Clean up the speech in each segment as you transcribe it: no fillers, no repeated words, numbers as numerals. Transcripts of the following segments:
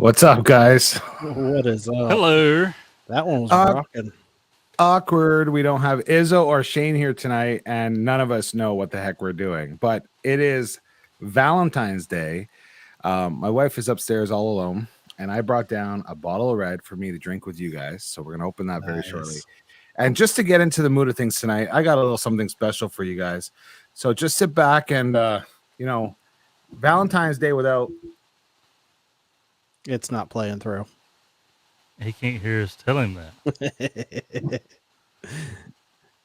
What's up, guys? What is up? Hello. That one was rocking. Awkward. We don't have Izzo or Shane here tonight, and none of us know what the heck we're doing. But it is Valentine's Day. My wife is upstairs all alone, and I brought down a bottle of red for me to drink with you guys. So we're gonna open that very shortly. And just to get into the mood of things tonight, I got a little something special for you guys. So just sit back and Valentine's Day without. It's not playing through. He can't hear us tell him that.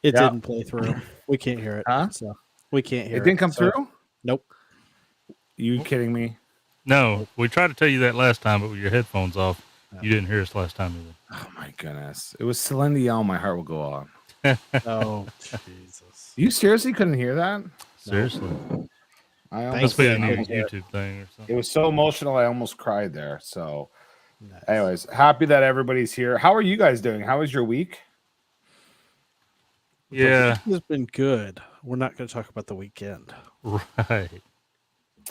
It didn't play through. We can't hear it. Huh? So we can't hear it. It didn't come through? Nope. You kidding me? No, we tried to tell you that last time, but with your headphones off, you didn't hear us last time either. Oh my goodness. It was Celine Dion, My Heart Will Go On. Oh, Jesus. You seriously couldn't hear that? Seriously. I Must be a new Thankfully, YouTube thing or something. It was so emotional, I almost cried there. So, Nice. anyways, happy that everybody's here. How are you guys doing? How was your week? Yeah. It's been good. We're not going to talk about the weekend. Right.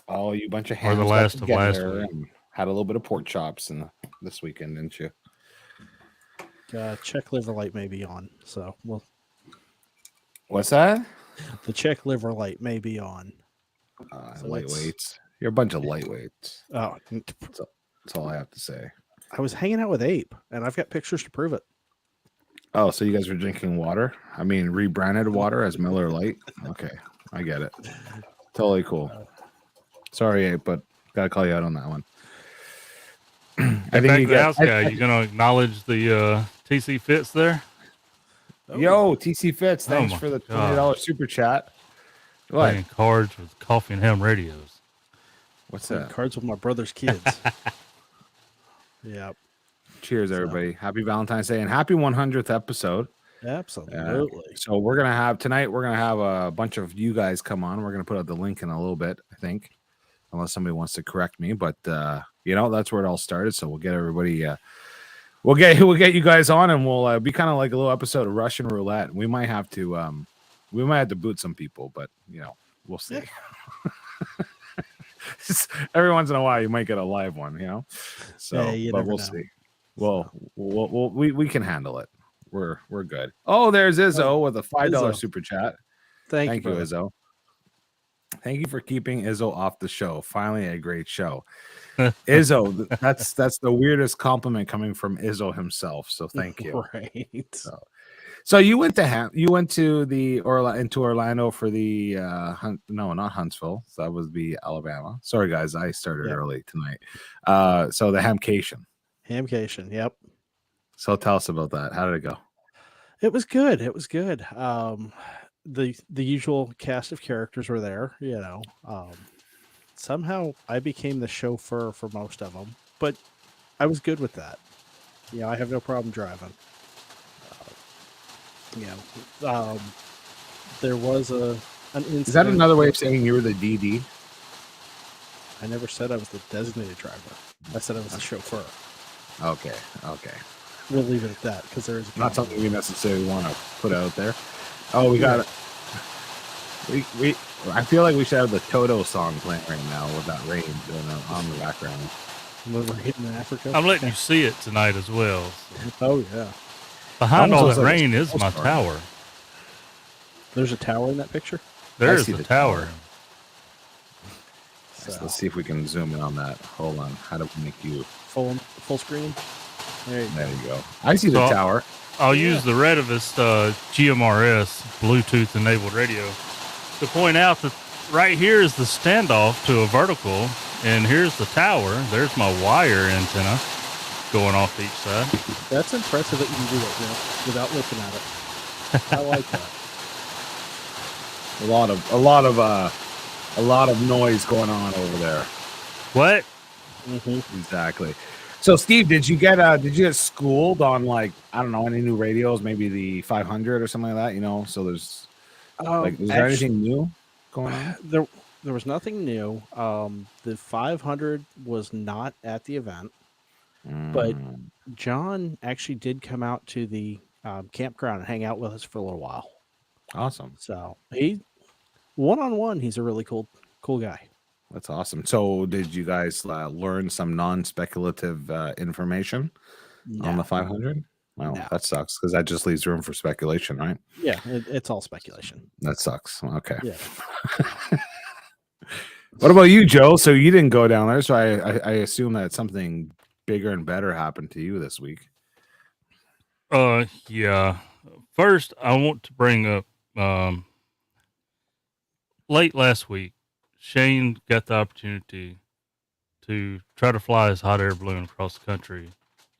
Oh, you bunch of Or hams the got last of last together week. and had a little bit of pork chops this weekend, didn't you? Czech liver light may be on. So What's that? the Czech liver light may be on. So Lightweights. You're a bunch of lightweights. Oh, That's all I have to say. I was hanging out with Ape, and I've got pictures to prove it. Oh, so you guys were drinking water? I mean, rebranded water as Miller Lite? Okay, I get it. Totally cool. Sorry, Abe, but gotta call you out on that one. I think the house guy, you going to acknowledge the TC Fits there? Yo, TC Fits, Oh thanks my for the $20 God. super chat. What? Playing cards with coffee and ham radios. What's Playing that? cards with my brother's kids. Yep. Cheers, everybody. Happy Valentine's Day and happy 100th episode. Absolutely. So we're going to have a bunch of you guys come on. We're going to put out the link in a little bit, I think, unless somebody wants to correct me. But, that's where it all started. So we'll get everybody, we'll get you guys on, and we'll be kind of like a little episode of Russian roulette. We might have to boot some people, but, we'll see. Yeah. Every once in a while, you might get a live one, So, but we'll see. Well, we can handle it. We're good. Oh, there's Izzo with a $5 Izzo. super chat. Thank Thank you, brother. Izzo. Thank you for keeping Izzo off the show. Finally, a great show. Izzo, that's the weirdest compliment coming from Izzo himself. So thank you. Right. So you went to into Orlando for the no, not Huntsville. So that was the Alabama. Sorry guys, I started early tonight. So the Hamcation. Hamcation. Yep. So tell us about that. How did it go? It was good. The usual cast of characters were there, somehow I became the chauffeur for most of them, but I was good with that. I have no problem driving. There was an incident. Is that another way of saying you were the DD? I never said I was the designated driver. I said I was the chauffeur. Okay. We'll leave it at that because there is Not something we necessarily want to put out there. Oh, we got it. I feel like we should have the Toto song playing right now with that rain going on in the background. When we're hitting Africa. I'm letting you see it tonight as well. So. Oh yeah. Behind all Almost that looks like rain a is my postcard. tower. There's a tower in that picture. There's see the the tower. So, Let's see if we can zoom in on that. Hold on. How do we make you? full screen. There you go. There you go. I see the So- tower. I'll use the Redivist GMRS Bluetooth enabled radio to point out that right here is the standoff to a vertical, and here's the tower. There's my wire antenna going off each side. That's impressive that you can do that without looking at it. I like that. A lot of noise going on over there. What? Mm-hmm. Exactly. So, Steve, did you get schooled on, like, I don't know, any new radios, maybe the 500 or something like that? So there's is there anything new going on? There was nothing new. The 500 was not at the event, but John actually did come out to the campground and hang out with us for a little while. Awesome. So he, one-on-one, he's a really cool guy. That's awesome. So, did you guys learn some non-speculative information on the 500? Well, No. that sucks because that just leaves room for speculation, right? Yeah, it's all speculation. That sucks. Okay. Yeah. What about you, Joe? So you didn't go down there, so I assume that something bigger and better happened to you this week. Yeah. First, I want to bring up late last week, Shane got the opportunity to try to fly his hot air balloon across the country,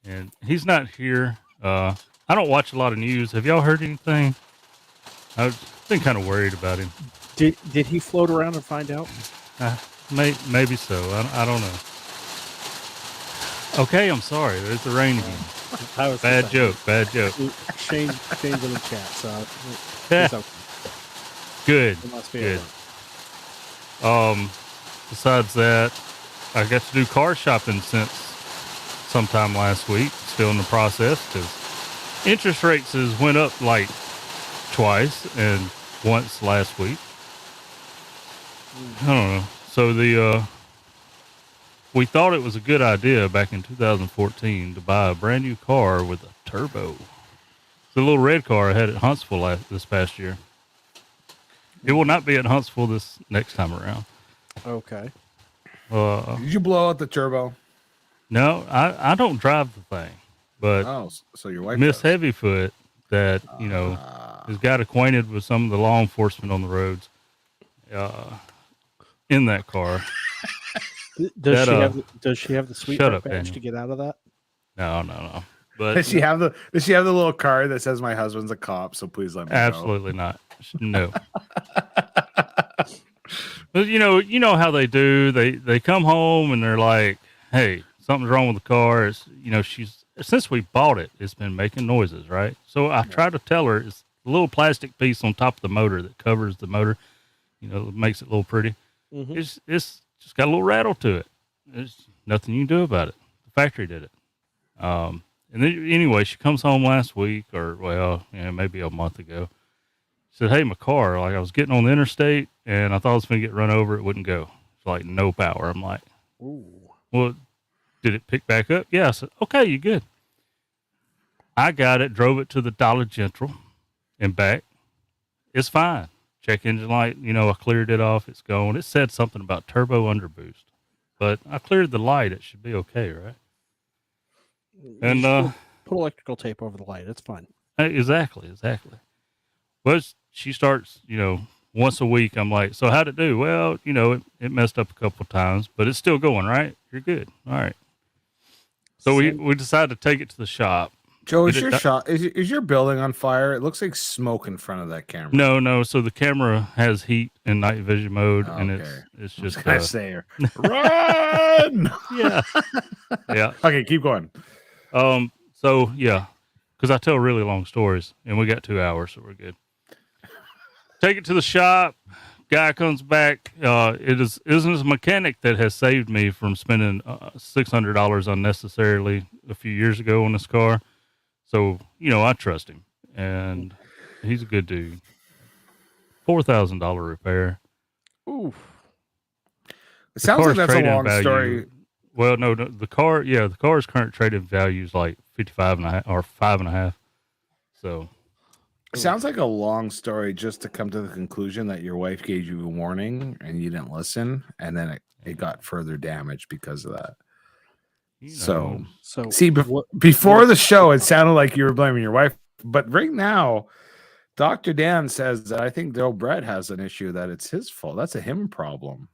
and he's not here. I don't watch a lot of news. Have y'all heard anything? I've been kind of worried about him. Did he float around and find out? Maybe so. I don't know. Okay, I'm sorry. There's the rain again. Bad joke. Shane's in the chat, so it's okay. Good. It must be Good. Besides that, I got to do car shopping since sometime last week. Still in the process because interest rates has went up like twice and once last week. I don't know. So we thought it was a good idea back in 2014 to buy a brand new car with a turbo. It's a little red car I had at Huntsville this past year. It will not be at Huntsville this next time around. Okay. Did you blow out the turbo? No, I don't drive the thing, but so your wife Miss does. Heavyfoot that has got acquainted with some of the law enforcement on the roads in that car. Does she have the sweet badge Daniel. to get out of that? No. But Does she have the little card that says my husband's a cop, so please let me absolutely not. No. But you know how they do. They come home and they're like, "Hey, something's wrong with the car." It's she's since we bought it, it's been making noises, right? So I try to tell her it's a little plastic piece on top of the motor that covers the motor. Makes it a little pretty. Mm-hmm. It's just got a little rattle to it. There's nothing you can do about it. The factory did it. And then anyway, she comes home last week, or maybe a month ago. She said, "Hey, my car, like I was getting on the interstate and I thought I was going to get run over. It wouldn't go. It's like no power." I'm like, "Ooh, well, did it pick back up?" Yeah. I said, "Okay, you good." I got it, drove it to the Dollar General and back. It's fine. Check engine light, I cleared it off. It's going. It said something about turbo underboost, but I cleared the light. It should be okay, right? And put electrical tape over the light. It's fine. Exactly. But she starts, once a week. I'm like, "So how'd it do?" "Well, it messed up a couple of times, but it's still going, right? You're good." All right. So we decided to take it to the shop. Joe, is your building on fire? It looks like smoke in front of that camera. No. So the camera has heat in night vision mode, and it's just. I say, run! Yeah. Okay, keep going. So yeah, because I tell really long stories, and we got 2 hours, so we're good. Take it to the shop. Guy comes back. It isn't his mechanic that has saved me from spending $600 unnecessarily a few years ago on this car. So, I trust him, and he's a good dude. $4,000 repair. Oof. It sounds like that's a long story. Well, no, the car's current trading value is like 55.5 or 5.5. So. It sounds like a long story just to come to the conclusion that your wife gave you a warning and you didn't listen, and then it got further damaged because of that. So see, before the show, it sounded like you were blaming your wife, but right now, Dr. Dan says that I think Joe Brett has an issue that it's his fault. That's a him problem.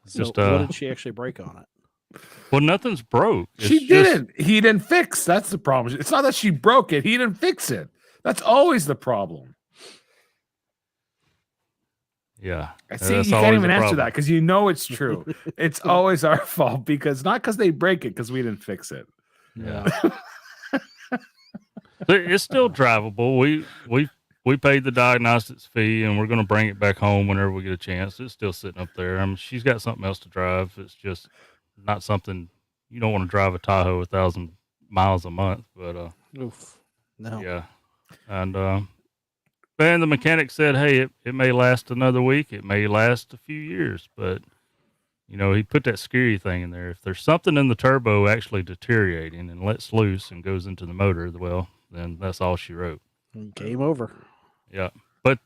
So what did she actually break on it? Well, nothing's broke. She didn't. He didn't fix. That's the problem. It's not that she broke it. He didn't fix it. That's always the problem. Yeah. I see. You can't even answer that because it's true. It's always our fault not because they break it, because we didn't fix it. Yeah. It's still drivable. We paid the diagnostics fee, and we're going to bring it back home whenever we get a chance. It's still sitting up there. I mean, she's got something else to drive. It's just not something you don't want to drive a Tahoe 1,000 miles a month. But oof, no. Yeah, and And the mechanic said, hey, it may last another week. It may last a few years. But, he put that scary thing in there. If there's something in the turbo actually deteriorating and lets loose and goes into the motor, well, then that's all she wrote. Game over. Yeah. But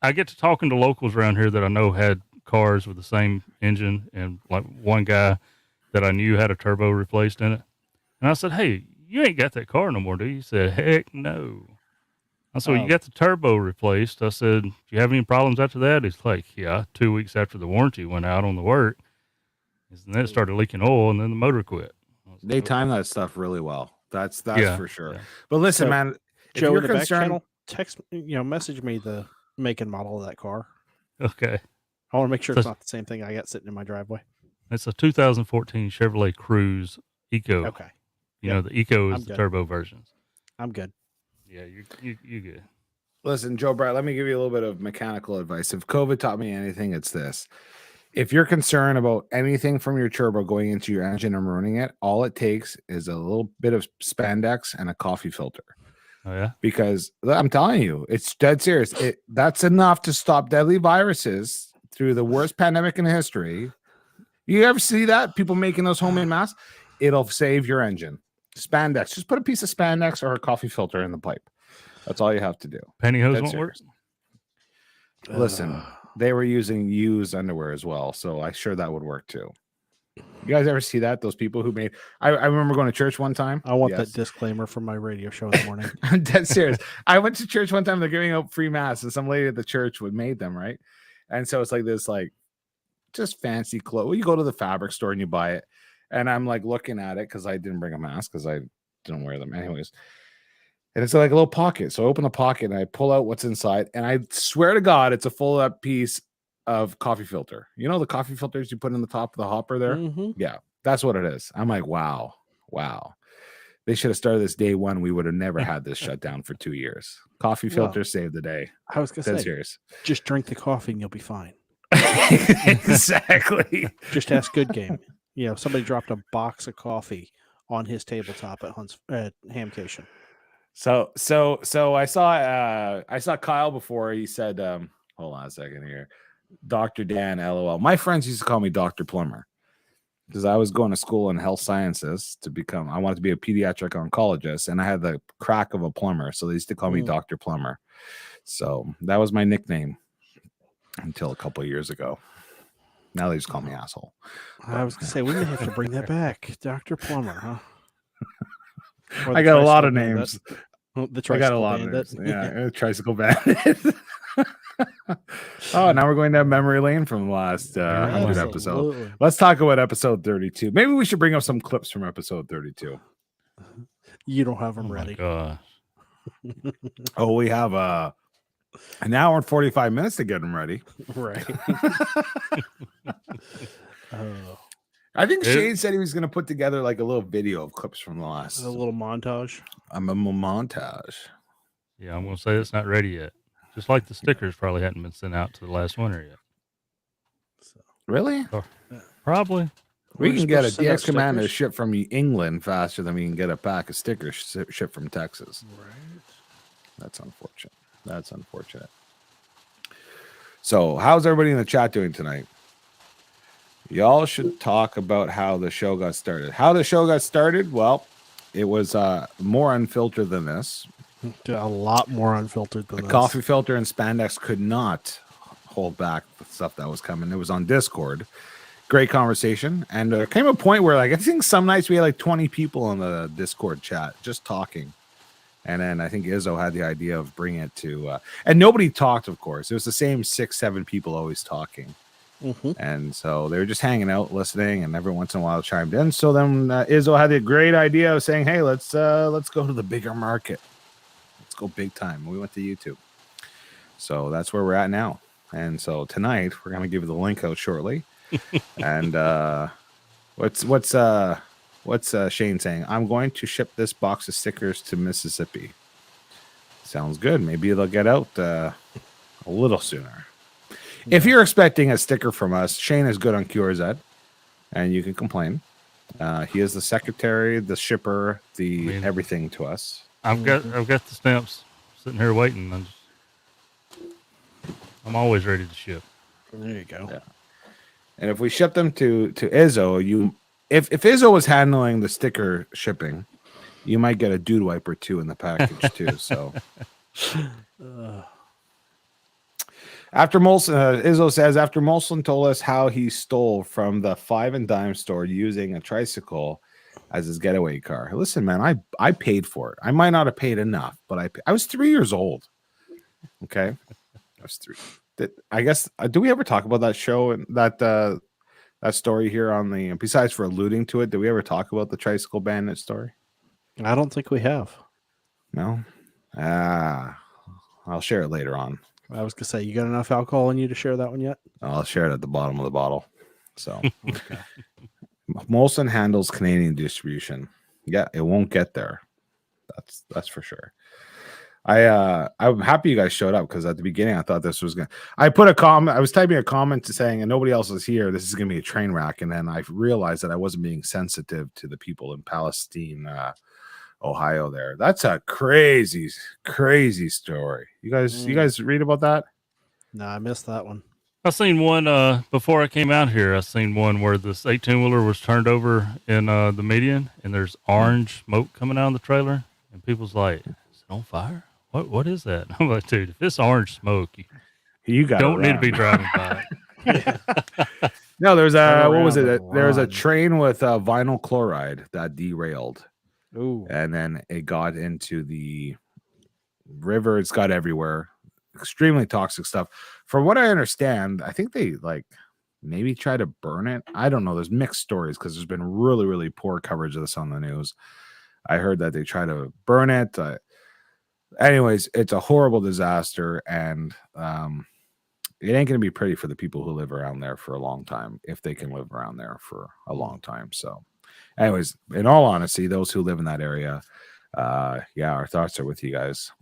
I get to talking to locals around here that I know had cars with the same engine, and like one guy that I knew had a turbo replaced in it. And I said, hey, you ain't got that car no more, do you? He said, heck no. I said, well, you got the turbo replaced. I said, do you have any problems after that? He's like, yeah, 2 weeks after the warranty went out on the work. And then it started leaking oil, and then the motor quit. They time that stuff really well. That's for sure. Yeah. But listen, man, if Joe, you're in the back concerned, channel, text, message me the make and model of that car. Okay. I want to make sure it's not the same thing I got sitting in my driveway. It's a 2014 Chevrolet Cruze Eco. Okay. The Eco is the turbo versions. I'm good. Yeah, you're good. listen, Joe Bright, let me give you a little bit of mechanical advice. If COVID taught me anything, it's this. If you're concerned about anything from your turbo going into your engine and ruining it, all it takes is a little bit of spandex and a coffee filter. Oh, yeah? Because I'm telling you, it's dead serious. That's enough to stop deadly viruses through the worst pandemic in history. You ever see that? People making those homemade masks? It'll save your engine. Spandex. Just put a piece of spandex or a coffee filter in the pipe. That's all you have to do. Pantyhose won't work? Listen, they were using used underwear as well, so I'm sure that would work too. You guys ever see that? Those people who made... I remember going to church one time. I want that disclaimer from my radio show in the morning. I'm dead serious. I went to church one time. They're giving out free masks, and some lady at the church would made them, right? And so it's like this, like, just fancy clothes. Well, you go to the fabric store and you buy it. And I'm like looking at it because I didn't bring a mask because I didn't wear them anyways. And it's like a little pocket. So I open the pocket and I pull out what's inside. And I swear to God, it's a full up piece of coffee filter. You know the coffee filters you put in the top of the hopper there? Mm-hmm. Yeah, that's what it is. I'm like, wow. They should have started this day one. We would have never had this shut down for 2 years. Coffee filter saved the day. I was going to say, serious. Just drink the coffee and you'll be fine. Exactly. Just ask Good Game. You know, somebody dropped a box of coffee on his tabletop at Hamcation. So I saw Kyle before. He said, hold on a second here. Dr. Dan, LOL. My friends used to call me Dr. Plumber because I was going to school in health sciences I wanted to be a pediatric oncologist, and I had the crack of a plumber. So they used to call me Dr. Plumber. So that was my nickname until a couple of years ago. Now they just call me asshole. I was going to say, we may have to bring that back. Dr. Plumber, huh? I got a lot of names. The tricycle bandit. Yeah, tricycle bandit. Oh, now we're going down memory lane from the last 100 episode. Let's talk about episode 32. Maybe we should bring up some clips from episode 32. You don't have them ready. Oh, we have an hour and 45 minutes to get them ready. Right. I think Shane said he was going to put together like a little video of clips from the last. A little montage. A montage. Yeah, I'm going to say it's not ready yet. Just like the stickers probably hadn't been sent out to the last winner yet. Really? Probably. We can get a DX Commander shipped from England faster than we can get a pack of stickers shipped from Texas. Right. That's unfortunate. So, how's everybody in the chat doing tonight? Y'all should talk about how the show got started. How the show got started? Well, it was more unfiltered than this. A lot more unfiltered than this. Coffee filter and spandex could not hold back the stuff that was coming. It was on Discord. Great conversation. And there came a point where, like, I think some nights we had like 20 people on the Discord chat just talking. And then I think Izzo had the idea of bringing it to... and nobody talked, of course. It was the same 6-7 people always talking. Mm-hmm. And so they were just hanging out, listening, and every once in a while chimed in. So then Izzo had the great idea of saying, hey, let's go to the bigger market. Let's go big time. We went to YouTube. So that's where we're at now. And so tonight we're going to give you the link out shortly. And what's Shane saying? I'm going to ship this box of stickers to Mississippi. Sounds good. Maybe it'll get out a little sooner. Yeah. If you're expecting a sticker from us, Shane is good on QRZ, and you can complain. He is the secretary, the shipper, everything to us. I've got the stamps sitting here waiting. I'm always ready to ship. There you go. Yeah. And if we ship them to Izzo, if Izzo was handling the sticker shipping, you might get a dude wipe or two in the package too. So after Molson, Izzo says after Molson told us how he stole from the 5 and dime store using a tricycle as his getaway car. Listen, man, I paid for it. I might not have paid enough, but I was 3 years old. Okay, I was 3. I guess do we ever talk about that show and that story here on the? Besides for alluding to it, did we ever talk about the tricycle bandit story? I don't think we have. No. I'll share it later on. I was gonna say, you got enough alcohol in you to share that one yet? I'll share it at the bottom of the bottle. So Okay. Molson handles Canadian distribution. Yeah, it won't get there. That's for sure. I'm happy you guys showed up because at the beginning I thought this was gonna. I put a comment. I was typing a comment to saying, and nobody else is here. This is gonna be a train wreck, and then I realized that I wasn't being sensitive to the people in Palestine, Ohio. There, that's a crazy story. You guys read about that? No, I missed that one. I seen one before I came out here. I seen one where this 18-wheeler was turned over in the median, and there's orange smoke coming out of the trailer, and people's like, "Is it on fire? What is that?" I'm like, "Dude, if it's orange smoke, You don't need to be driving by it." No, there's Turn what was around it? and There was a run. train with vinyl chloride that derailed, Ooh. and then it got into the river. It's got everywhere. Extremely toxic stuff. From what I understand, I think they maybe try to burn it. I don't know. There's mixed stories because there's been really, really poor coverage of this on the news. I heard that they try to burn it. Anyways, it's a horrible disaster, and it ain't going to be pretty for the people who live around there for a long time, if they can live around there for a long time. So, anyways, in all honesty, those who live in that area, our thoughts are with you guys,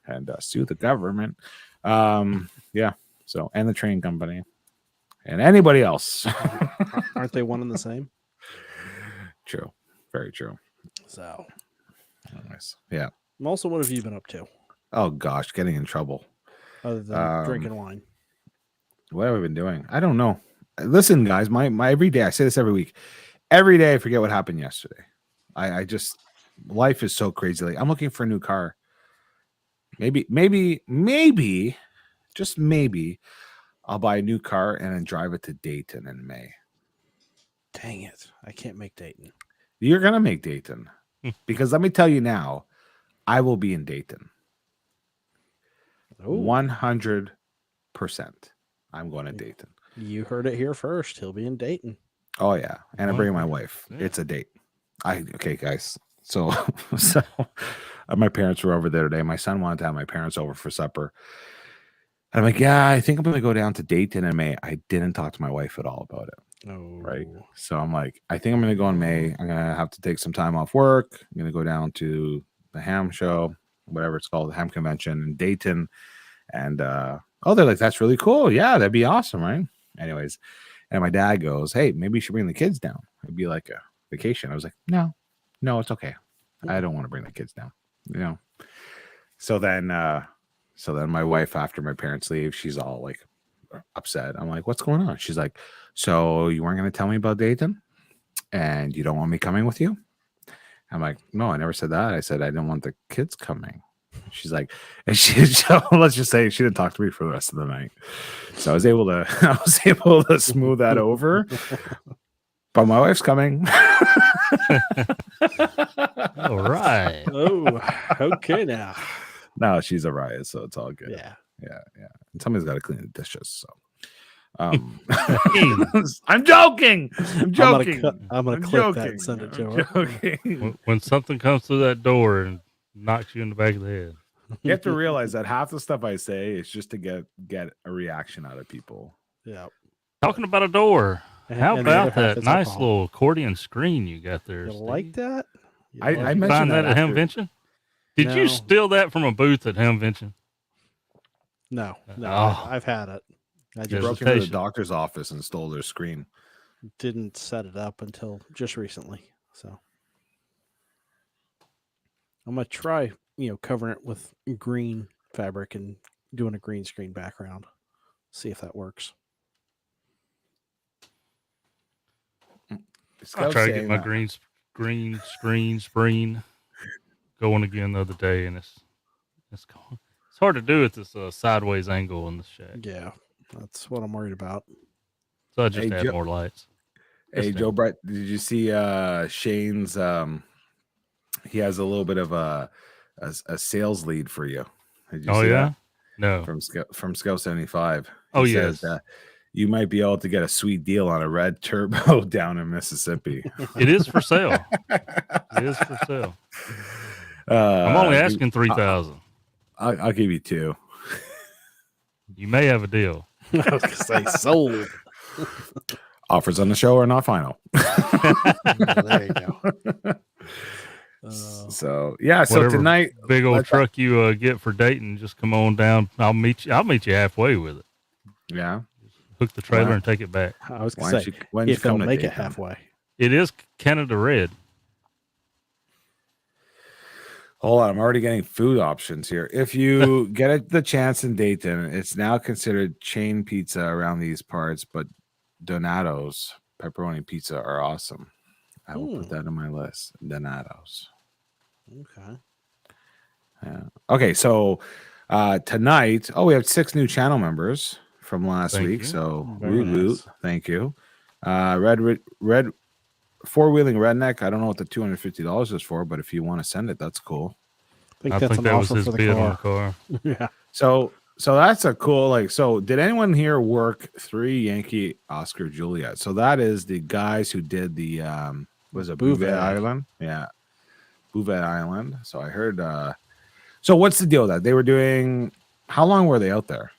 and sue the government. Yeah. So, and the train company, and anybody else. Aren't they one and the same? True. Very true. So, Anyways, yeah. Molson, what have you been up to Oh gosh, getting in trouble. other than drinking wine? What have I been doing? I don't know. Listen, guys, my every day, I say this every week. Every day I forget what happened yesterday. I just, life is so crazy. Like, I'm looking for a new car. Maybe, just maybe, I'll buy a new car and then drive it to Dayton in May. Dang it. I can't make Dayton. You're gonna make Dayton. Because let me tell you now, I will be in Dayton. 100%. I'm going to Dayton. You heard it here first. He'll be in Dayton. Oh yeah, and I'm bringing my 100%. wife. It's a date. Okay, guys. So my parents were over there today. My son wanted to have my parents over for supper. And I'm like, yeah, I think I'm going to go down to Dayton in May. I didn't talk to my wife at all about it. Oh, Right. So I'm like, I think I'm going to go in May. I'm going to have to take some time off work. I'm going to go down to the ham show, whatever it's called, the ham convention in Dayton. And they're like, that's really cool. Yeah, that'd be awesome, right? Anyways, and my dad goes, hey, maybe you should bring the kids down. It'd be like a vacation. I was like, no, it's okay. I don't want to bring the kids down, So then my wife, after my parents leave, she's all like upset. I'm like, what's going on? She's like, so you weren't going to tell me about Dayton and you don't want me coming with you? I'm like, no, I never said that. I said I didn't want the kids coming. She's like, and so let's just say she didn't talk to me for the rest of the night. So I was able to smooth that over. But my wife's coming. All right. Oh, okay now. No, she's a riot, so it's all good. Yeah. And somebody's got to clean the dishes. So, I'm joking. I'm gonna clip that and send it to her. Joking. When something comes through that door and knocks you in the back of the head. You have to realize that half the stuff I say is just to get a reaction out of people. Yeah. Talking about a door. How And the other about half that is nice alcohol. little accordion screen you got there? You Steve? like that? You I like it? mentioned Find that at after- Hamvention? Did No. you steal that from a booth at Hamvention? No, Oh. I've had it. I You just broke into the Hesitation. doctor's office and stole their screen. didn't set it up until just recently. So I'm gonna try, covering it with green fabric and doing a green screen background. See if that works. I tried to get my green screen going again the other day, and it's hard to do with this sideways angle in the shack. Yeah, that's what I'm worried about. So I just add more lights. Hey, Joe Brett, did you see Shane's? He has a little bit of a sales lead for you. Did you see that? No. From Scout 75. He says, you might be able to get a sweet deal on a red turbo down in Mississippi. It is for sale. It is for sale. I'm only asking $3,000. I'll give you 2. You may have a deal. I was gonna say sold. Offers on the show are not final. There you go. So yeah, so whatever tonight, big old truck you get for Dayton, just come on down. I'll meet you halfway with it. Yeah, hook the trailer and take it back. I was gonna say, if they'll make it halfway. It is Canada Red. Hold on, I'm already getting food options here. If you get the chance in Dayton, it's now considered chain pizza around these parts, but Donato's pepperoni pizza are awesome. I will put that on my list. Donato's. Okay. Yeah. Okay, so tonight, we have 6 new channel members from last week. You. So nice. Thank you. Red four-wheeling redneck. I don't know what the $250 is for, but if you want to send it, that's cool. I think that was his bid on the car. Yeah. So that's a cool, so did anyone here work 3 Yankee Oscar Juliet? So that is the guys who did the was it Bouvet Island? Yeah. Bouvet Island. So I heard so what's the deal with that? They were doing, how long were they out there?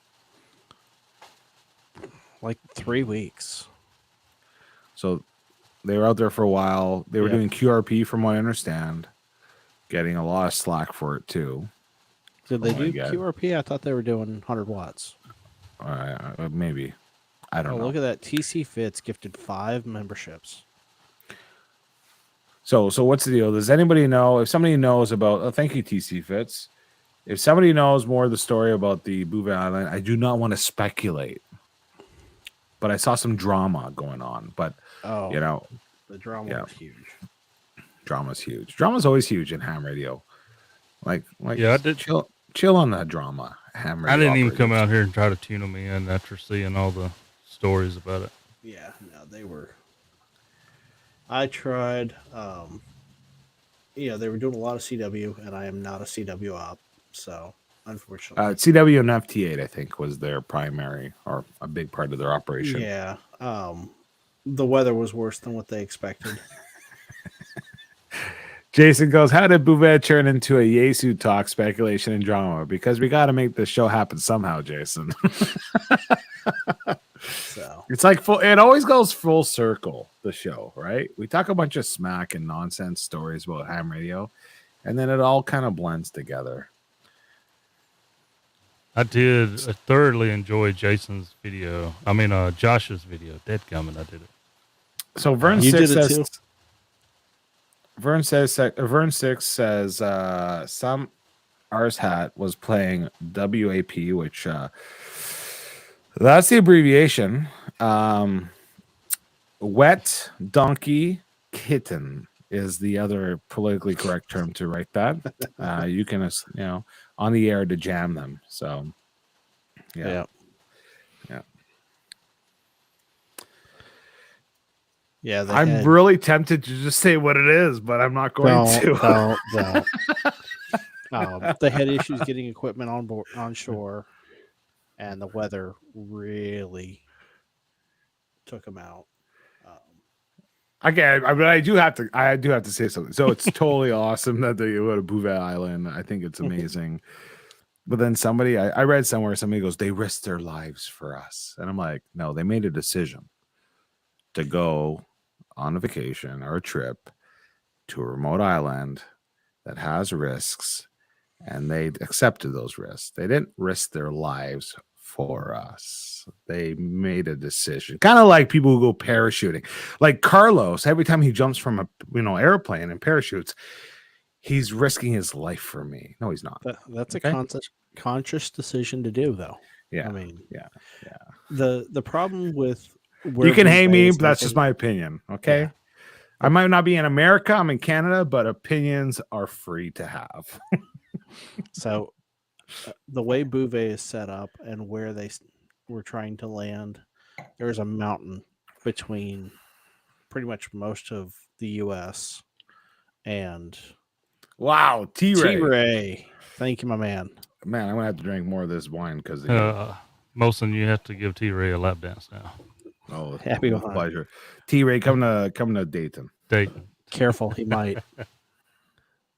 Like 3 weeks. So they were out there for a while. They were doing QRP from what I understand, getting a lot of slack for it too. Did they do QRP? I thought they were doing 100 watts. Maybe. I don't know. Look at that. TC Fits gifted 5 memberships. So what's the deal? Does anybody know? If somebody knows about, thank you, TC Fits. If somebody knows more of the story about the Bouvet Island, I do not want to speculate. But I saw some drama going on. But, the drama was huge. Drama's huge. Drama's always huge in ham radio. I did chill on that drama. Ham radio. I didn't even come out here and try to tune them in after seeing all the stories about it. Yeah, no, they were. I tried. They were doing a lot of CW, and I am not a CW op, so unfortunately. CW and FT8, I think, was their primary or a big part of their operation. Yeah. The weather was worse than what they expected. Jason goes, how did Bouvet turn into a Yesu talk, speculation, and drama? Because we got to make this show happen somehow, Jason. So it's like it always goes full circle, the show, right? We talk a bunch of smack and nonsense stories about ham radio, and then it all kind of blends together. I did thoroughly enjoy Jason's video. I mean, Josh's video. Deadgummit, I did it. So Vern 6 says... Vern 6 says some Ars Hat was playing WAP, which that's the abbreviation. Wet Donkey Kitten is the other politically correct term to write that. You can, on the air to jam them. So, yeah. Yeah, I'm really tempted to just say what it is, but I'm not going to. They had issues getting equipment on shore, and the weather really took them out. Again, I do have to say something. So it's totally awesome that they go to Bouvet Island. I think it's amazing. But then I read somewhere, somebody goes, they risked their lives for us, and I'm like, no, they made a decision to go on a vacation or a trip to a remote island that has risks, and they accepted those risks. They didn't risk their lives for us. They made a decision, kind of like people who go parachuting. Like Carlos, every time he jumps from a airplane and parachutes, he's risking his life for me. No, he's not. That's a conscious decision to do, though. Yeah. I mean, yeah. the problem with where You can hate Bouvet me, is but that's just located- my opinion. Okay. Yeah. I might not be in America. I'm in Canada, but opinions are free to have. So the way Bouvet is set up and where they were trying to land, there's a mountain between pretty much most of the U.S. and Wow. T-Ray. T-Ray. Thank you, my man. Man, I'm going to have to drink more of this wine because Molson, you have to give T-Ray a lap dance now. oh, Happy with one. pleasure. T-Ray, come to Dayton. Dayton. Careful, he might.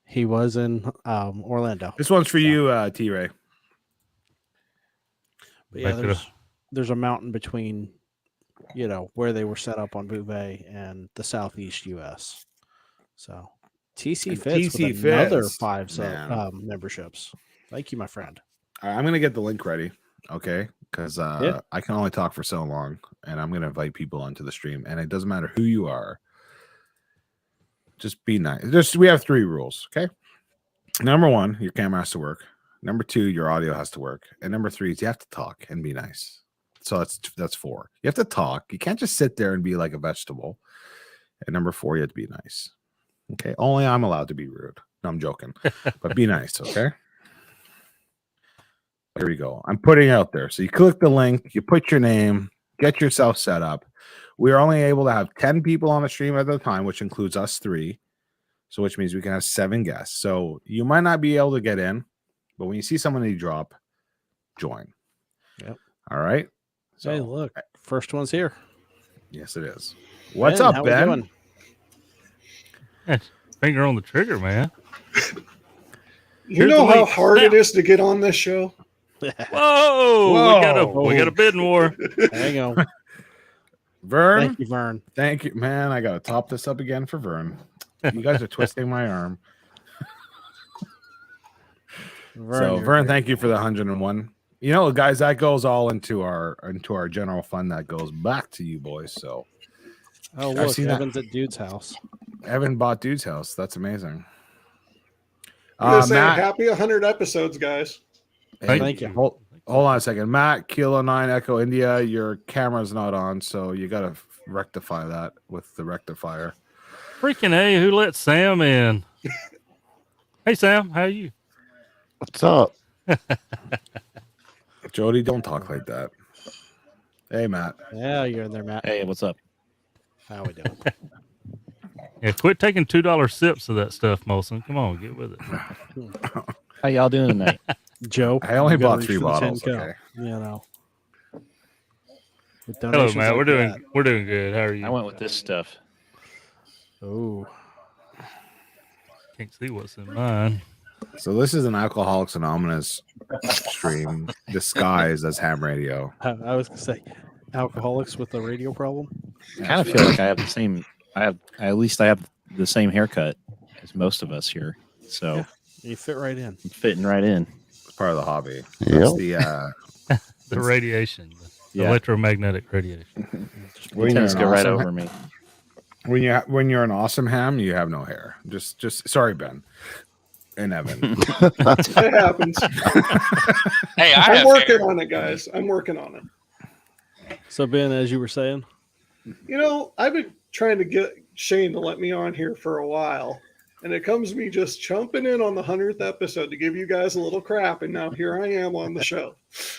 He was in Orlando. This one's for you, T-Ray. But yeah, Make it there's a mountain between, where they were set up on Bouvet and the southeast U.S. So TC And Fits TC with another Fits, 5 man. memberships. Thank you, my friend. All right, I'm going to get the link ready, okay? Because I can only talk for so long, and I'm going to invite people onto the stream, and it doesn't matter who you are. Just be nice. We have 3 rules, okay? Number 1, your camera has to work. Number 2, your audio has to work. And number 3 is you have to talk and be nice. So that's 4. You have to talk. You can't just sit there and be like a vegetable. And number 4, you have to be nice. Okay? Only I'm allowed to be rude. No, I'm joking. But be nice, okay? Here we go. I'm putting it out there. So you click the link, you put your name, get yourself set up. We are only able to have 10 people on the stream at a time, which includes us 3. So which means we can have 7 guests. So you might not be able to get in, but when you see somebody drop, join. Yep. All right. So, Hey, look, first one's here. Yes, it is. What's Ben, up, how we Ben? doing? Finger on the trigger, man. You know how hard it is to get on this show? Whoa! We got a bidding war. Hang on. Vern. Thank you, Vern. Thank you, man. I got to top this up again for Vern. You guys are twisting my arm. Vern, thank you for the 101. You know, guys, that goes all into our general fund that goes back to you boys. So, Oh, I've look, seen Evan's at Dude's house. Evan bought Dude's house. That's amazing. I'm gonna say Matt, happy 100 episodes, guys. Thank you. Hold on a second. Matt, Kilo 9 Echo India, your camera's not on, so you got to rectify that with the rectifier. Freaking A, who let Sam in? Hey, Sam, how are you? What's up? Jody, don't talk like that. Hey, Matt. Yeah, you're in there, Matt. Hey, what's up? How we doing? Yeah, quit taking $2 sips of that stuff, Molson. Come on, get with it. How y'all doing tonight? Joe, I only you gotta bought reach 3 for the 10 bottles. cup, Okay. With Hello, donations Matt. like We're doing good. How are you? I went with this stuff. that. Oh, Can't see what's in mine. So this is an Alcoholics Anonymous stream disguised as ham radio. I was gonna say, alcoholics with a radio problem. I kind of feel like I have the same. I have the same haircut as most of us here. So Yeah. You fit right in. I'm fitting right in. It's part of the hobby. That's the The radiation, the Yeah. electromagnetic radiation. when you're Tends an to go right awesome over me. when you're an awesome ham, you have no hair. Just sorry, Ben and Evan. It happens. Hey, I'm working on it, guys. I'm working on it. So Ben, as you were saying, You know, I've been trying to get Shane to let me on here for a while. And it comes to me just jumping in on the 100th episode to give you guys a little crap. And now here I am on the show.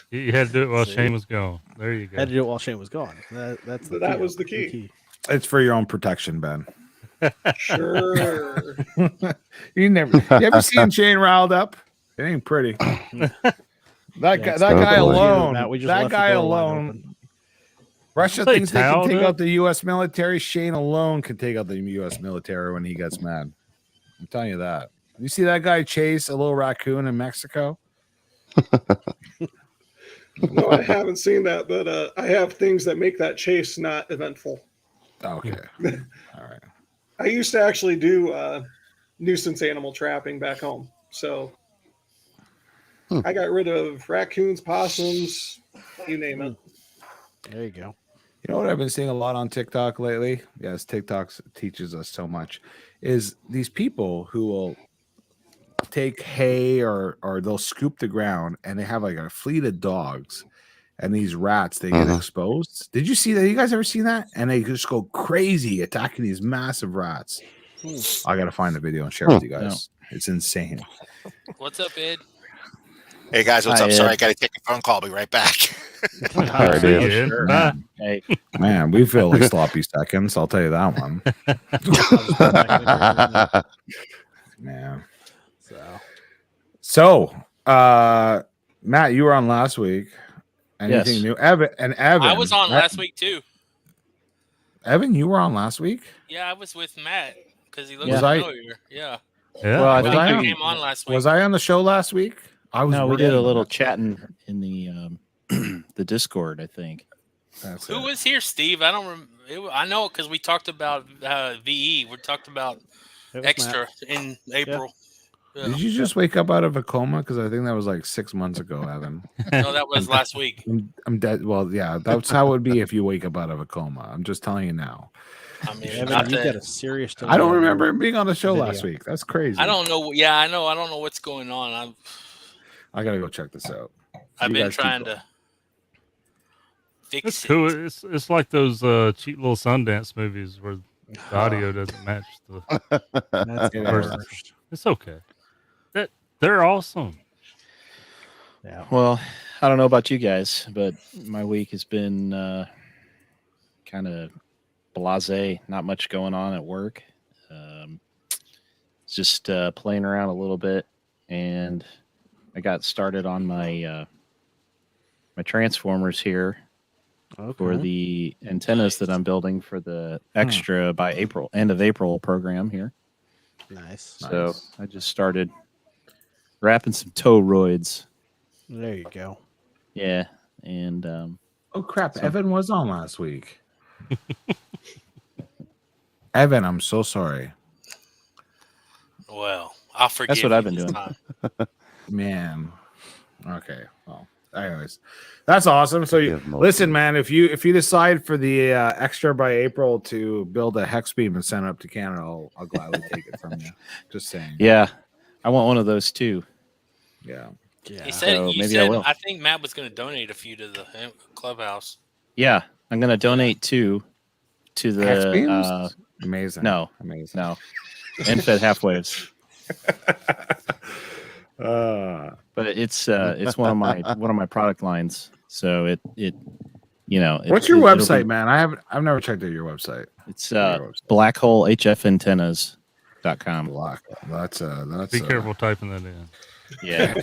You had to do it while See? Shane was gone. There you go. had to do it while Shane was gone. That's the That key. was the key. It's for your own protection, Ben. Sure. You ever seen Shane riled up? It ain't pretty. That guy alone. Matt, we just That left the guy door wide alone. open. Russia Hey, thinks they can towel, take dude. out the U.S. military. Shane alone can take out the U.S. military when he gets mad. I'm telling you that. You see that guy chase a little raccoon in Mexico? No, I haven't seen that, but I have things that make that chase not eventful. Okay. All right. I used to actually do nuisance animal trapping back home. So I got rid of raccoons, possums, you name it. There you go. You know what I've been seeing a lot on TikTok lately? Yes, TikTok teaches us so much. Is these people who will take hay or they'll scoop the ground and they have like a fleet of dogs and these rats they get exposed. Did you see that? You guys ever seen that? And they just go crazy attacking these massive rats. I gotta find the video and share it with you guys. It's insane. What's up, Ed? Hey guys, what's Hi, up? Ed. Sorry, I got to take a phone call. I'll be right back. All right, dude. Sure. Bye. Hey, Man, we feel like sloppy seconds. I'll tell you that one. Man. So, Matt, you were on last week. Anything Yes. new? Evan. I was on last week too. Evan, you were on last week? Yeah, I was with Matt because he looks Yeah. familiar. Yeah. Yeah. Well, I Was think I I on- came on last week. Was I on the show last week? I was. no, we working did a on little that. chatting in the the Discord, I think. That's Who it. was here, Steve? I don't remember. I know because we talked about VE. We talked about It was extra in April. Yeah. Did you just wake up out of a coma? Because I think that was like 6 months ago, Evan. No, that was last week. I'm dead. Well, yeah, that's how it would be if you wake up out of a coma. I'm just telling you now. I mean, Evan, not you that- got a serious. I don't delay on remember your him being on the show last video. week. That's crazy. I don't know. Yeah, I know. I don't know what's going on. I gotta go check this out. I've You been guys keep trying going. to fix It's it. cool. It's like those cheap little Sundance movies where the audio doesn't match the. That's It the hurts. worst. It's okay. They're awesome. Yeah. Well, I don't know about you guys, but my week has been kind of blasé. Not much going on at work. Just playing around a little bit, and I got started on my my transformers here for Okay. the antennas that I'm building for the extra by end of April program here. Nice. So Nice. I just started wrapping some toroids. There you go. Yeah, and Oh crap! So- Evan was on last week. Evan, I'm so sorry, Well, I'll forgive what you I've been this doing. time. man. Okay, well, anyways, that's awesome. So you Forgive most listen, of man. If you decide for the extra by April to build a hex beam and send it up to Canada, I'll gladly take it from you. Just saying. yeah, I want one of those too. Yeah. Yeah. He said, So you maybe I said, will. I think Matt was going to donate a few to the clubhouse. Yeah, I'm gonna donate two to Hex the beams? Amazing. no, Amazing. no, end-fed half waves. But it's one of my product lines. So it What's your website, man? I've never checked out your website. It's Your website. blackholehfantennas.com. Block. That's Be careful typing that in. Yeah,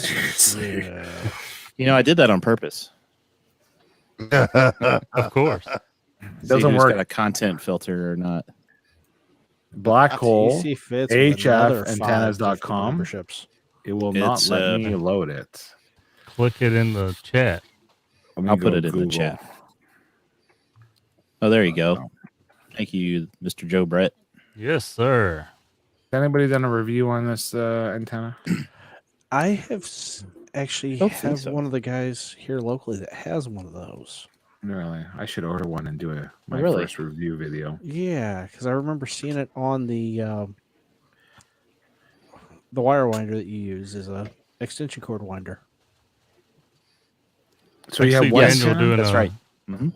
Yeah. I did that on purpose. Of course. See Doesn't who's work. got a content filter or not. Black hole. TC fits with another 5 HFantennas.com. different memberships. It will not It's, let me load it. Click it in the chat. Let me I'll go put it in the Google. chat. Oh, there you go. Thank you, Mr. Joe Brett. Yes, sir. Has anybody done a review on this antenna? I have actually Don't think have so. one of the guys here locally that has one of those. Really? I should order one and do my Really? first review video. Yeah, because I remember seeing it on the wire winder that you use is a extension cord winder. So you have Actually, one Yes, Daniel antenna? doing That's a, right. Mhm.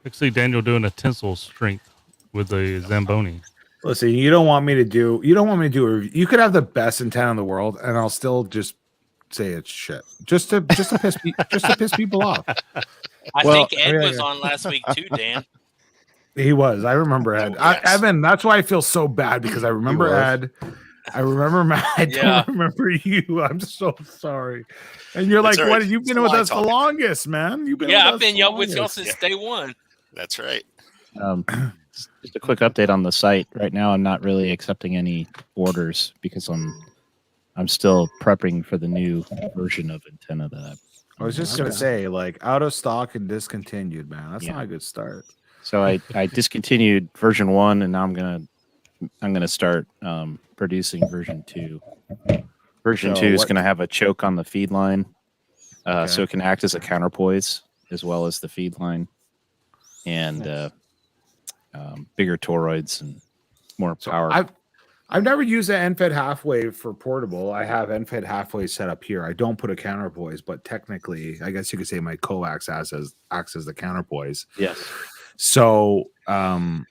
Actually, Daniel doing a tensile strength with the Zamboni. Listen, you don't want me to do a review. You could have the best antenna in the world, and I'll still just say it's shit. Just to piss people off. I Well, think Ed yeah, was yeah. on last week too, Dan. He was. I remember Ed. Oh, yes. Evan, that's why I feel so bad because I remember was. Ed. I remember Matt. I Yeah. don't remember you. I'm so sorry. And you're That's like, all what? right. You've been It's with line us the talking. longest, man. You've been Yeah, with I've us been the with y'all longest. since day one. That's right. Just a quick update on the site. Right now, I'm not really accepting any orders because I'm still prepping for the new version of antenna that I was just gonna say, like, out of stock and discontinued, man. That's Yeah. not a good start. So I discontinued version 1, and now I'm gonna start producing version 2. Version So 2 is what- gonna have a choke on the feed line, Okay. so it can act as a counterpoise as well as the feed line, and Nice. bigger toroids and more So power. I've never used an end-fed half wave for portable. I have end-fed half wave set up here. I don't put a counterpoise, but technically, I guess you could say my coax acts as the counterpoise. Yes. So on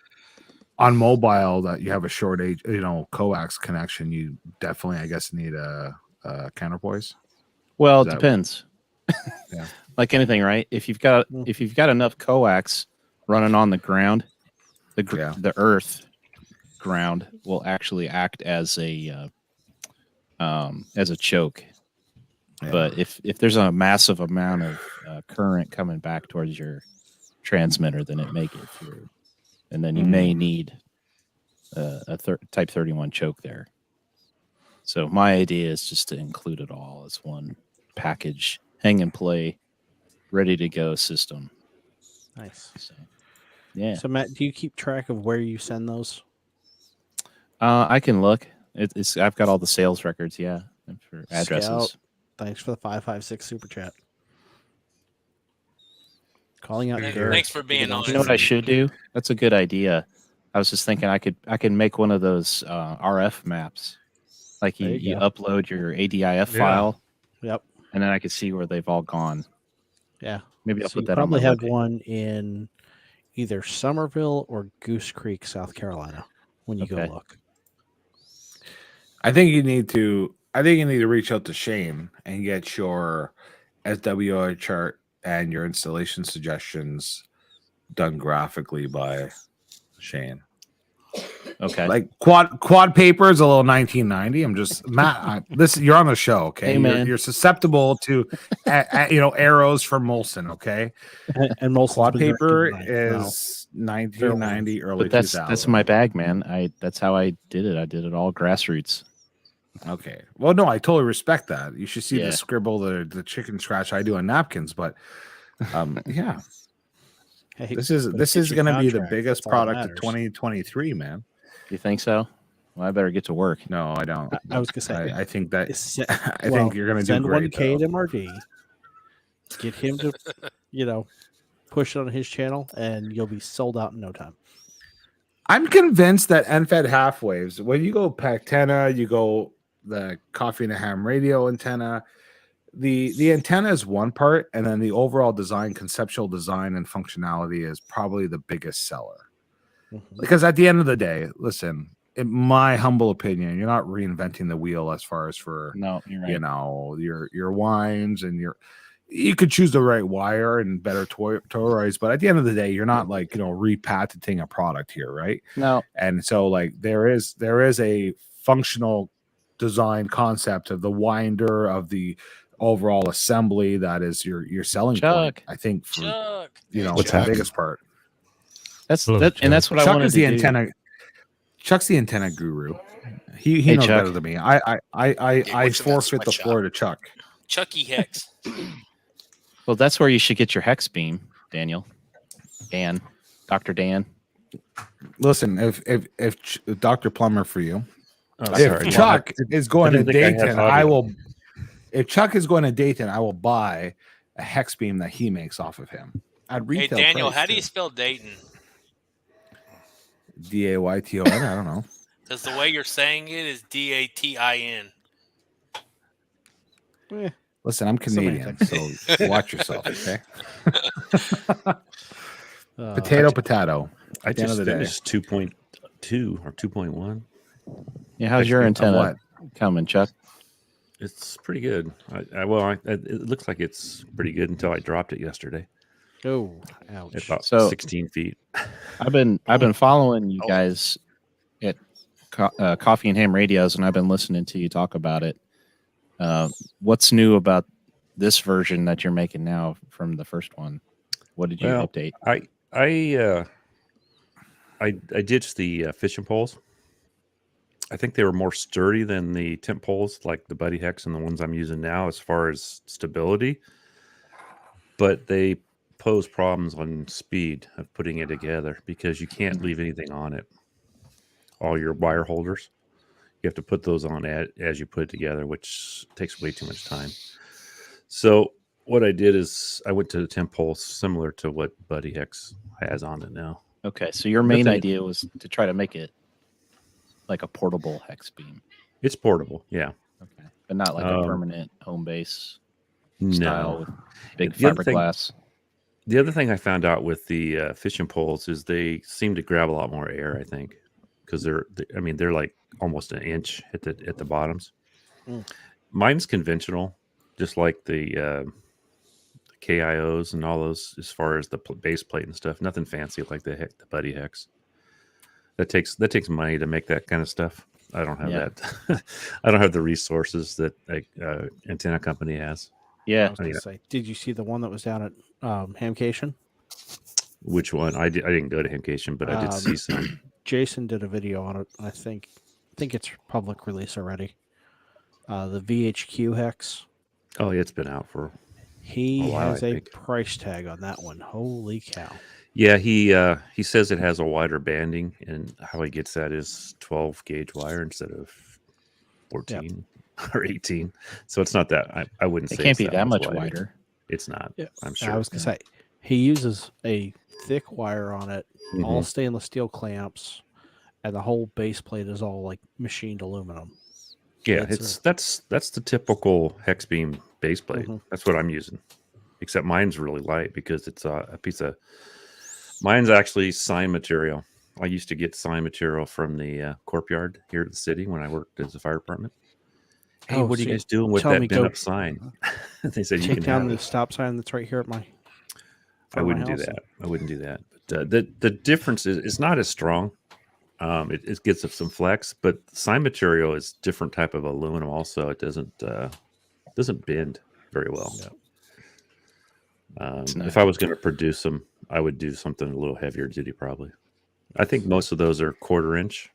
mobile, that you have a short age, coax connection, you definitely, I guess, need a counterpoise. Well, it depends. Yeah. Like anything, right? If you've got enough coax running on the ground, the earth ground will actually act as a choke. Yeah. But if there's a massive amount of current coming back towards your transmitter, then it may get through, and then you may need a Type 31 choke there. So my idea is just to include it all as one package, hang and play, ready to go system. Nice. So, yeah. So Matt, do you keep track of where you send those? I can look. I've got all the sales records. Yeah, for addresses. Scout, thanks for the 556 super chat. Calling out. Thanks for being on. You know what I should do? That's a good idea. I was just thinking I could make one of those RF maps. Like you upload your ADIF file. Yep. And then I could see where they've all gone. Yeah. Maybe I'll put that probably on my have one in either Somerville or Goose Creek, South Carolina, when you go look. I think you need to reach out to Shane and get your SWI chart and your installation suggestions done graphically by Shane. Okay. Like quad paper is a little 1990. I'm just Matt. You're on the show, okay? Hey, man. You're susceptible to arrows from Molson, okay? And Molson's quad paper is 1990, early 2000. That's my bag, man. That's how I did it. I did it all grassroots. Okay. Well, no, I totally respect that. You should see the scribble, the chicken scratch I do on napkins, but yeah. Hey, this is going to be the biggest product of 2023, man. You think so? Well, I better get to work. No, I don't. I was gonna say. I think that. I think you're going to do great. Send 1K to Marty. Get him to, push it on his channel, and you'll be sold out in no time. I'm convinced that end-fed half waves. When you go Pactena, you go the Coffee and a Ham radio antenna. The antenna is one part, and then the overall design, conceptual design, and functionality is probably the biggest seller. Mm-hmm. Because at the end of the day, listen, in my humble opinion, you're not reinventing the wheel as far as for you're right. your wines and you could choose the right wire and better toroids, but at the end of the day, you're not repatenting a product here, right? No. And so there is a functional design concept of the winder, of the overall assembly that is your selling point. I think for what's the biggest part. That's what I wanted to do. Antenna. Chuck's the antenna guru. He knows Chuck. Better than me. I forfeit the floor to Chuck. Chucky Hex. Well, that's where you should get your hex beam, Daniel. Dr. Dan. Listen, if Dr. Plumber for you. If Chuck is going to Dayton, I will. If Chuck is going to Dayton, I will buy a hex beam that he makes off of him at retail. Hey Daniel, how do you spell Dayton? Dayton. I don't know. Because the way you're saying it is Datin. Listen, I'm Canadian, so watch yourself, okay? Potato. I just finished 2.2 or 2.1. Yeah, how's your antenna coming, Chuck? It's pretty good. It looks like it's pretty good until I dropped it yesterday. Oh, ouch! At about 16 feet. I've been following you guys at Coffee and Ham Radios, and I've been listening to you talk about it. What's new about this version that you're making now from the first one? What did you update? I ditched the fishing poles. I think they were more sturdy than the temp poles, like the Buddy Hex and the ones I'm using now, as far as stability. But they pose problems on speed of putting it together because you can't leave anything on it. All your wire holders, you have to put those on as you put it together, which takes way too much time. So what I did is I went to the temp poles similar to what Buddy Hex has on it now. Okay, so your main idea was to try to make it like a portable hex beam? It's portable, yeah. Okay, but not like a permanent home base style No. with big The other thing- fiberglass. The other thing I found out with the fishing poles is they seem to grab a lot more air. I think because they're like almost an inch at the bottoms. Mm. Mine's conventional, just like the KIOs and all those. As far as the base plate and stuff, nothing fancy like the Buddy Hex. That takes money to make that kind of stuff. I don't have that. I don't have the resources that antenna company has. I was going to say, did you see the one that was down at Hamcation? Which one? I didn't go to Hamcation, but I did see some. Jason did a video on it. I think it's public release already. The VHQ Hex. Oh, yeah, it's been out for. He while, has I a think. price tag on that one. Holy cow! Yeah, he says it has a wider banding, and how he gets that is 12 gauge wire instead of 14 or 18. So it's not that. I wouldn't It say can't it's be that much wider. It's not. Yeah. I'm sure. I was gonna say he uses a thick wire on it, all stainless steel clamps, and the whole base plate is all like machined aluminum. Yeah, that's the typical hex beam base plate. That's what I'm using. Except mine's really light because it's a piece of. Mine's actually sign material. I used to get sign material from the corp yard here at the city when I worked as a fire department. Hey, what are you guys doing with that bent up sign? They said you can take down have the it. stop sign that's right here at my. I wouldn't do that. I wouldn't do that. But the difference is it's not as strong. It gets some flex, but sign material is different type of aluminum. Also, it doesn't bend very well. If I was going to produce them, I would do something a little heavier duty, probably. I think most of those are 1/4 inch.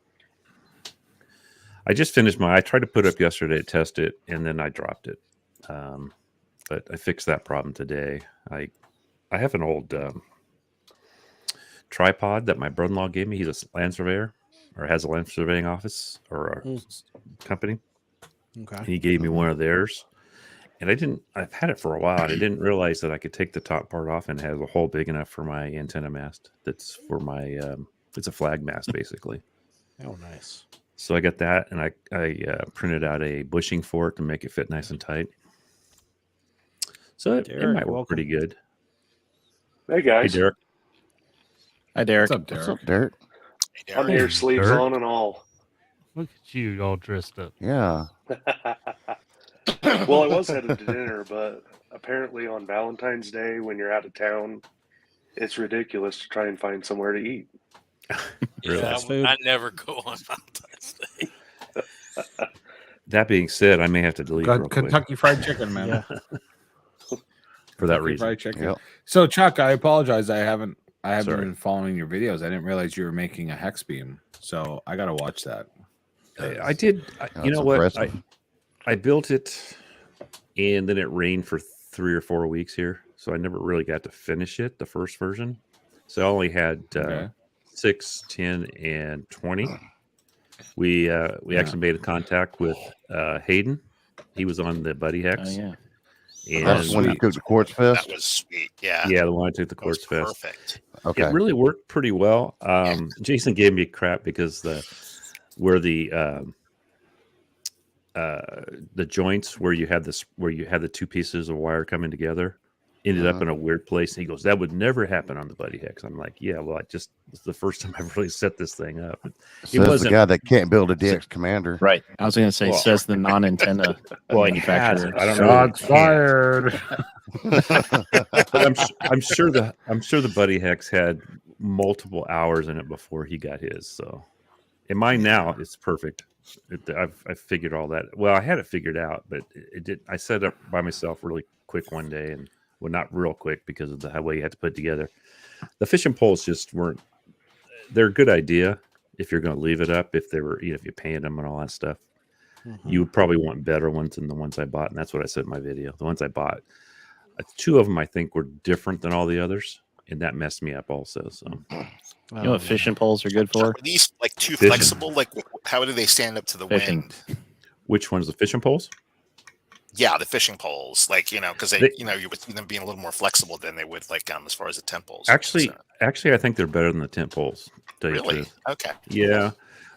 I just finished I tried to put up yesterday to test it, and then I dropped it. But I fixed that problem today. I have an old tripod that my brother-in-law gave me. He's a land surveyor, or has a land surveying office or a company. Okay. He gave me one of theirs. And I've had it for a while, and I didn't realize that I could take the top part off and it has a hole big enough for my antenna mast. That's for my, it's a flag mast, basically. Oh, nice. So I got that, and I printed out a bushing for it to make it fit nice and tight. So it might work pretty good. Hey, guys. Hey, Derek. Hi, Derek. What's up, Derek? What's up, Derek? I'm here, sleeves Derek. on and all. Look at you all dressed up. Yeah. Well, I was headed to dinner, but apparently on Valentine's Day, when you're out of town, it's ridiculous to try and find somewhere to eat. Yeah, I never go on Valentine's Day. That being said, I may have to delete real quick Kentucky Fried Chicken, man. Yeah. for that Kentucky reason. Fried Chicken. Yep. So, Chuck, I apologize. I haven't Sorry. been following your videos. I didn't realize you were making a hex beam. So I got to watch that. I did. You know what? impressive. I built it, and then it rained for 3 or 4 weeks here, so I never really got to finish it, the first version. So I only had 6, 10, and 20. We actually made a contact with Hayden. He was on the Buddy Hex. Oh, yeah. And That's when you took the Quartz Fest? That was sweet. Yeah. yeah, the one I took the That was Quartz Fest. perfect. Okay. It really worked pretty well. Jason gave me crap because where the joints where you had the two pieces of wire coming together ended up in a weird place. And he goes, that would never happen on the Buddy Hex. I'm like, yeah, well, it's the first time I've really set this thing up. Says the guy that can't build a DX Commander. Right. I was going to say, Well, says the non-antenna manufacturer. I don't know. Shots fired. But I'm sure the Buddy Hex had multiple hours in it before he got his. So, in mine now, it's perfect. I've figured all that. Well, I had it figured out, but it did. I set it up by myself really quick one day, and well, not real quick because of the way you had to put it together. The fishing poles just weren't. They're a good idea if you're going to leave it up. If they were, if you painted them and all that stuff, you would probably want better ones than the ones I bought, and that's what I said in my video. The ones I bought, 2 of them I think were different than all the others, and that messed me up also. So, You know what fishing poles are good for? Are these like too Fishing. flexible? Like, how do they stand up to the Fishing. wind? which one's the fishing poles? Yeah, the fishing poles, like, because they, you would see them being a little more flexible than they would like as far as the tent poles. Actually, I think they're better than the tent poles. To tell you the Really? truth. Okay. Yeah.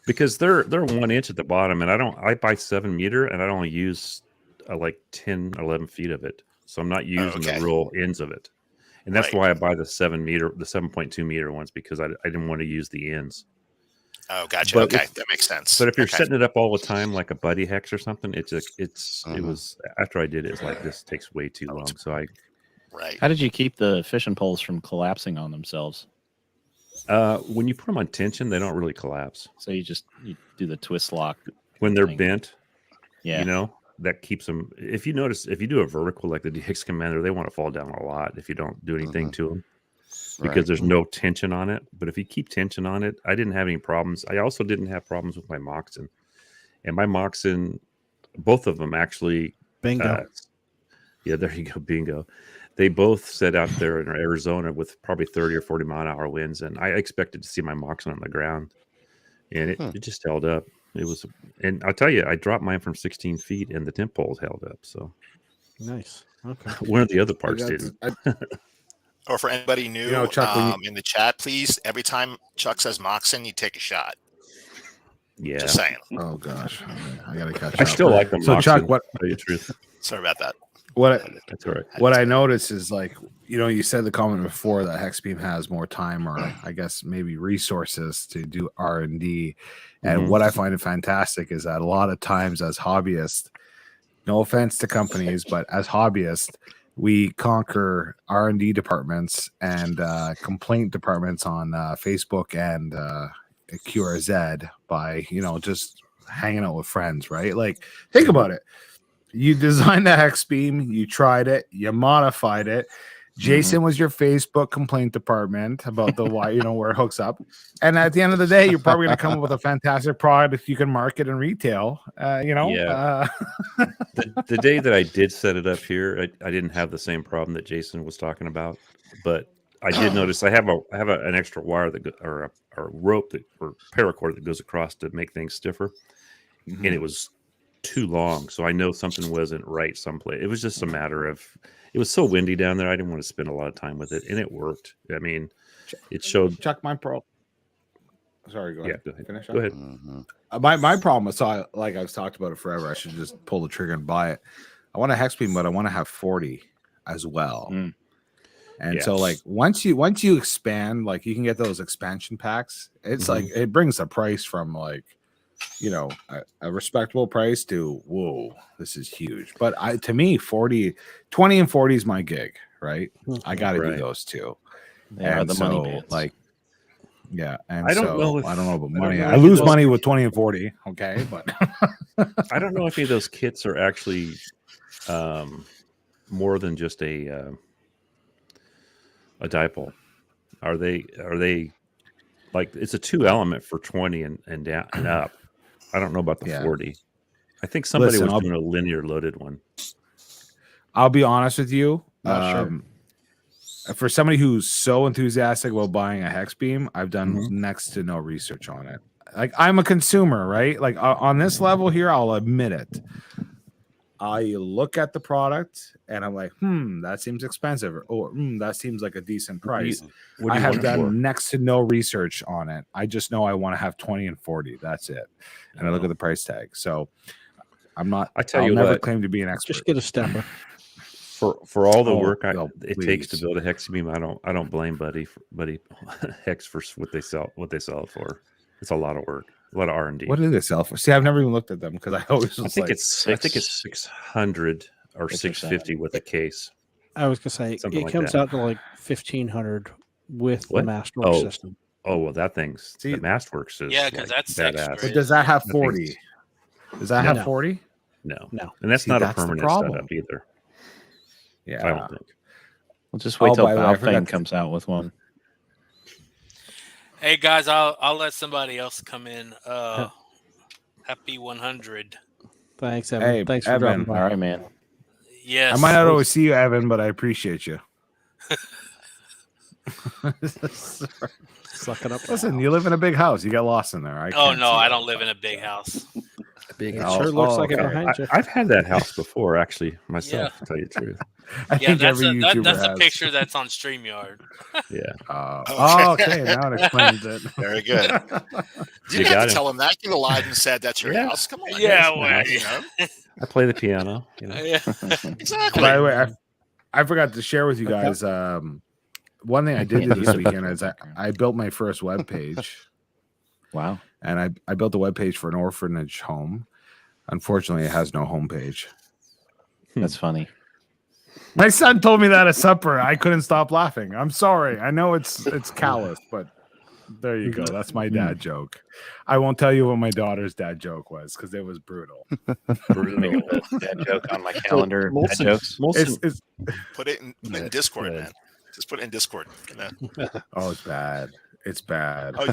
because they're 1 inch at the bottom, and I buy 7 meter, and I only use like 10, 11 feet of it, so I'm not using the real ends of it, and that's why I buy the 7 meter, the 7.2 meter ones, because I didn't want to use the ends. Oh, gotcha. But Okay, that makes sense. But if you're setting it up all the time, like a buddy hex or something, it was after I did it, it's like, this takes way too long. So How did you keep the fishing poles from collapsing on themselves? When you put them on tension, they don't really collapse. So you do the twist lock when they're thing. bent. Yeah, you know, that keeps them. If you notice, if you do a vertical like the DX Commander, they want to fall down a lot if you don't do anything to them, because there's no tension on it. But if you keep tension on it, I didn't have any problems. I also didn't have problems with my Moxon, and my Moxon, both of them actually. Bingo. Yeah, there you go, bingo. They both set out there in Arizona with probably 30 or 40 mile an hour winds, and I expected to see my Moxon on the ground, and it just held up. It was, and I'll tell you, I dropped mine from 16 feet, and the tent poles held up. So nice. Okay. One of the other parts didn't. Or for anybody new, Chuck, in the chat, please, every time Chuck says Moxon, you take a shot. Yeah. Just saying. Oh gosh, I gotta catch up. I still like them. So Moxon, Chuck, what? To tell you the truth. Sorry about that. That's all right. What I noticed is, like, you know, you said the comment before that Hexbeam has more time, or I guess maybe resources to do R&D. And what I find fantastic is that a lot of times as hobbyists, no offense to companies, but as hobbyists, we conquer R&D departments and complaint departments on Facebook and QRZ by, you know, just hanging out with friends, right? Like, think about it. You designed the hex beam, you tried it, you modified it. Jason was your Facebook complaint department about the why, you know, where it hooks up. And at the end of the day, you're probably going to come up with a fantastic product you can market and retail. You know, the day that I did set it up here, I didn't have the same problem that Jason was talking about, but I did notice I have an extra wire or a rope or paracord that goes across to make things stiffer, and it was too long, so I know something wasn't right someplace. It was just a matter of, it was so windy down there, I didn't want to spend a lot of time with it, and it worked. I mean, it showed. Chuck, my pro. Sorry, go ahead. Yeah, go ahead. Finish. Go ahead. My problem is, like I've talked about it forever, I should just pull the trigger and buy it. I want a hex beam, but I want to have 40 as well. And so, like, once you expand, like, you can get those expansion packs. It's like it brings the price from, like, you know, a respectable price to, whoa, this is huge. But to me, 20 and 40 is my gig, right? I got to do those two. They are the money bands. Like, yeah. And I don't know about money. I lose money with 20 and 40. Okay, but I don't know if any of those kits are actually more than just a dipole. Are they like, it's a 2 element for 20 and down and up? I don't know about the 40. I think somebody was doing a linear loaded one. I'll be honest with you. Sure. For somebody who's so enthusiastic about buying a hex beam, I've done next to no research on it. Like, I'm a consumer, right? Like, on this level here, I'll admit it. I look at the product and I'm like, that seems expensive, or that seems like a decent price. I have done next to no research on it. I just know I want to have 20 and 40. That's it. And I look at the price tag. So I'll never claim to be an expert. Just get a stepper. For all the work it takes to build a hex beam, I don't blame Buddy Hex for what they sell it for. It's a lot of work, a lot of R&D. What do they sell for? See, I've never even looked at them because I always was I think it's 600 or 650 with a case. I was gonna say it comes out to like 1,500 with the Masterworks system. Oh well, that thing's the Masterworks is because that's badass. But does that have 40? Does that have 40? No, and that's not a permanent setup either. Yeah, I don't think. We'll just wait till Valentine comes out with one. Hey guys, I'll let somebody else come in. Happy 100. Thanks, Evan. Hey, thanks for Evan. dropping by. All right, man. Yes. I might not always see you, Evan, but I appreciate you. Suck it up. Listen, you live in a big house. You got lost in there. I don't live in a big house. Big It house. sure looks like it okay. behind you. I've had that house before, actually, myself, to tell you the truth. I Yeah, think that's every YouTuber that's a has. picture that's on StreamYard. Yeah. Okay, now it explains it. Very good. You didn't have to tell him that. You lied and said that's your house. Come on. Yeah, Well, well, you know. I play the piano. You know. Yeah. Exactly. By the way, I forgot to share with you guys. One thing I did do this weekend is I built my first web page. Wow. And I built a web page for an orphanage home. Unfortunately, it has no homepage. That's funny. My son told me that at supper. I couldn't stop laughing. I'm sorry. I know it's callous, but there you go. That's my dad joke. I won't tell you what my daughter's dad joke was because it was brutal. Brutal. Dad joke on my calendar. Dad jokes. It's, Put it in Discord, man. Just put it in Discord. Oh, it's bad. It's bad. Oh,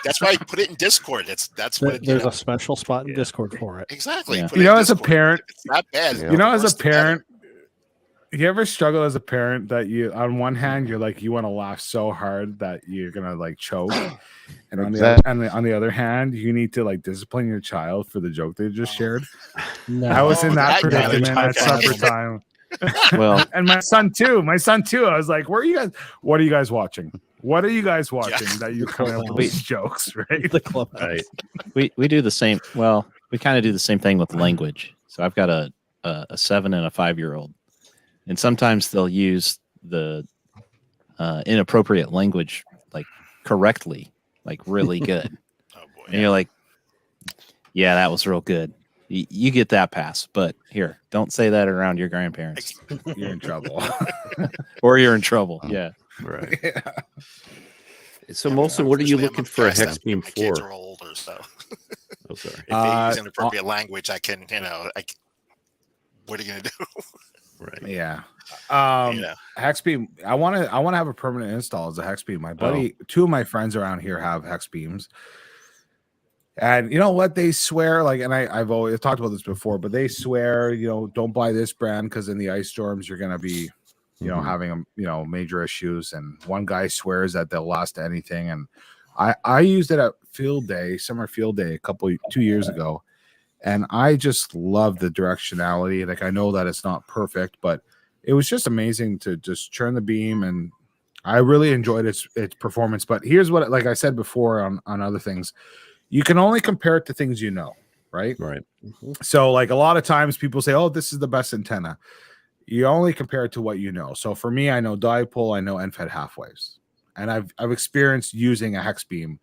that's why you put it in Discord. That's what There's a special spot in Discord for it. Exactly. Yeah. Put You it know, in as a Discord. parent, It's not bad. you know, as a Worse the better. parent, you ever struggle as a parent that you, on one hand, you're like, you want to laugh so hard that you're gonna like choke, and on on the other hand, you need to like discipline your child for the joke they just shared. No. I was in that that guy. predicament at Okay. supper time. Well, And my son too. I was like, "Where are you guys? What are you guys watching? What are you guys watching that you're coming up with these jokes?" Right? The club. Right. we do the same. Well, we kind of do the same thing with language. So I've got a 7 and a 5-year-old, and sometimes they'll use the inappropriate language like correctly, like really good. Oh boy. And you're like, yeah, that was real good. You get that pass, but here, don't say that around your grandparents, You're in trouble. or you're in trouble. Yeah. Right. Yeah. So, Molson, what are you Unfortunately, looking I'm for a past that. hex beam My kids for? are older, so Oh, sorry. if they use inappropriate language, I can, what are you gonna do? Right. Yeah. Hex beam. I want to have a permanent install as a hex beam. My buddy, two of my friends around here have hex beams. And you know what they swear, like, and I've always talked about this before, but they swear, don't buy this brand because in the ice storms you're gonna be, having major issues. And one guy swears that they'll last anything. And I used it at summer field day 2 years ago, and I just love the directionality. Like I know that it's not perfect, but it was just amazing to just churn the beam, and I really enjoyed its performance. But here's what, like I said before on other things. You can only compare it to things you know, right? Right. So, like a lot of times people say, oh, this is the best antenna. You only compare it to what you know. So for me, I know dipole, I know end-fed half waves. And I've experienced using a hex beam.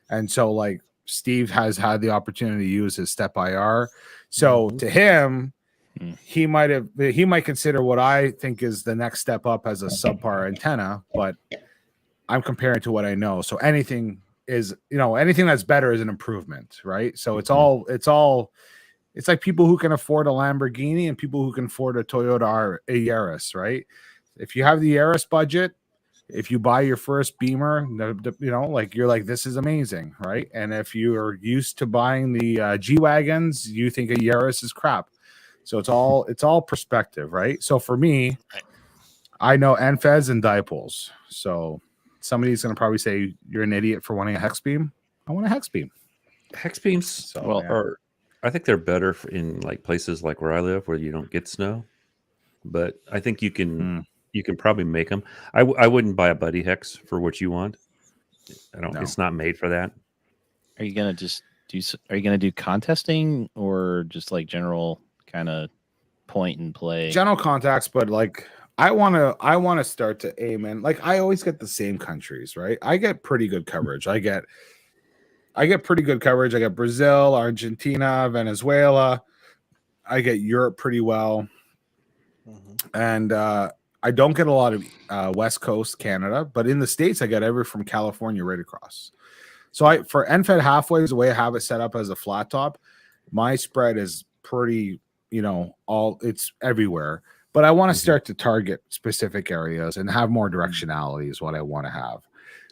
And so like Steve has had the opportunity to use his step IR. So to him, he might consider what I think is the next step up as a subpar antenna, but I'm comparing to what I know. So anything that's better is an improvement, right? So it's like people who can afford a Lamborghini and people who can afford a Toyota Yaris, right? If you have the Yaris budget, if you buy your first Beamer, you're like, this is amazing, right? And if you are used to buying the G-Wagons, you think a Yaris is crap. So it's all perspective, right? So for me, I know end-feds and dipoles. So somebody's going to probably say you're an idiot for wanting a hex beam. I want a hex beam. Hex beams I think they're better in like places like where I live where you don't get snow. But I think you can probably make them. I wouldn't buy a buddy hex for what you want. It's not made for that. Are you gonna do contesting or just like general kind of point and play? General contacts, but like I want to start to aim in. Like I always get the same countries, right? I get pretty good coverage. I get pretty good coverage. I get Brazil, Argentina, Venezuela. I get Europe pretty well. And I don't get a lot of West Coast Canada, but in the States, I get from California right across. So for end-fed half-waves, the way I have it set up as a flat top, my spread is pretty, it's everywhere. But I want to start to target specific areas and have more directionality is what I want to have.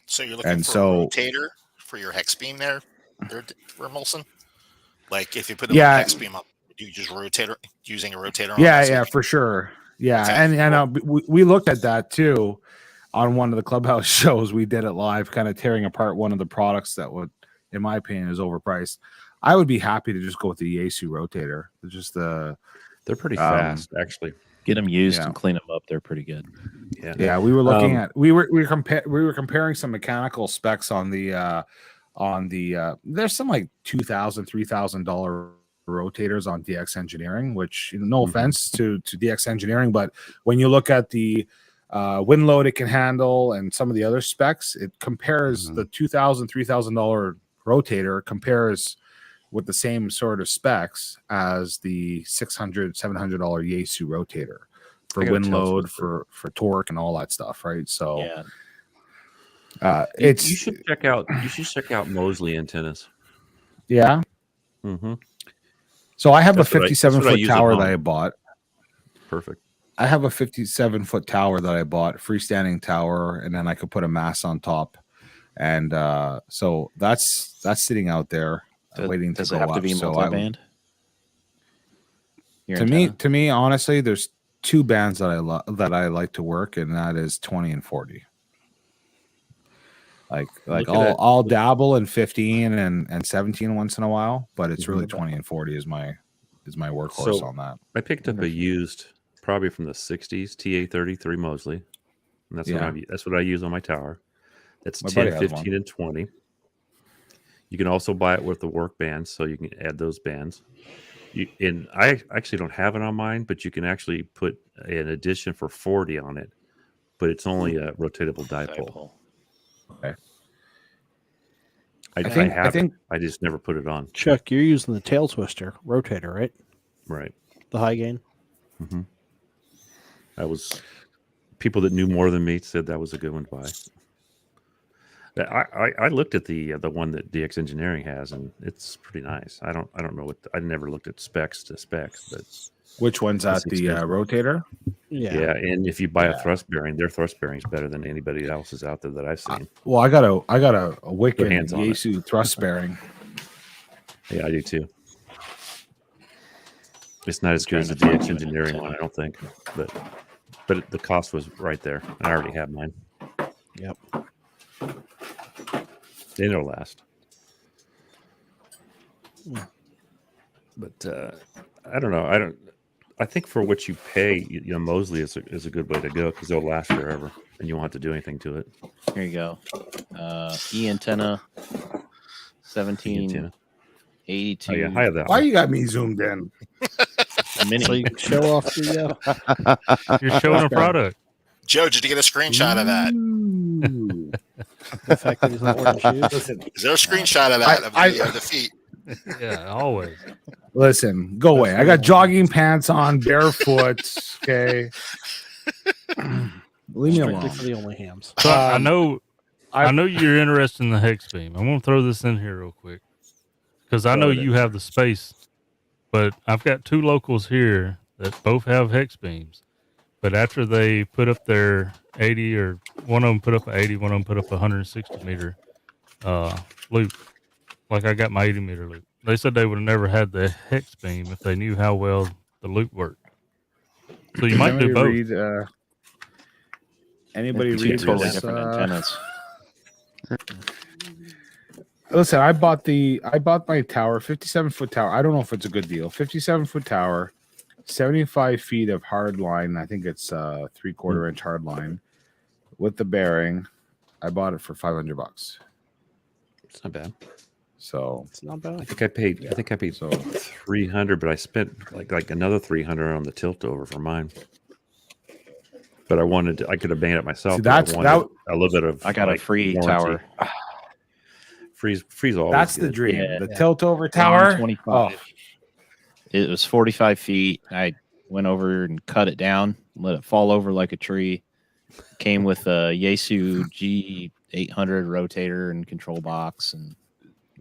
So you're looking for a rotator for your hex beam there for Molson? Like if you put a hex beam up, do you just rotate using a rotator? Yeah, for sure. Yeah, okay. And we looked at that too on one of the Clubhouse shows. We did it live, kind of tearing apart one of the products that would, in my opinion, is overpriced. I would be happy to just go with the Yaesu rotator. Just they're pretty fast, actually. Get them used and clean them up. They're pretty good. Yeah. We were looking at we were comparing some mechanical specs on the there's some like $2,000, $3,000 rotators on DX Engineering, which no offense to DX Engineering, but when you look at the wind load it can handle and some of the other specs, it compares the $2,000, $3,000 rotator compares with the same sort of specs as the $600, $700 Yaesu rotator for wind load, for torque and all that stuff, right? So you should check out Mosley antennas. Yeah. Mm-hmm. So I have a 57-foot tower that I bought. Perfect. I have a 57-foot tower that I bought, freestanding tower, and then I could put a mast on top, and so that's sitting out there waiting to go up. Does it have to be multi-band? To me, honestly, there's two bands that I like to work, and that is 20 and 40. Like I'll dabble in 15 and 17 once in a while, but it's really 20 and 40 is my workhorse on that. I picked up a used, probably from the 60s, TA33 Mosley, and that's what I use on my tower. That's 10, 15, and 20. You can also buy it with the work bands, so you can add those bands. And I actually don't have it on mine, but you can actually put an addition for 40 on it, but it's only a rotatable dipole. Okay. I just never put it on. Chuck, you're using the tail twister rotator, right? Right. The high gain. Mm-hmm. People that knew more than me said that was a good one to buy. I looked at the one that DX Engineering has, and it's pretty nice. I don't know I never looked at specs, but which one's that? The rotator? Yeah, and if you buy a thrust bearing, their thrust bearing is better than anybody else's out there that I've seen. Well, I got a wicked Yaesu thrust bearing. Yeah, I do too. It's not as good as the DX Engineering one, I don't think, but the cost was right there. I already have mine. Yep. It'll last. But I don't know. I think for what you pay, Mosley is a good way to go because they'll last forever, and you won't have to do anything to it. Here you go. E antenna, 1782. Oh, yeah, I have that. Why you got me zoomed in? Mini. So you can show off the. You're showing a product. Joe, did you get a screenshot of that? The fact that he's not wearing shoes. Listen, is there a screenshot of that of the feet? Yeah, always. Listen, go away. I got jogging pants on, barefoot. Okay. Leave me alone. For the only hams. So I know you're interested in the hex beam. I'm going to throw this in here real quick because I know you have the space, but I've got two locals here that both have hex beams. But after they put up their 80, or one of them put up an 80, one of them put up a 160 meter loop, like I got my 80 meter loop. They said they would have never had the hex beam if they knew how well the loop worked. So you might do both. Anybody read totally different antennas? Listen, I bought my tower, 57-foot tower. I don't know if it's a good deal. 57-foot tower. 75 feet of hard line. I think it's 3/4 inch hard line with the bearing. I bought it for $500. It's not bad. So it's not bad. I think I paid so $300, but I spent like another $300 on the tilt over for mine. But I could have made it myself. See, a little bit of. I got a free tower. Freeze all. That's the dream. Yeah, the tilt over tower. 25. Oh. It was 45 feet. I went over and cut it down, let it fall over like a tree. Came with a Yaesu G800 rotator and control box and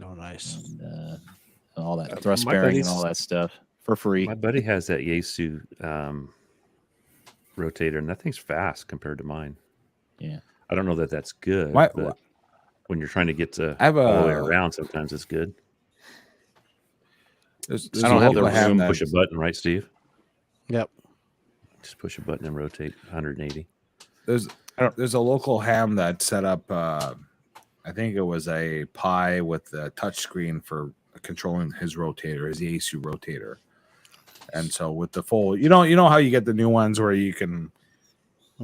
all that thrust bearing and all that stuff for free. My buddy has that Yaesu rotator, and that thing's fast compared to mine. Yeah, I don't know that that's good, but when you're trying to get to all the way around, sometimes it's good. I don't have the room. Push a button, right, Steve? Yep. Just push a button and rotate 180. There's a local ham that set up. I think it was a Pi with a touch screen for controlling his rotator, his AC rotator. And so with the full, you know how you get the new ones where you can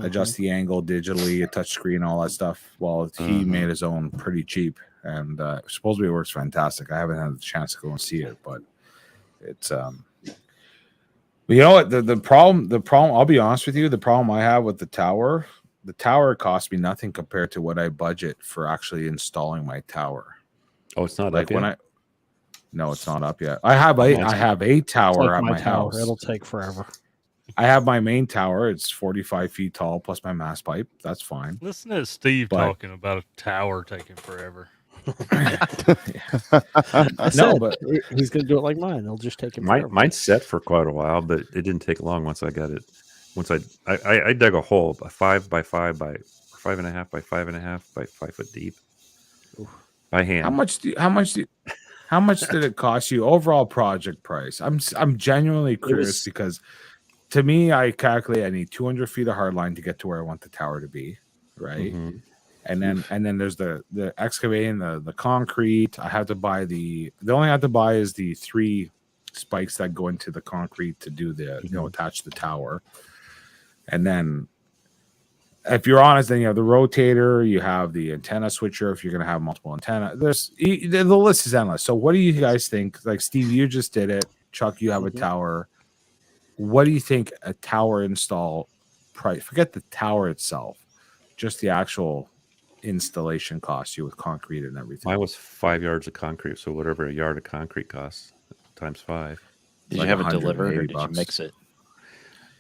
adjust the angle digitally, a touch screen, all that stuff. Well, he made his own pretty cheap, and supposedly it works fantastic. I haven't had the chance to go and see it, but it's you know what, the problem, I'll be honest with you, the problem I have with the tower cost me nothing compared to what I budget for actually installing my tower. Oh, it's not like up when yet? No, it's not up yet. I have a tower at my house. It'll take forever. I have my main tower. It's 45 feet tall plus my mast pipe. That's fine. Listen to Steve talking about a tower taking forever. But he's going to do it like mine. It'll just take him forever. Mine's set for quite a while, but it didn't take long once I got it. Once I dug a hole, a 5 by 5 by 5.5 by 5.5 by 5 foot deep by hand. How much did it cost you overall project price? I'm genuinely curious because to me, I calculate I need 200 feet of hard line to get to where I want the tower to be, right? And then there's the excavating, the concrete. I have to buy the only I have to buy is the 3 spikes that go into the concrete to do the attach the tower. And then if you're honest, then you have the rotator, you have the antenna switcher if you're going to have multiple antenna. The list is endless. So what do you guys think? Like Steve, you just did it. Chuck, you have a tower. What do you think a tower install price? Forget the tower itself, just the actual installation costs you with concrete and everything. Mine was 5 yards of concrete, so whatever a yard of concrete costs times 5. Did you have it delivered or did you mix it?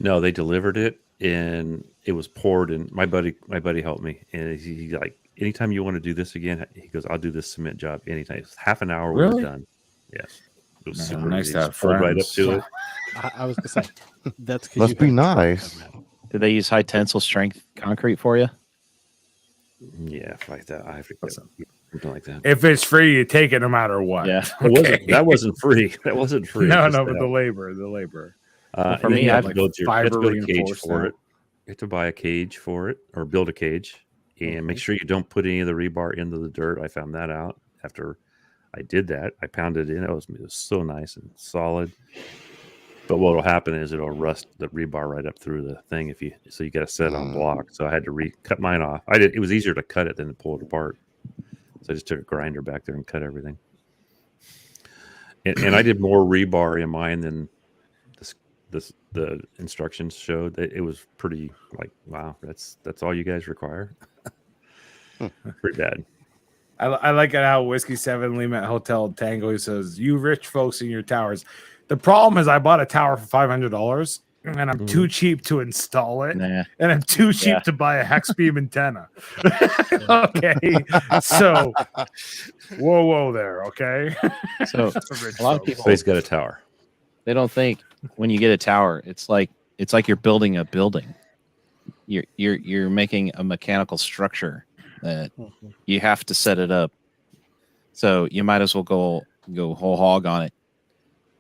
No, they delivered it and it was poured. And my buddy helped me, and he like, anytime you want to do this again, he goes, I'll do this cement job anytime. It's half an hour we were done. Yes, it was super nice easy. to have Just pulled right up to it. I was gonna say that's must be nice. Did they use high tensile strength concrete for you? Yeah, like that. I have to get something like that. If it's free, you take it no matter what. Yeah, that wasn't free. That wasn't free. No, but the labor. For me, I have to build a cage for it. You have to buy a cage for it or build a cage, and make sure you don't put any of the rebar into the dirt. I found that out after I did that. I pounded it in. It was so nice and solid. But what will happen is it'll rust the rebar right up through the thing so you got to set on block. So I had to cut mine off. It was easier to cut it than to pull it apart. So I just took a grinder back there and cut everything. And I did more rebar in mine than the instructions showed. It was pretty like, wow, that's all you guys require. Pretty bad. I like it how Whiskey 7 Lima Hotel Tango says, you rich folks in your towers. The problem is I bought a tower for $500 and I'm too cheap to install it. And I'm too cheap to buy a hex beam antenna. Okay. So whoa there. Okay. So a lot of people, so he's got a tower. They don't think when you get a tower, it's like you're building a building. You're making a mechanical structure that you have to set it up. So you might as well go whole hog on it.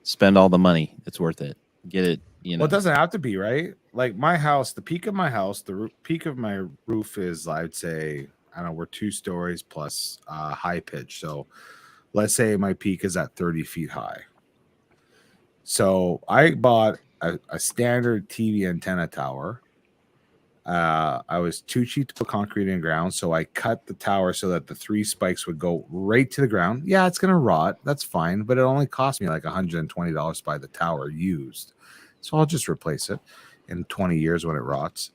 Spend all the money. It's worth it. Get it. Well, it doesn't have to be, right? Like my house, the peak of my house, peak of my roof is, I'd say, I don't know, we're 2 stories plus high pitch. So let's say my peak is at 30 feet high. So I bought a standard TV antenna tower. I was too cheap to put concrete in ground, so I cut the tower so that the 3 spikes would go right to the ground. Yeah, it's going to rot. That's fine, but it only cost me like $120 to buy the tower used. So I'll just replace it in 20 years when it rots.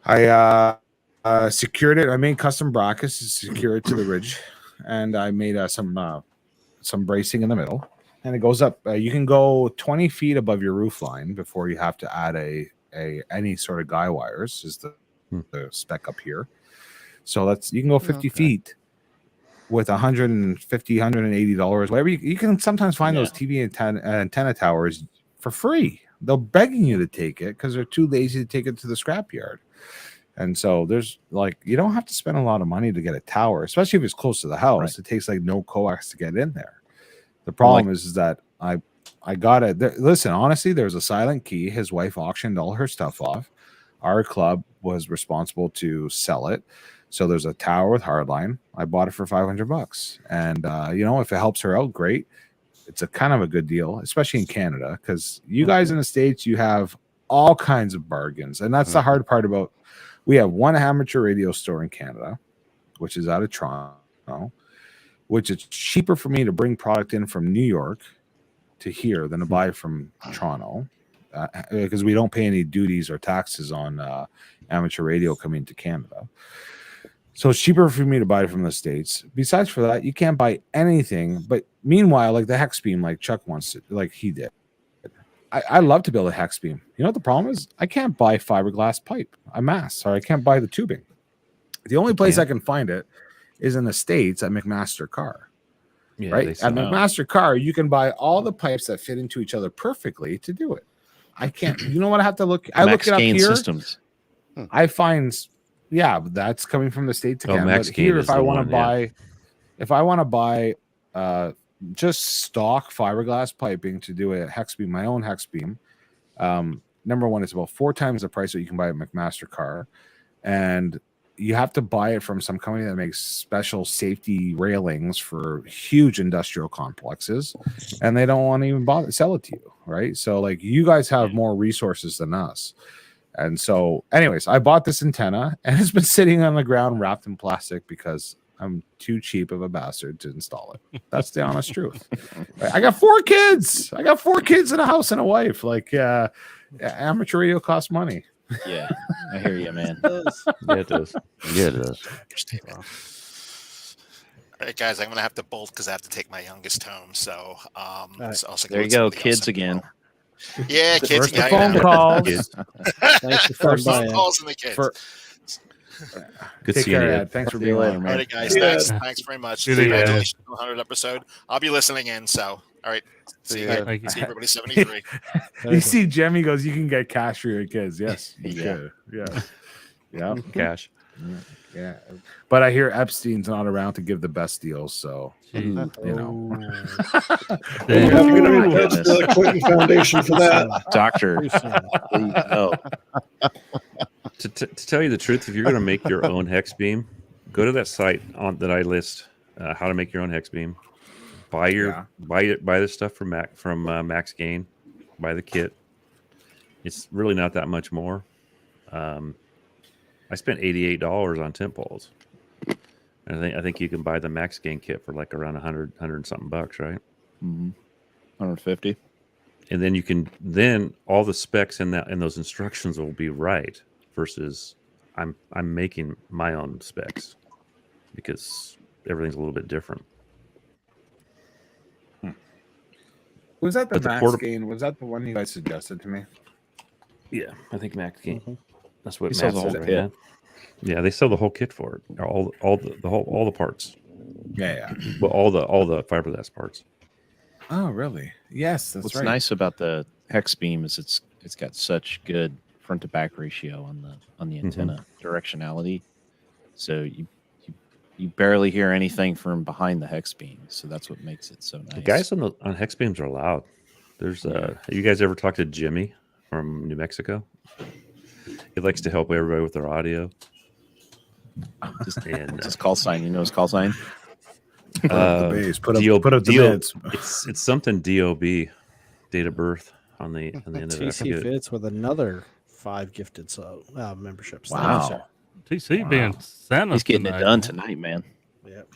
I secured it. I made custom brackets to secure it to the ridge, and I made some bracing in the middle, and it goes up. You can go 20 feet above your roof line before you have to add any sort of guy wires is the spec up here. So you can go 50 feet with $150, $180, whatever. You can sometimes find those TV antenna towers for free. They're begging you to take it because they're too lazy to take it to the scrapyard. And so there's you don't have to spend a lot of money to get a tower, especially if it's close to the house. Right. It takes no coax to get in there. The problem is that I got it. Listen, honestly, there's a silent key. His wife auctioned all her stuff off. Our club was responsible to sell it. So there's a tower with hardline. I bought it for $500, and if it helps her out, great. It's a kind of a good deal, especially in Canada, because you guys in the States, you have all kinds of bargains, and that's the hard part about. We have one amateur radio store in Canada, which is out of Toronto, which it's cheaper for me to bring product in from New York to here than to buy from Toronto, because we don't pay any duties or taxes on amateur radio coming to Canada. So it's cheaper for me to buy it from the States. Besides for that, you can't buy anything. But meanwhile, like the hex beam, like Chuck wants to, like he did. I love to build a hex beam. You know what the problem is? I can't buy fiberglass pipe, a mass, or I can't buy the tubing. The only place I can find it is in the States at McMaster Car. Yeah, right? At McMaster Car, you can buy all the pipes that fit into each other perfectly to do it. I can't. You know what I have to look? I look it up here. Systems. I find, that's coming from the States again. But here, if I want to buy, just stock fiberglass piping to do a hex beam, my own hex beam. Number one, it's about 4 times the price that you can buy at McMaster Car, and you have to buy it from some company that makes special safety railings for huge industrial complexes, and they don't want to even bother sell it to you, right? So, like, you guys have more resources than us. And so, anyways, I bought this antenna, and it's been sitting on the ground wrapped in plastic because I'm too cheap of a bastard to install it. That's the honest truth. I got 4 kids. I got 4 kids in a house and a wife. Like, amateur radio costs money. Yeah, I hear you, man. Yeah, it does. Yeah, it does. All right, guys, I'm going to have to bolt because I have to take my youngest home. So, there you go, kids again. Yeah, kids. First the phone calls. Thanks for phone calls and the kids. Good Take seeing care, you. Ed. Thanks for being on, All man. right, guys. Thanks very much. Good evening, Congratulations on the 100th episode. I'll be listening in. So, all right. See you. Thank you. See everybody 73. You see, Jemmy goes, you can get cash for your kids. Yes, you Yeah. could. Yeah. Cash. Yeah. But I hear Epstein's not around to give the best deals. So, We don't touch the Clinton Foundation for that. Doctor, please, no. To tell you the truth, if you're going to make your own hex beam, go to that site that I list, how to make your own hex beam. Buy the stuff from Max Gain. Buy the kit. It's really not that much more. I spent $88 on tent poles. And I think you can buy the Max Gain kit for like around 100 and something bucks, right? Mm-hmm. 150. And then all the specs in those instructions will be right. Versus, I'm making my own specs because everything's a little bit different. was that the But the Max Gain? Was that the one you guys suggested to me? Yeah, I think Max Gain. Mm-hmm. That's what He Matt sells the whole said, kit. right? Yeah, they sell the whole kit for it. All the parts. Yeah. Well, all the fiberglass parts. Oh, really? Yes, that's What's right. nice about the hex beam is it's got such good front to back ratio on the antenna directionality. So you barely hear anything from behind the hex beam. So that's what makes it so nice. The guys on hex beams are loud. There's have you guys ever talked to Jimmy from New Mexico? He likes to help everybody with their audio. Just call sign. You know his call sign? Put up the base. Put up the bids. It's something DOB, date of birth on the end of it. TC Fits with another 5 gifted memberships. Wow. TC being Santa. He's getting it done tonight, man. Yep.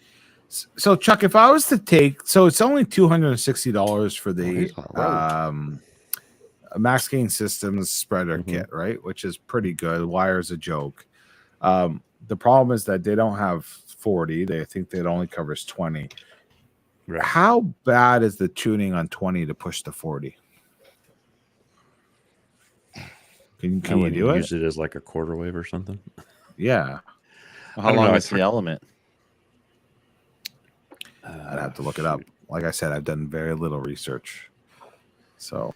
So, Chuck, if I was to take, it's only $260 for the Max Gain Systems spreader kit, right? Which is pretty good. Wire's a joke. The problem is that they don't have 40. They think that only covers 20. Right. How bad is the tuning on 20 to push to 40? Can you do it? Use it as like a quarter wave or something. Yeah. How long is the element? I'd have to look it up. Like I said, I've done very little research. So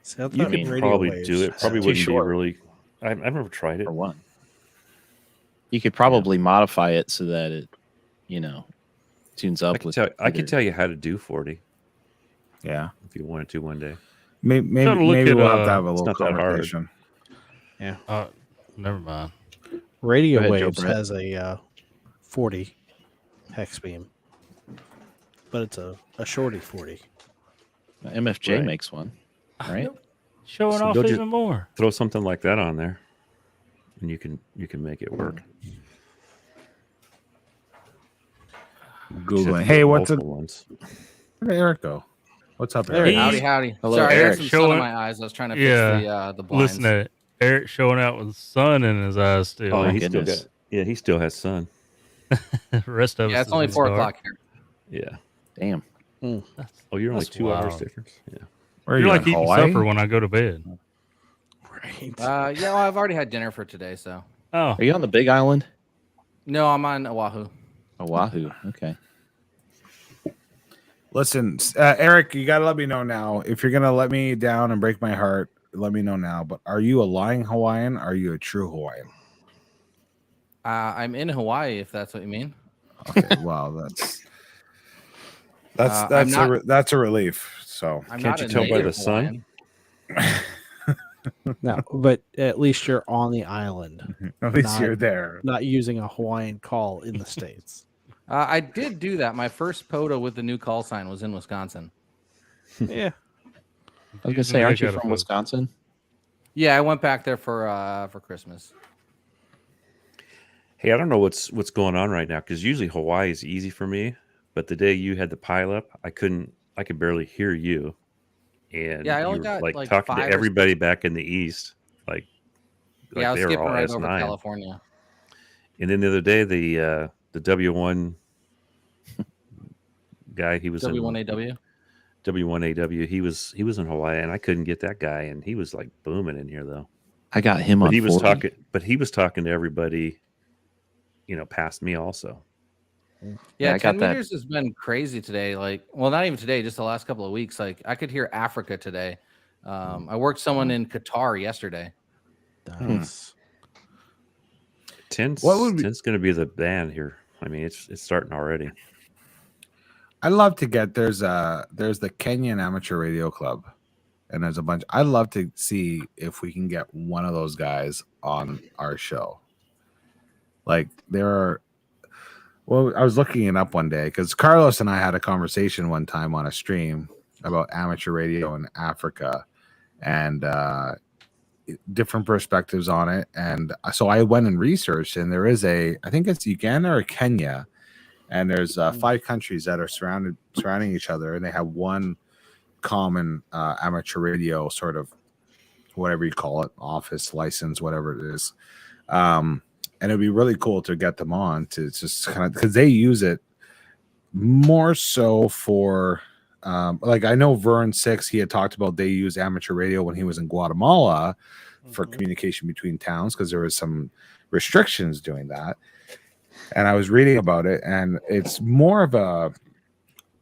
So You could probably do it. Probably wouldn't be really. I've never tried it. For one, you could probably modify it so that it, tunes up. I could tell you how to do 40. Yeah, if you wanted to one day. Maybe we'll have to have a little conversation. Yeah. Never mind. Radio Go ahead, Joe Waves Brett. has a 40 hex beam, but it's a shorty 40. MFJ Right. makes one, right? Showing So off they'll just- even more. Throw something like that on there, and you can make it work. Googling. Except Hey, you what's get it? multiple ones. Where did Eric go? What's up, There Eric? he is. Howdy. Hello, Sorry, I Eric. had some sun Showing- in my eyes. I was trying to fix Yeah. the blinds. Listen to Eric showing out with sun in his eyes still. Oh, my he still goodness. got. Yeah, he still has sun. The rest of Yeah, us it's only is 4 dark. o'clock here. Yeah. Damn. Oh, you're only That's 2 hours wild. difference. Yeah. Where are You're you like in eating Hawaii? supper when I go to bed. Right. Yeah, well, I've already had dinner for today, so. Oh, Are you on the Big Island? No, I'm on Oahu. Oahu. Okay. Listen, Eric, you got to let me know now. If you're going to let me down and break my heart, let me know now. But are you a lying Hawaiian? Or are you a true Hawaiian? I'm in Hawaii, if that's what you mean. Okay, well, I'm that's a relief. So I'm Can't not you a tell by the native sun? Hawaiian. No, but at least you're on the island, at least Not- you're there. not using a Hawaiian call in the States. I did do that. My first photo with the new call sign was in Wisconsin. Yeah. I was gonna say, aren't you from Wisconsin? Yeah, I went back there for Christmas. Hey, I don't know what's going on right now because usually Hawaii is easy for me, but the day you had the pile up, I could barely hear you, and Yeah, I you only were, got, like like, talking 5 to or everybody back in the east, like Yeah, I was they were skipping all right over S9. California. And then the other day, the W1 guy, he was in W1AW. W1AW. He was in Hawaii, and I couldn't get that guy, and he was like booming in here though. I got him But on. he was 40. talking, but he was talking to everybody, past me also. Yeah, I 10 got that. meters has been crazy today. Like, well, not even today, just the last couple of weeks. Like, I could hear Africa today. I worked someone in Qatar yesterday. Nice. Ten's What would be- going to be the band here. I mean, it's starting already. I'd love to get there's the Kenyan Amateur Radio Club, and there's a bunch. I'd love to see if we can get one of those guys on our show. Like there are. Well, I was looking it up one day because Carlos and I had a conversation one time on a stream about amateur radio in Africa and different perspectives on it. And so I went and researched, and there is I think it's Uganda or Kenya, and there's 5 countries that are surrounding each other, and they have one common amateur radio sort of whatever you call it, office license, whatever it is. And it'd be really cool to get them on to just kind of because they use it more so for like I know Vern 6, he had talked about they use amateur radio when he was in Guatemala for communication between towns because there was some restrictions doing that. And I was reading about it, and it's more of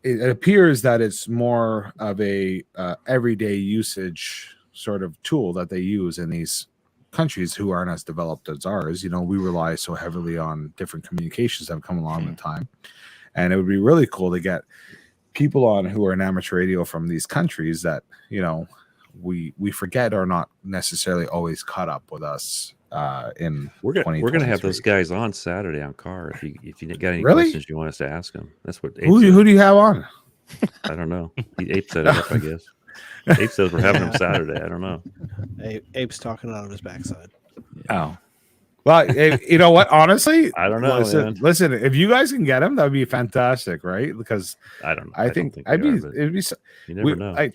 it appears that it's more of a everyday usage sort of tool that they use in these countries who aren't as developed as ours. We rely so heavily on different communications that have come along in time, and it would be really cool to get people on who are in amateur radio from these countries that we forget are not necessarily always caught up with us in We're gonna have those 2023. guys on Saturday on Car. If you got any Really? questions you want us to ask them, that's what. Abe Who said. do you have on? I don't know. Abe set it up, I guess. Abe says we're having them Saturday. I don't know. Abe's talking out of his backside. Oh, well, you know what? Honestly, I don't know. man. listen. If you guys can get him, that would be fantastic, right? Because I don't. I don't think they I'd be. are, but It'd be. you never know.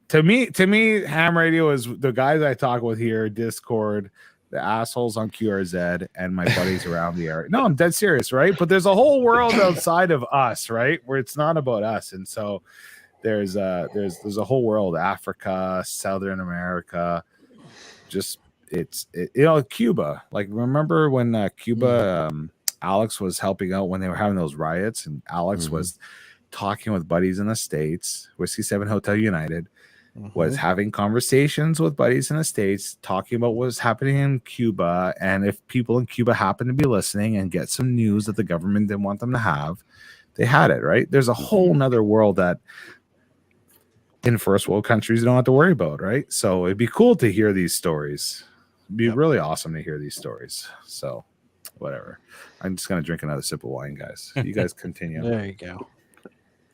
To me, ham radio is the guys I talk with here, Discord, the assholes on QRZ, and my buddies around the area. No, I'm dead serious, right? But there's a whole world outside of us, right? Where it's not about us, and so there's a whole world, Africa, Southern America, just Cuba. Like remember when Cuba, Alex was helping out when they were having those riots, and Alex was talking with buddies in the States, Whiskey 7 Hotel United. Was having conversations with buddies in the States, talking about what was happening in Cuba, and if people in Cuba happen to be listening and get some news that the government didn't want them to have, they had it, right? There's a whole nother world that in first world countries you don't have to worry about, right? So it'd be cool to hear these stories. It'd be really awesome to hear these stories. So Whatever. I'm just gonna drink another sip of wine, guys. You guys continue. There you go.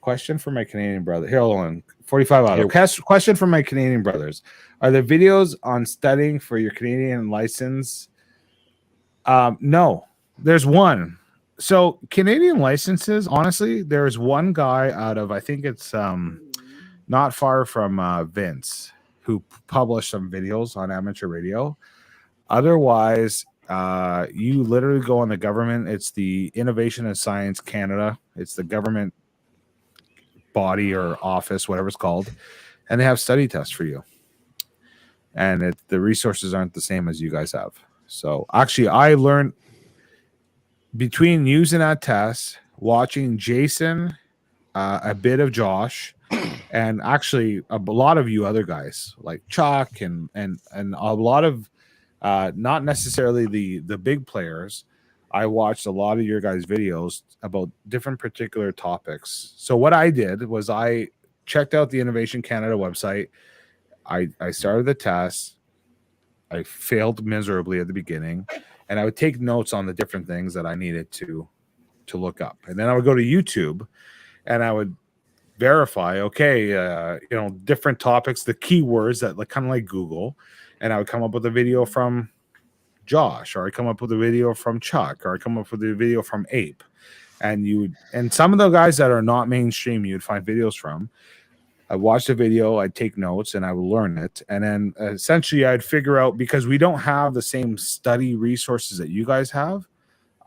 Question for my Canadian brother. Here, hold on. 45 auto. Question from my Canadian brothers. Are there videos on studying for your Canadian license? No. There's one. So Canadian licenses, honestly, there's one guy out of, I think it's not far from Vince, who published some videos on amateur radio. Otherwise, you literally go on the government. It's the Innovation and Science Canada. It's the government body or office, whatever it's called, and they have study tests for you. And the resources aren't the same as you guys have. So actually, I learned between using that test, watching Jason, a bit of Josh, and actually a lot of you other guys like Chuck and a lot of not necessarily the big players. I watched a lot of your guys' videos about different particular topics. So what I did was I checked out the Innovation Canada website. I started the test. I failed miserably at the beginning, and I would take notes on the different things that I needed to look up. And then I would go to YouTube and I would verify, okay, different topics, the keywords that kind of like Google, and I would come up with a video from Josh, or I come up with a video from Chuck, or I come up with a video from Ape. And some of the guys that are not mainstream, you'd find videos from. I watched the video, I'd take notes, and I would learn it. And then essentially I'd figure out, because we don't have the same study resources that you guys have,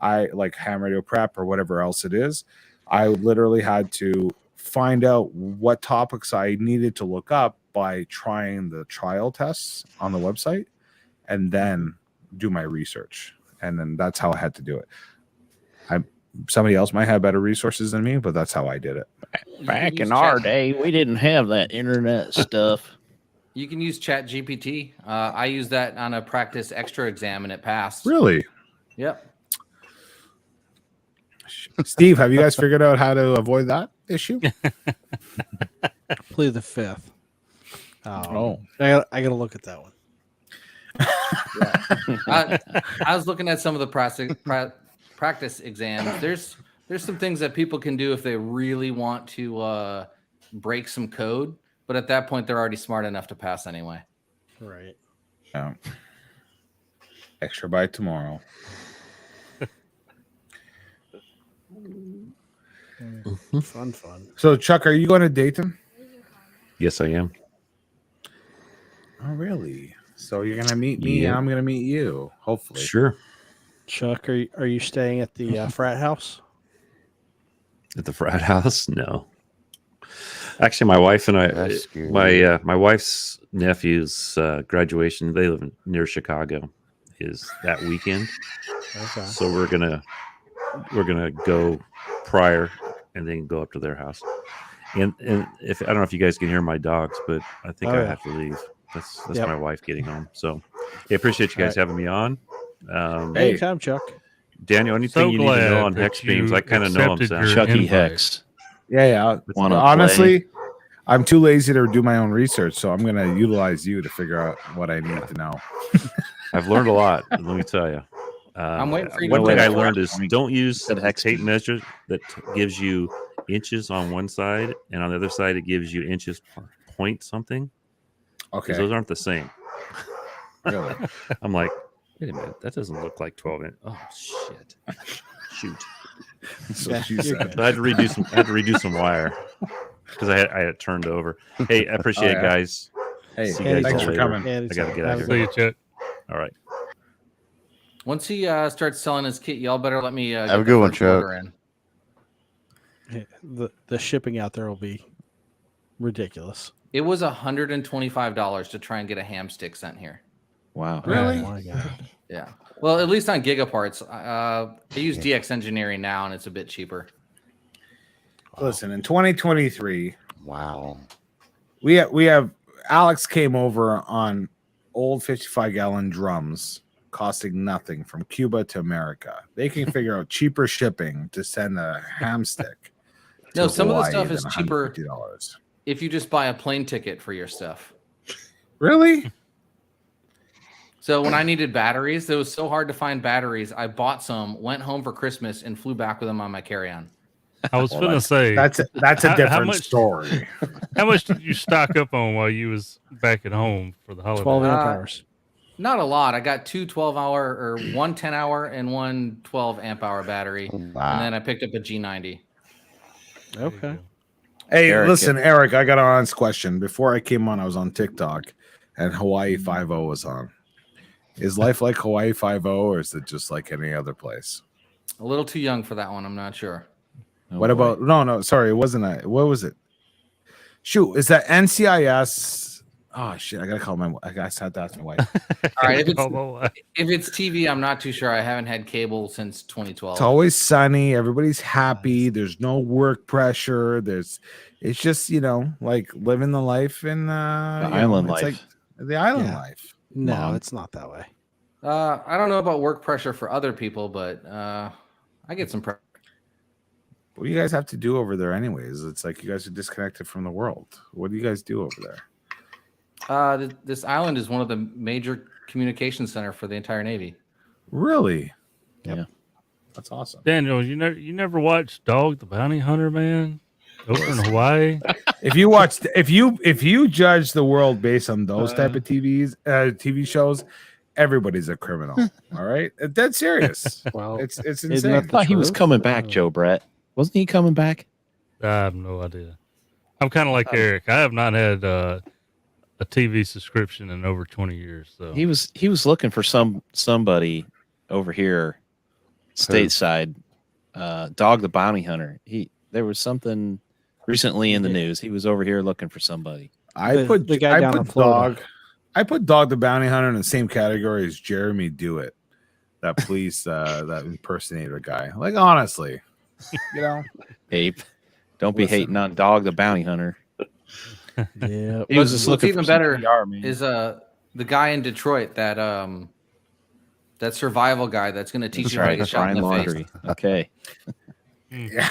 I like Ham Radio Prep or whatever else it is, I literally had to find out what topics I needed to look up by trying the trial tests on the website and then do my research. And then that's how I had to do it. Somebody else might have better resources than me, but that's how I did it. Back in our day, we didn't have that internet stuff. You can use Chat GPT. I used that on a practice extra exam and it passed. Really? Yep. Steve, have you guys figured out how to avoid that issue? Plead the fifth. Oh. I gotta look at that one. I was looking at some of the practice exams. There's some things that people can do if they really want to break some code, but at that point they're already smart enough to pass anyway. Right. Extra by tomorrow. Fun. So Chuck, are you going to Dayton? Yes, I am. Oh, really? So you're gonna meet me, and I'm gonna meet you, hopefully. Sure. Chuck, are you staying at the frat house? At the frat house? No. Actually, my wife and I, my wife's nephew's graduation, they live near Chicago, is that weekend. Okay. So we're gonna go prior and then go up to their house. And if I don't know if you guys can hear my dogs, but I think I have to leave. That's my wife getting home. So I appreciate you guys having me on. Anytime, Chuck. Daniel, anything you need to know on hex beams? I kind of know them. Chucky Hex. Yeah. Honestly, I'm too lazy to do my own research, so I'm going to utilize you to figure out what I need to know. I've learned a lot. Let me tell you. I'm waiting for you. One thing I learned is don't use a tape measure that gives you inches on one side, and on the other side it gives you inches point something. Okay, those aren't the same. Really? I'm like, wait a minute, that doesn't look like 12 inches. Oh shit! Shoot. So she said. I had to redo some wire because I had it turned over. Hey, I appreciate it, guys. Hey, see you guys thanks for later. coming. I gotta get out of See here. you, Chuck. All right. Once he starts selling his kit, y'all better let me have a good one, Chuck. The shipping out there will be ridiculous. It was $125 to try and get a ham stick sent here. Wow. Really? Oh my God. Yeah. Well, at least on Gigaparts. I use DX Engineering now, and it's a bit cheaper. Listen, in 2023, wow, we have Alex came over on old 55-gallon drums costing nothing from Cuba to America. They can figure out cheaper shipping to send a ham stick. No, some of the Hawaii stuff is than cheaper $150. if you just buy a plane ticket for your stuff. Really? So when I needed batteries, it was so hard to find batteries. I bought some, went home for Christmas, and flew back with them on my carry-on. I was gonna say that's a different story. How much did you stock up on while you was back at home for the holiday? 12 amp hours. Not a lot. I got two 12-hour or one 10-hour and one 12 amp hour battery. Wow. And then I picked up a G90. Okay. Hey, Eric, listen, Eric, I got an honest question. Before I came on, I was on TikTok and Hawaii 5-0 was on. Is life like Hawaii 5-0 or is it just like any other place? A little too young for that one. I'm not sure. What about no, sorry, it wasn't that. What was it? Shoot, is that NCIS? Oh shit, I gotta call my. I gotta have to ask my wife. All right, if it's TV, I'm not too sure. I haven't had cable since 2012. It's always sunny. Everybody's happy. There's no work pressure. It's just like living the life in the island life. Like the island life. No, it's not that way. I don't know about work pressure for other people, but I get some pressure. What do you guys have to do over there, anyways? It's like you guys are disconnected from the world. What do you guys do over there? This island is one of the major communication center for the entire Navy. Really? Yeah. That's awesome. Daniel, you never watched Dog the Bounty Hunter, man? Over in Hawaii. If you judge the world based on those type of TV shows, everybody's a criminal. All right, dead serious. Well, it's insane. I thought he was coming back, Joe Brett. Wasn't he coming back? I have no idea. I'm kind of like Eric. I have not had a TV subscription in over 20 years. So he was looking for somebody over here, stateside. Dog the Bounty Hunter. There was something recently in the news. He was over here looking for somebody. I put Dog the Bounty Hunter in the same category as Jeremy Dewitt, that police that impersonator guy. Like honestly, Ape, don't be hating on Dog the Bounty Hunter. Yeah, he was just looking even for better PR, is the guy in Detroit that survival guy that's going to teach you how to get shot in the face. Okay. Yeah.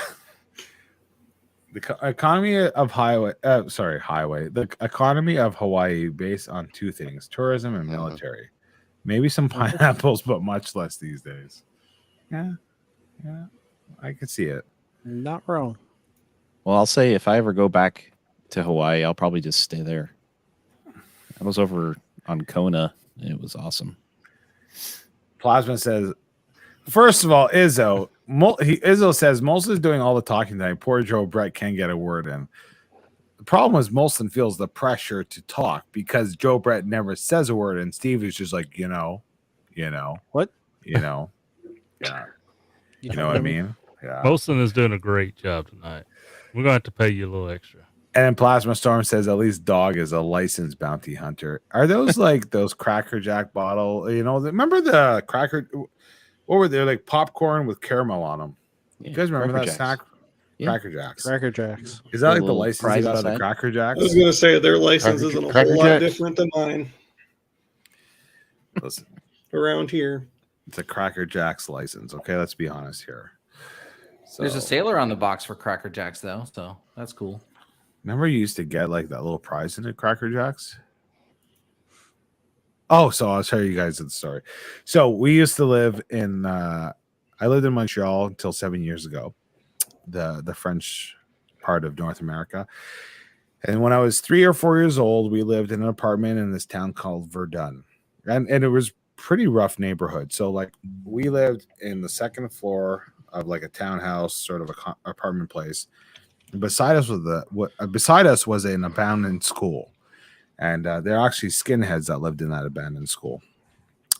The economy of the economy of Hawaii based on two things: tourism and military. Maybe some pineapples, but much less these days. Yeah, I could see it. Not wrong. Well, I'll say if I ever go back to Hawaii, I'll probably just stay there. I was over on Kona, and it was awesome. Plasma says, first of all, Izzo says Molson is doing all the talking tonight. Poor Joe Brett can't get a word in. The problem is Molson feels the pressure to talk because Joe Brett never says a word, and Steve is just like, what? Yeah. You know what I mean? Yeah. Molson is doing a great job tonight. We're going to have to pay you a little extra. And then Plasma Storm says, at least Dog is a licensed bounty hunter. Are those like those Cracker Jack bottle? Remember the Cracker? What were they, like popcorn with caramel on them? Yeah, you guys remember Cracker that Jacks. snack? Yeah. Cracker Jacks. Cracker Jacks. Is that like the little license you got of the Cracker Jacks? I was going to say their license isn't a whole lot different than mine. Listen, around here, it's a Cracker Jacks license. Okay, let's be honest here. So, There's a sailor on the box for Cracker Jacks, though, so that's cool. remember you used to get like that little prize in the Cracker Jacks? Oh, so I'll tell you guys the story. So we used to live in I lived in Montreal until 7 years ago, the French part of North America. And when I was 3 or 4 years old, we lived in an apartment in this town called Verdun. And it was pretty rough neighborhood. So like we lived in the second floor of like a townhouse, sort of a apartment place. And beside us was an abandoned school. And they're actually skinheads that lived in that abandoned school.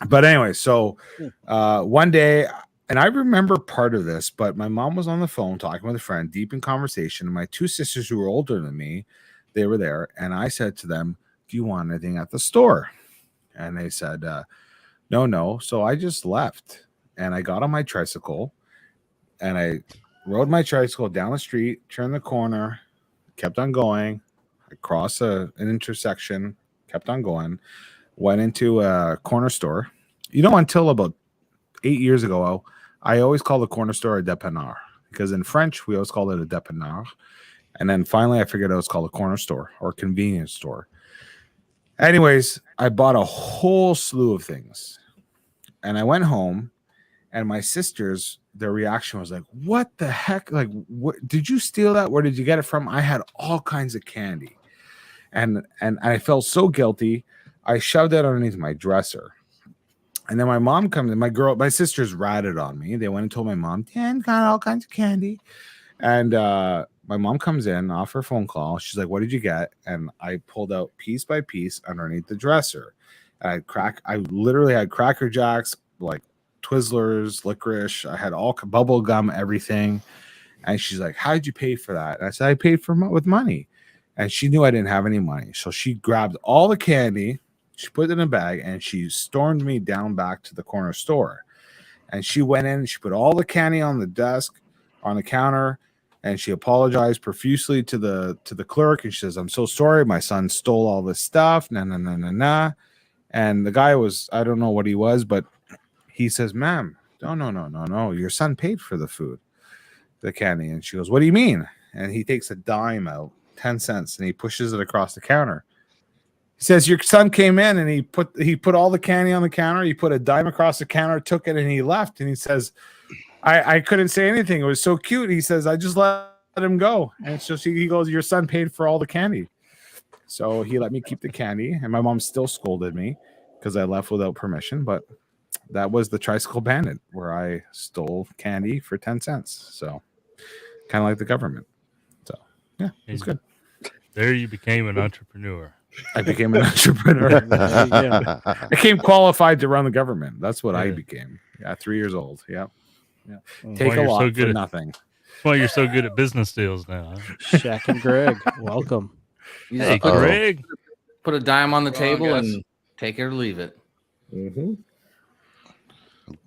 But anyway, so one day, and I remember part of this, but my mom was on the phone talking with a friend, deep in conversation. And my two sisters who were older than me, they were there. And I said to them, do you want anything at the store? And they said, no. So I just left. And I got on my tricycle. And I rode my tricycle down the street, turned the corner, kept on going. I crossed an intersection, kept on going, went into a corner store. Until about 8 years ago, I always call the corner store a dépanneur because in French, we always call it a dépanneur. And then finally, I figured out it's called a corner store or convenience store. Anyways, I bought a whole slew of things, and I went home, and my sisters, their reaction was like, "What the heck? Like, what did you steal that? Where did you get it from?" I had all kinds of candy, and I felt so guilty. I shoved it underneath my dresser, and then my mom comes in. My sisters ratted on me. They went and told my mom, "Dan got all kinds of candy," and my mom comes in off her phone call. She's like, "What did you get?" And I pulled out piece by piece underneath the dresser. I literally had Cracker Jacks, like Twizzlers, licorice. I had all bubble gum, everything. And she's like, "How did you pay for that?" And I said, "I paid with money." And she knew I didn't have any money. So she grabbed all the candy, she put it in a bag, and she stormed me down back to the corner store. And she went in, she put all the candy on the desk, on the counter, and she apologized profusely to the clerk. And she says, "I'm so sorry. My son stole all this stuff." Nah. And the guy was, I don't know what he was, but he says, "Ma'am, no. Your son paid for the food, the candy." And she goes, "What do you mean?" And he takes a dime out, 10 cents, and he pushes it across the counter. He says, "Your son came in and he put all the candy on the counter. He put a dime across the counter, took it, and he left." And he says, I couldn't say anything. It was so cute. He says, "I just let him go." And so he goes, "Your son paid for all the candy." So he let me keep the candy. And my mom still scolded me because I left without permission. But that was the Tricycle Bandit, where I stole candy for 10 cents. So kind of like the government. So yeah, it's good. There you became an entrepreneur. I became an entrepreneur. I became qualified to run the government. That's what I became. Yeah, 3 years old. Yeah. Take a lot for nothing. That's why you're so good at business deals now. Shaq and Greg, welcome. Hey, Greg. Put a dime on the table and take it or leave it. Mm-hmm.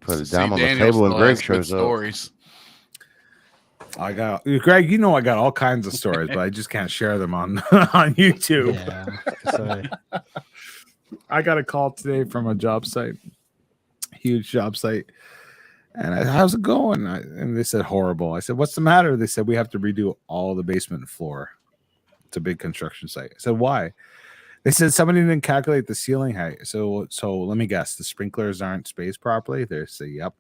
Put a dime on the table and Greg shows up. Stories. I got Greg. You know I got all kinds of stories, but I just can't share them on YouTube. Yeah, I got a call today from a job site, huge job site, and how's it going? And they said horrible. I said, "What's the matter?" They said, "We have to redo all the basement floor. It's a big construction site." I said, "Why?" They said somebody didn't calculate the ceiling height. So let me guess, the sprinklers aren't spaced properly. They say, "Yep,"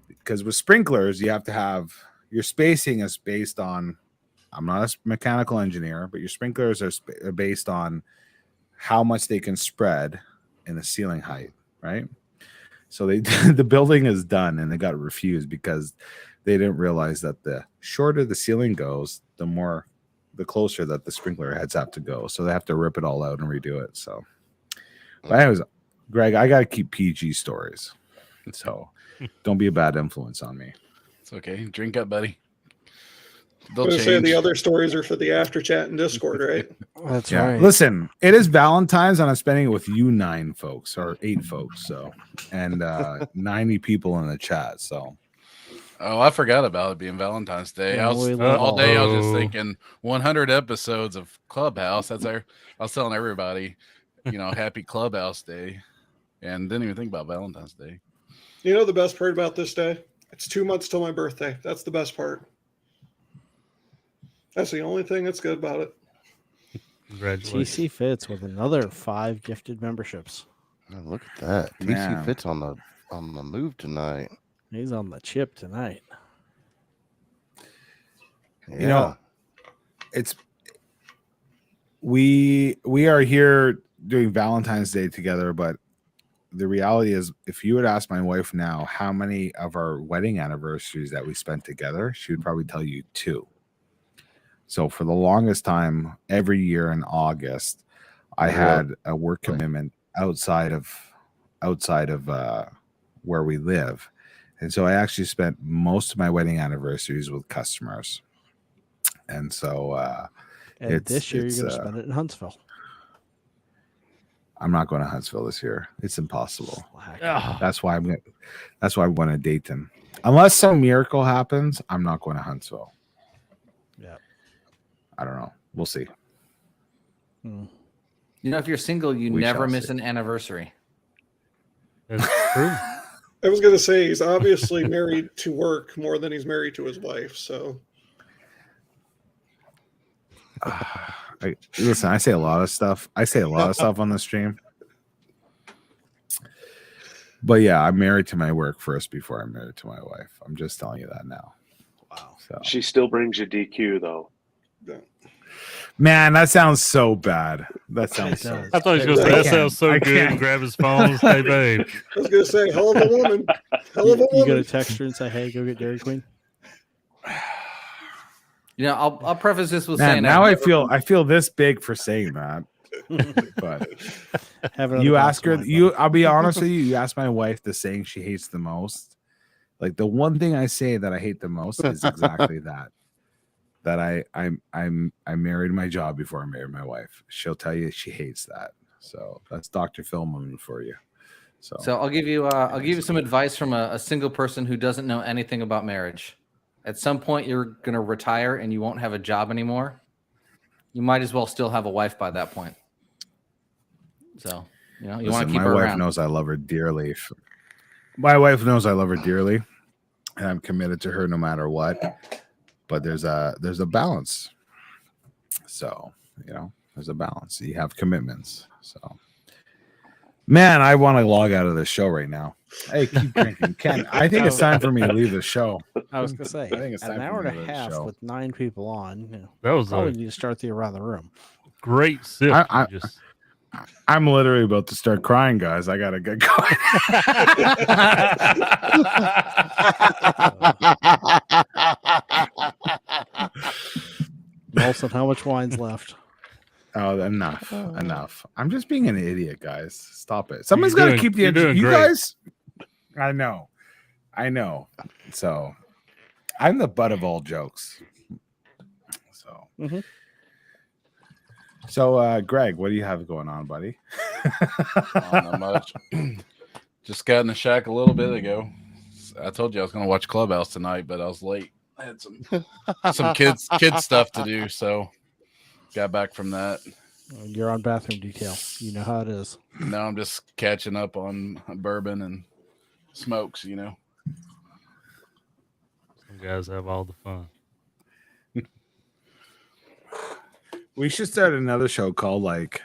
because with sprinklers you have to have your spacing is based on. I'm not a mechanical engineer, but your sprinklers are based on how much they can spread in the ceiling height, right? So the building is done and they got refused because they didn't realize that the shorter the ceiling goes, the closer that the sprinkler heads have to go. So they have to rip it all out and redo it. So, but anyways, Greg, I got to keep PG stories. So don't be a bad influence on me. It's okay. Drink up, buddy. I was going to say the other stories are for the after chat and Discord, right? That's right. Listen, it is Valentine's and I'm spending it with you 9 folks or 8 folks. So, and 90 people in the chat. So, oh, I forgot about it being Valentine's Day. Yeah, All day I was just thinking 100 episodes of Clubhouse. I was telling everybody, happy Clubhouse Day, and didn't even think about Valentine's Day. You know the best part about this day? It's 2 months till my birthday. That's the best part. That's the only thing that's good about it. Congratulations. TC Fitz with another 5 gifted memberships. Oh, look at that. TC Fitz on the move tonight. He's on the chip tonight. Yeah. You know, it's we are here doing Valentine's Day together, but the reality is, if you would ask my wife now how many of our wedding anniversaries that we spent together, she would probably tell you 2. So for the longest time, every year in August, I had a work commitment outside of where we live. And so I actually spent most of my wedding anniversaries with customers. And so this year you're going to spend it in Huntsville. I'm not going to Huntsville this year. It's impossible. Oh. That's why I'm going to Dayton. Unless some miracle happens, I'm not going to Huntsville. Yeah. I don't know. We'll see. If you're single, you never miss an anniversary. That's true. I was going to say he's obviously married to work more than he's married to his wife. So, listen, I say a lot of stuff. I say a lot of stuff on the stream. But yeah, I'm married to my work first before I'm married to my wife. I'm just telling you that now. Wow. So She still brings you DQ though. man, that sounds so bad. That sounds so bad. I thought he was going to say that sounds so good and grab his phone and say, babe. I was going to say, hell of a woman. Hell of a You woman. go to text her and say, hey, go get Dairy Queen. You know, I'll preface this with Man, saying now I feel this big for saying that. But you ask her, I'll be honest with you, you ask my wife the saying she hates the most. Like the one thing I say that I hate the most is exactly that. That I married my job before I married my wife. She'll tell you she hates that. So that's Dr. Philman for you. So I'll give you some advice from a single person who doesn't know anything about marriage. At some point, you're going to retire and you won't have a job anymore. You might as well still have a wife by that point. So, you know, you want to keep her around. My wife knows I love her dearly. My wife knows I love her dearly, and I'm committed to her no matter what. But there's a balance. So, you know, there's a balance. You have commitments. So, man, I want to log out of this show right now. Hey, keep drinking. Ken, I think it's time for me to leave the show. I was going to say, I think it's an time hour for and me a to leave the half show. with 9 people on. You know, That was probably need to start the around the room. Great sip. I'm literally about to start crying, guys. I got to get going. Molson, how much wine's left? Oh, enough. I'm just being an idiot, guys. Stop it. Someone's got to keep the doing you great. guys. I know. So I'm the butt of all jokes. So, So, Greg, what do you have going on, buddy? Not much. Just got in the shack a little bit ago. I told you I was going to watch Clubhouse tonight, but I was late. I had some kids stuff to do, so got back from that. You're on bathroom detail. You know how it is. Now I'm just catching up on bourbon and smokes, you know. Some guys have all the fun. We should start another show called like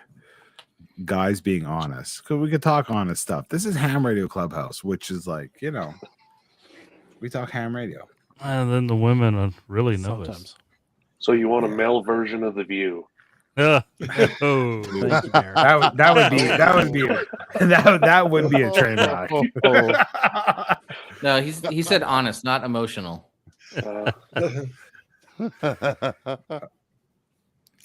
Guys Being Honest, because we could talk honest stuff. This is Ham Radio Clubhouse, which is like, you know, we talk ham radio. And then the women really know us. So you want a male version of The View? Oh. that would be a train wreck. No, he said honest, not emotional.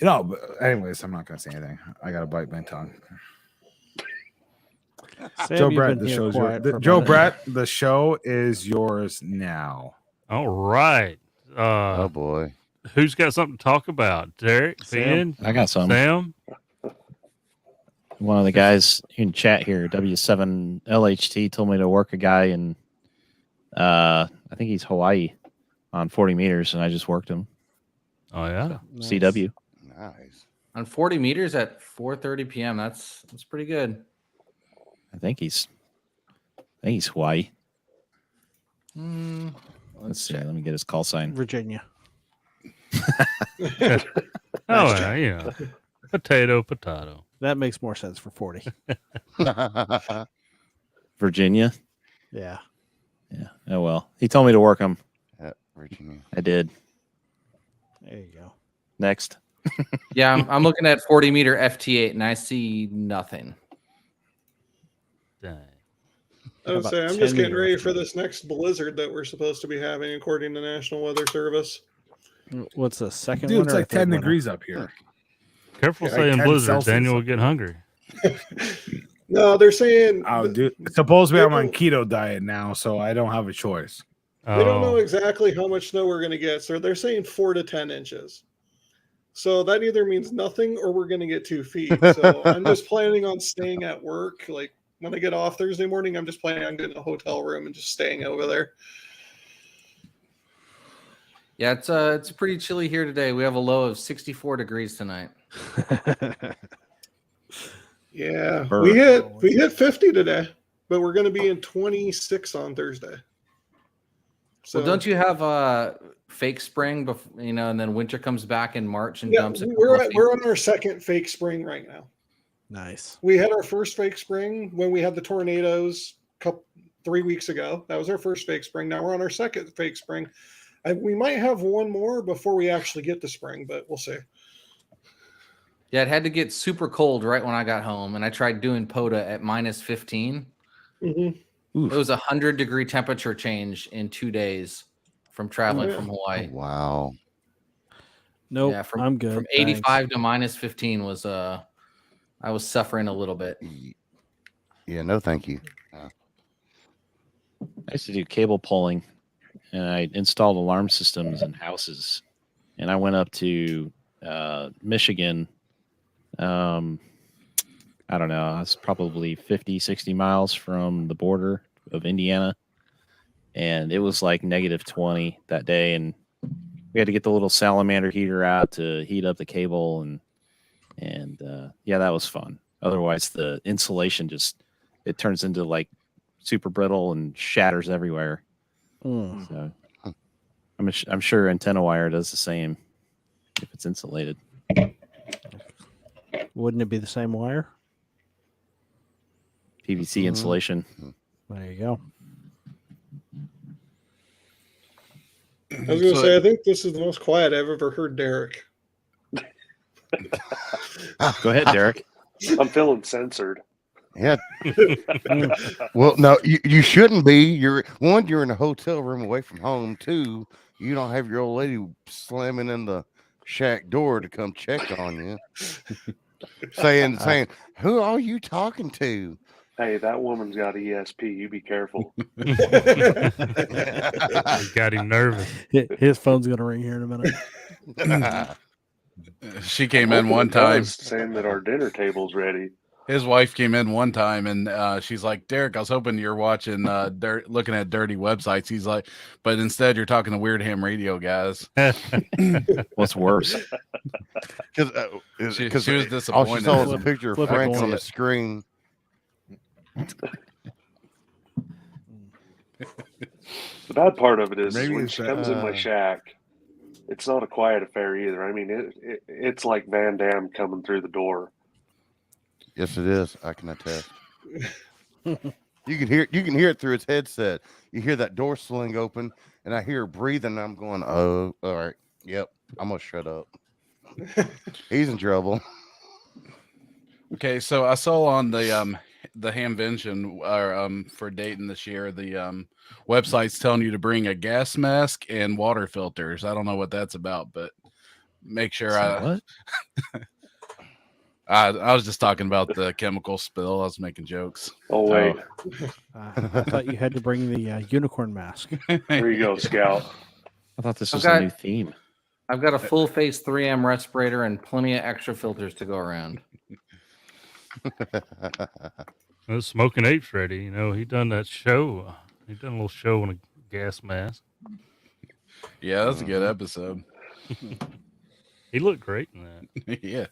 No, but anyways, I'm not gonna say anything. I gotta bite my tongue. Sam, Joe you've Brett, been the here show's quiet yours. for Joe about Brett, the show is yours now. All right. Oh boy. Who's got something to talk about? Derek? Sam? Ben? I got some. Sam? One of the guys in chat here, W7LHT, told me to work a guy in, I think he's Hawaii, on 40 meters, and I just worked him. Oh, yeah. So, nice. CW. Nice. On 40 meters at 4:30 p.m. That's pretty good. I think he's Hawaii. Let's see. Let me get his call sign. Virginia. Yeah. Potato. That makes more sense for 40. Virginia. Yeah. Oh well. He told me to work him. Yeah, Virginia. I did. There you go. Next. Yeah, I'm looking at 40 meter FT8 and I see nothing. Dang. I would say I'm just getting ready for this next blizzard that we're supposed to be having, according to National Weather Service. What's the second Dude, one? it's or like third 10 one? degrees up here. Careful Like saying 10 blizzard. Celsius. Daniel will get hungry. No, they're saying. Oh, dude. Supposedly I'm on keto diet now, so I don't have a choice. They don't know exactly how much snow we're going to get. So they're saying 4 to 10 inches. So that either means nothing or we're going to get 2 feet. So I'm just planning on staying at work. Like when I get off Thursday morning, I'm just planning on getting a hotel room and just staying over there. Yeah, it's pretty chilly here today. We have a low of 64 degrees tonight. Yeah, we hit 50 today, but we're going to be in 26 on Thursday. So Well, don't you have a fake spring, before, and then winter comes back in March and yeah, dumps it? we're on our second fake spring right now. Nice. We had our first fake spring when we had the tornadoes 3 weeks ago. That was our first fake spring. Now we're on our second fake spring. We might have one more before we actually get to spring, but we'll see. Yeah, it had to get super cold right when I got home, and I tried doing POTA at minus 15. Mm-hmm. It was 100-degree temperature change in 2 days from traveling from Hawaii. Oh, wow. Nope, Yeah, I'm good. From 85 to minus 15 was I was suffering a little bit. Yeah, no, thank you. I used to do cable pulling, and I installed alarm systems in houses. And I went up to Michigan. I don't know. I was probably 50, 60 miles from the border of Indiana. And it was like negative 20 that day. And we had to get the little salamander heater out to heat up the cable. And yeah, that was fun. Otherwise, the insulation it turns into like super brittle and shatters everywhere. So I'm sure antenna wire does the same if it's insulated. Wouldn't it be the same wire? PVC insulation. There you go. I was going to say, I think this is the most quiet I've ever heard Derek. Go ahead, Derek. I'm feeling censored. Yeah. Well, no, you shouldn't be. You're in a hotel room away from home. 2, you don't have your old lady slamming in the shack door to come check on you. saying, who are you talking to? Hey, that woman's got ESP. You be careful. Got him nervous. His phone's going to ring here in a minute. She came in one time saying that our dinner table's ready. His wife came in one time and she's like, Derek, I was hoping you're watching looking at dirty websites. He's like, but instead you're talking to Weird Ham Radio guys. What's worse? Because she was disappointed. All she saw was a picture of Frank on the screen. The bad part of it is when she comes in my shack, it's not a quiet affair either. I mean, it's like Van Damme coming through the door. Yes, it is. I can attest. You can hear it through its headset. You hear that door sling open, and I hear her breathing. And I'm going, oh, all right, yep. I'm gonna shut up. He's in trouble. Okay, so I saw on the Hamvention for Dayton this year, the website's telling you to bring a gas mask and water filters. I don't know what that's about, but make sure what? I was just talking about the chemical spill. I was making jokes. Oh, wait. I thought you had to bring the unicorn mask. There you go, Scout. I thought this was a new theme. I've got a full face 3M respirator and plenty of extra filters to go around. Well, Smoking Ape's ready. You know, he done that show. He done a little show in a gas mask. Yeah, that's a good episode. He looked great in that. Yeah.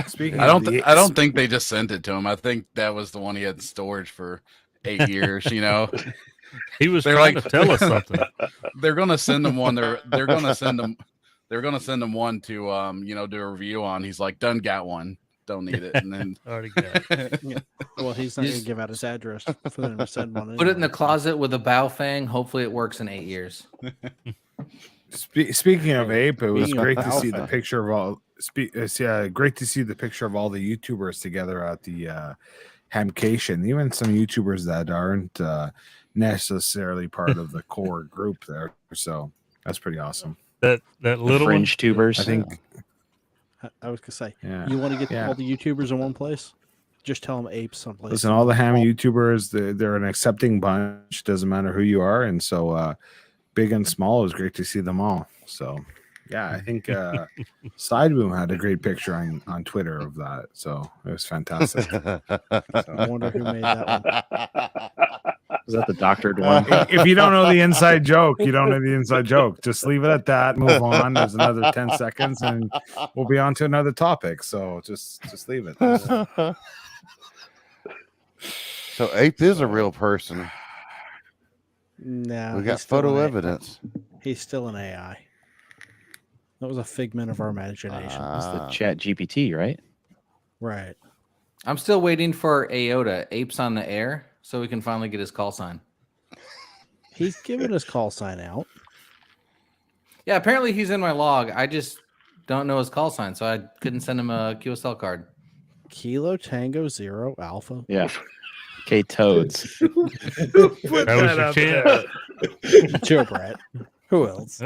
Speaking I don't think they just sent it to him. I think that was the one he had in storage for 8 years, you know. He was trying to tell us something. They're gonna send him one. They're gonna send him one to do a review on. He's like, done got one. Don't need it. And then already got it. Well, he's not gonna give out his address for them to send one. Put it in the closet with a bow fang. Hopefully it works in 8 years. Speaking of Ape, it was great to see the picture of all. Great to see the picture of all the YouTubers together at the Hamcation. Even some YouTubers that aren't necessarily part of the core group there. So that's pretty awesome. That little fringe tubers. I think. I was gonna say, Yeah. you want to get all the YouTubers in one place? Just tell them Ape someplace. Listen, all the Ham YouTubers, they're an accepting bunch. Doesn't matter who you are, and so big and small, it was great to see them all. So. Yeah, I think Sideboom had a great picture on Twitter of that, so it was fantastic. So, I wonder who made that one. Is that the doctored one? If you don't know the inside joke, you don't know the inside joke. Just leave it at that. Move on. There's another 10 seconds, and we'll be on to another topic. So just leave it. So Ape is a real person. No, we got photo evidence. He's still an AI. That was a figment of our imagination. It's the Chat GPT, right? Right. I'm still waiting for AOTA, Apes on the Air. so we can finally get his call sign. He's given his call sign out. Yeah, apparently he's in my log. I just don't know his call sign, so I couldn't send him a QSL card. Kilo Tango 0 Alpha. Yeah. Okay, Toads. Put That was your up chance. there. Joe Brett. Who else?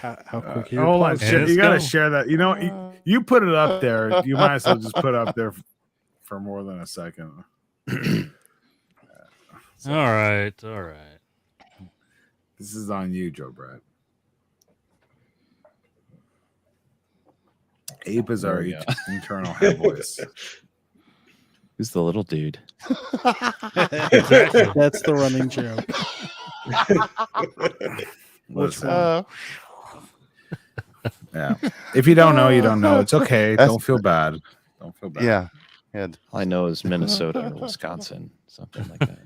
How quick you Hold on, And it's you gotta go. share that. You know, you put it up there. You might as well just put it up there for more than a second. All right. This is on you, Joe Brett. Ape is our There we go. internal head voice. Who's the little dude? That's the running joke. Listen. Yeah. If you don't know, you don't know. It's okay. Don't feel bad. Don't feel bad. Yeah. All I know is Minnesota or Wisconsin, something like that.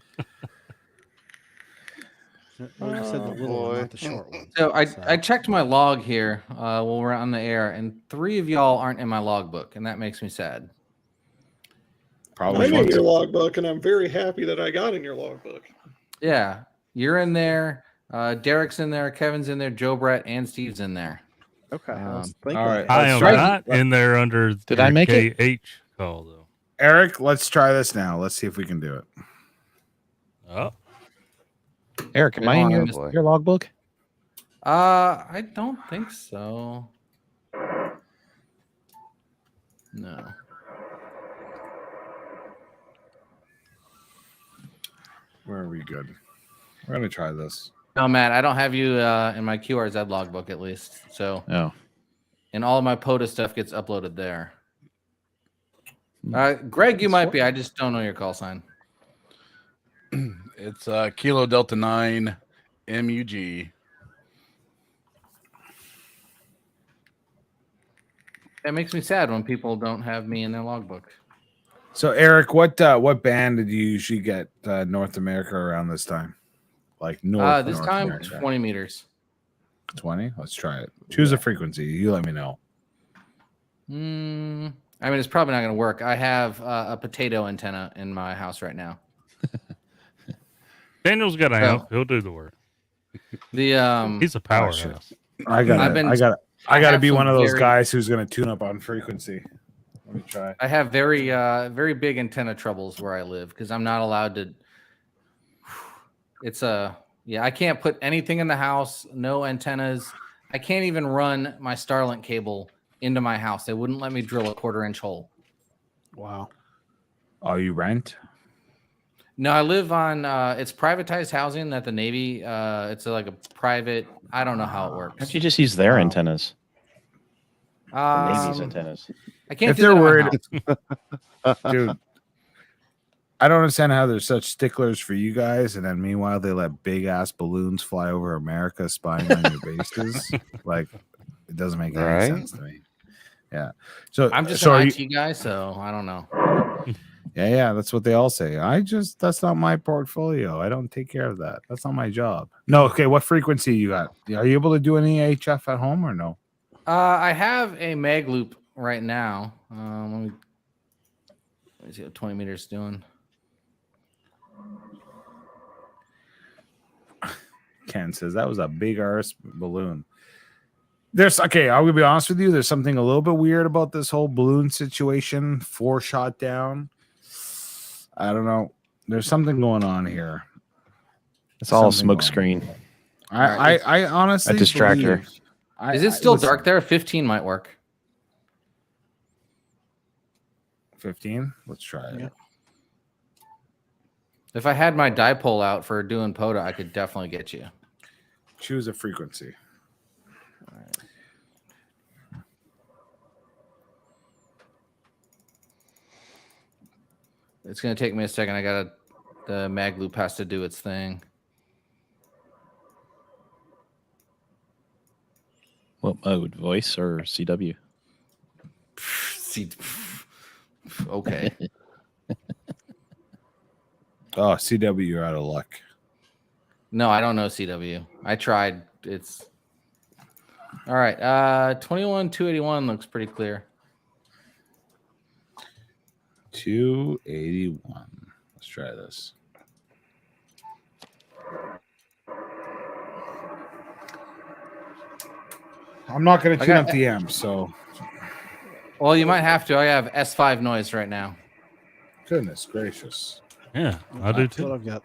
Like I said, the little one, not the short one. So I checked my log here while we're on the air, and 3 of y'all aren't in my logbook, and that makes me sad. Probably. I'm in your logbook, and I'm very happy that I got in your logbook. Yeah, you're in there. Derek's in there. Kevin's in there. Joe Brett and Steve's in there. Okay. all right. I am try- not in there under Did I make it? KH call though. Eric, let's try this now. Let's see if we can do it. Oh, Eric, am I in your logbook? I don't think so. No. Where are we good? We're gonna try this. No, Matt, I don't have you in my QRZ logbook at least. So, and all of my POTA stuff gets uploaded there. Greg, you might be. I just don't know your call sign. It's Kilo Delta 9 MUG. That makes me sad when people don't have me in their logbook. So, Eric, what band did you usually get North America around this time? Like North. This North time, America. 20 meters. 20. Let's try it. Choose a frequency. You let me know. I mean, it's probably not going to work. I have a potato antenna in my house right now. Daniel's got to help. He'll do the work. He's a powerhouse. I gotta be one of those guys who's gonna tune up on frequency. Let me try. I have very big antenna troubles where I live because I'm not allowed to. It's I can't put anything in the house. No antennas. I can't even run my Starlink cable into my house. They wouldn't let me drill a 1/4-inch hole. Wow. Oh, you rent? No, I live on. It's privatized housing that the Navy. It's like a private. I don't know how it works. Why don't you just use their antennas? The Navy's antennas. I can't. If do they're that in my worried, dude, I don't understand how they're such sticklers for you guys, and then meanwhile they let big ass balloons fly over America, spying on your bases. Like, it doesn't make any sense to me. Yeah. So I'm just so an are IT guy, so I don't know. Yeah, that's what they all say. That's not my portfolio. I don't take care of that. That's not my job. No, okay. What frequency you got? Are you able to do any HF at home or no? I have a mag loop right now. Let me see what 20 meters is doing. Ken says that was a big arse balloon. Okay, I will be honest with you. There's something a little bit weird about this whole balloon situation. 4 shot down. I don't know. There's something going on here. It's all a smoke screen. I honestly a distractor. Is it still dark there? 15 might work. 15? Let's try it. Yeah. If I had my dipole out for doing POTA, I could definitely get you. Choose a frequency. All right. It's going to take me a second. The mag loop has to do its thing. What mode? Voice or CW? Okay. Oh, CW, you're out of luck. No, I don't know CW. I tried. It's all right. 21 281 looks pretty clear. 281. Let's try this. I'm not going to tune up the amp, so. Well, you might have to. I have S5 noise right now. Goodness gracious. Yeah, I do too. That's what I've got.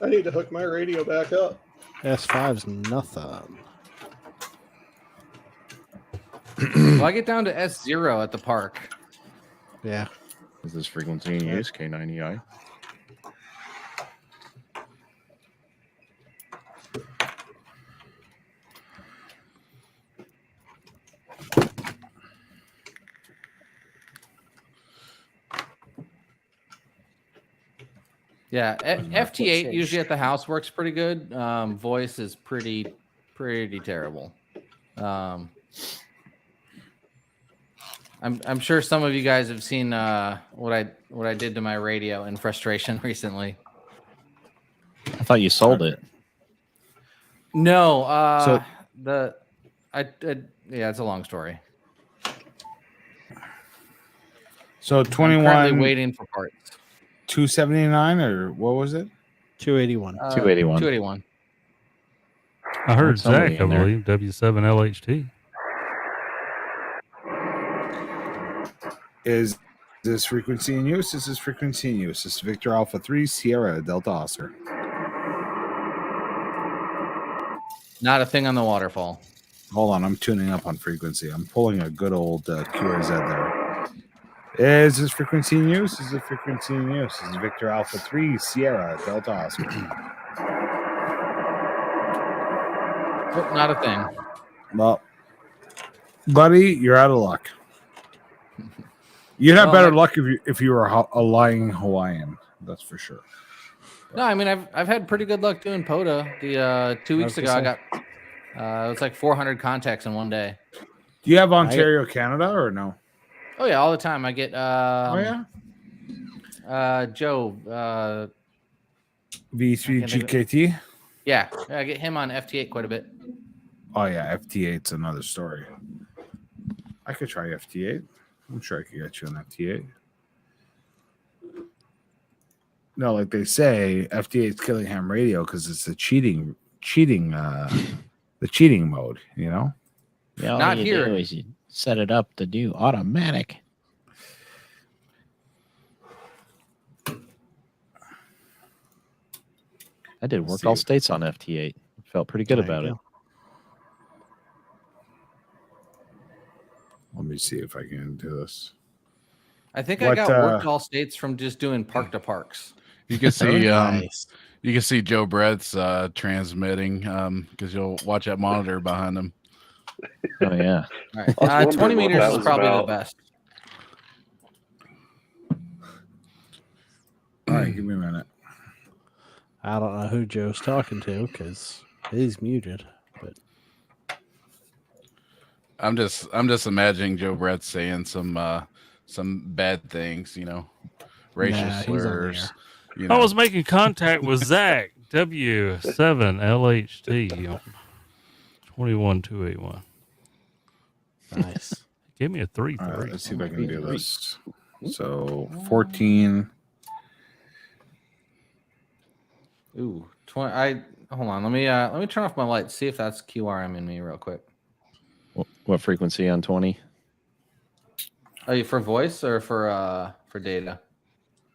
I need to hook my radio back up. S5's nothing. Well, I get down to S0 at the park. Yeah. Is this frequency in use? K90i. Yeah, FT8 usually at the house works pretty good. Voice is pretty terrible. I'm sure some of you guys have seen what I did to my radio in frustration recently. I thought you sold it. No, So- yeah, it's a long story. So I'm currently 21, waiting for parts. 279, or what was it? 281. 281. 281. I heard Somebody Zach, I in there. believe, W7LHT. Is this frequency in use? Is this frequency in use? This is Victor Alpha 3 Sierra Delta Oscar. Not a thing on the waterfall. Hold on, I'm tuning up on frequency. I'm pulling a good old QRZ there. Is this frequency in use? Is this frequency in use? This is Victor Alpha 3 Sierra Delta Oscar. Oh, not a thing. Well, buddy, you're out of luck. You'd have Well, better luck if you were a lying Hawaiian. That's for sure. No, I mean I've had pretty good luck doing POTA. The 2 weeks ago I got it was like 400 contacts in one day. Do you have Ontario, Canada, or no? Oh yeah, all the time. I get Oh yeah. Joe V3GKT. yeah, I get him on FT8 quite a bit. Oh yeah, FT8's another story. I could try FT8. I'm sure I could get you an FT8. No, like they say, FT8's killing ham radio because it's the cheating mode. You know. Yeah, all Not you here. do is you set it up to do automatic. I did work all states on FT8. Felt pretty good There about you it. go. Let me see if I can do this. I think What, I got worked all states from just doing park to parks. You can see Nice. you can see Joe Brett's transmitting because you'll watch that monitor behind him. Oh yeah. All right. I was 20 wondering what meters that is was probably about. the best. All right, give me a minute. I don't know who Joe's talking to because he's muted. But I'm just imagining Joe Brett saying some bad things, racial Nah, he's on the slurs. air. I was making contact with Zach, W7LHT, 21281. nice. Give me a 3-3. All right, let's see if I can do this. So 14. Ooh, 20. Hold on. Let me turn off my lights. See if that's QRM in me real quick. What frequency on 20? Are you for voice or for data?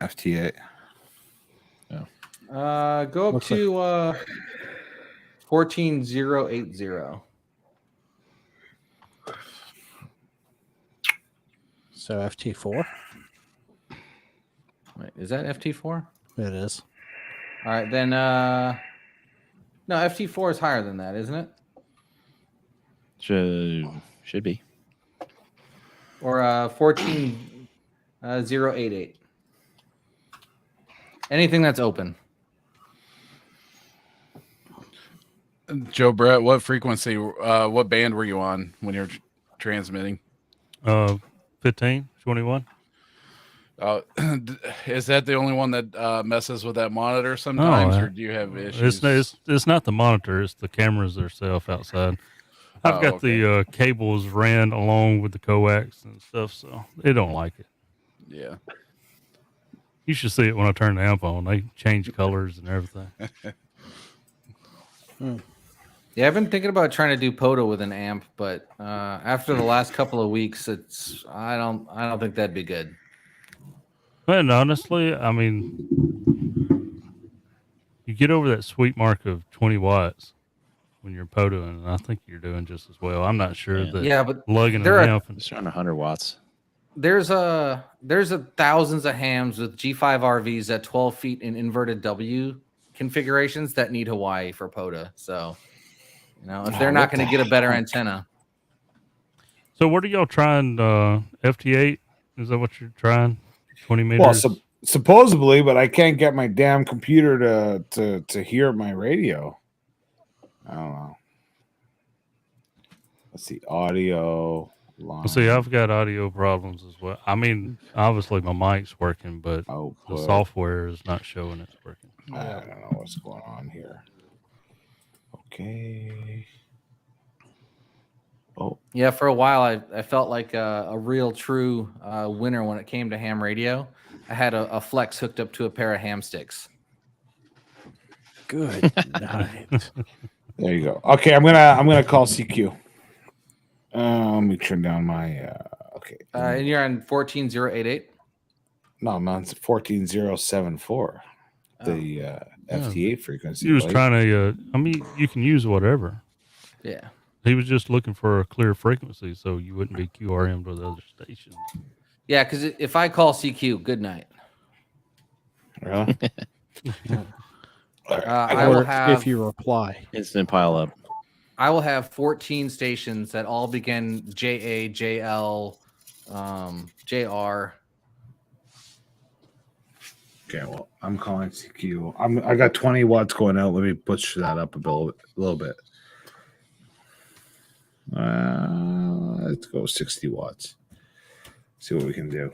FT8. Go up Looks to 14080. So FT4? Wait, is that FT4? It is. All right, then no, FT4 is higher than that, isn't it? Should be. Or 14088. Anything that's open. Joe Brett, what frequency, what band were you on when you're transmitting? 15, 21. Is that the only one that messes with that monitor sometimes, or do you have issues? It's not the monitor; it's the cameras themselves outside. I've got the cables ran along with the coax and stuff, so they don't like it. Yeah. You should see it when I turn the amp on. They change colors and everything. Yeah, I've been thinking about trying to do POTA with an amp, but after the last couple of weeks, I don't think that'd be good. And honestly, I mean, you get over that sweet mark of 20 watts when you're POTAing, and I think you're doing just as well. I'm not sure that but lugging an amp. It's around 100 watts. There's thousands of hams with G5 RVs at 12 feet in inverted W configurations that need Hawaii for POTA. So, if they're not going to get a better antenna. So what are y'all trying? FT8? Is that what you're trying? 20 meters? Well, supposedly, but I can't get my damn computer to hear my radio. I don't know. Let's see, audio. Well, see, I've got audio problems as well. I mean, obviously my mic's working, but the software is not showing it's working. I don't know what's going on here. Okay. Oh. Yeah, for a while I felt like a real true winner when it came to ham radio. I had a Flex hooked up to a pair of ham sticks. Good night. There you go. Okay, I'm gonna call CQ. Let me turn down my okay. And you're on 14088? No, I'm on 14074. The FT8 frequency. He was trying to I mean, you can use whatever. Yeah. He was just looking for a clear frequency so you wouldn't be QRM'd with other stations. Yeah, because if I call CQ, good night. Really? I will have, if you reply. Instant pile up. I will have 14 stations that all begin JA, JL, JR. Okay, well, I'm calling CQ. I got 20 watts going out. Let me push that up a little bit. Let's go 60 watts. See what we can do.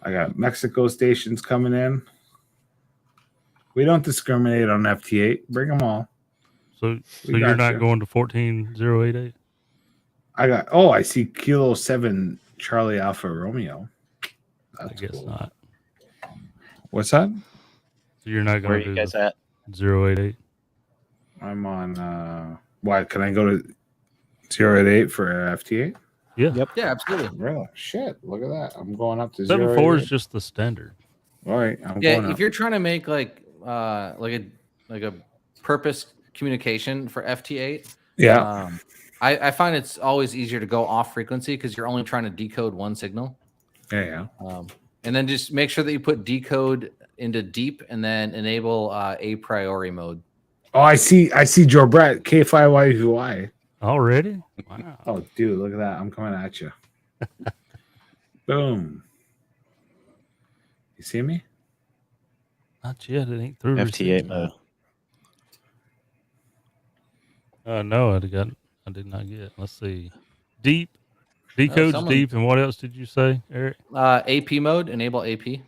I got Mexico stations coming in. We don't discriminate on FT8. Bring them all. So you're not going to 14088? I see Kilo 7 Charlie Alpha Romeo. That's I guess cool. not. What's that? So you're not going to do you guys at? 088? I'm on why can I go to 088 for FT8? Yeah. Yep. Yeah, absolutely. Really? Shit, look at that. I'm going up to 74 is just the standard. All right. If you're trying to make like a purpose communication for FT8, I find it's always easier to go off frequency because you're only trying to decode one signal. Yeah. And then just make sure that you put decode into deep and then enable a priori mode. Oh, I see Joe Brett K5YVY. Already? Wow. Oh, dude, look at that. I'm coming at you. Boom. You see me? Not yet. It ain't through. FT8 mode. No, I did not get. Let's see. Deep. Decode's deep. And what else did you say, Eric? AP mode. Enable AP.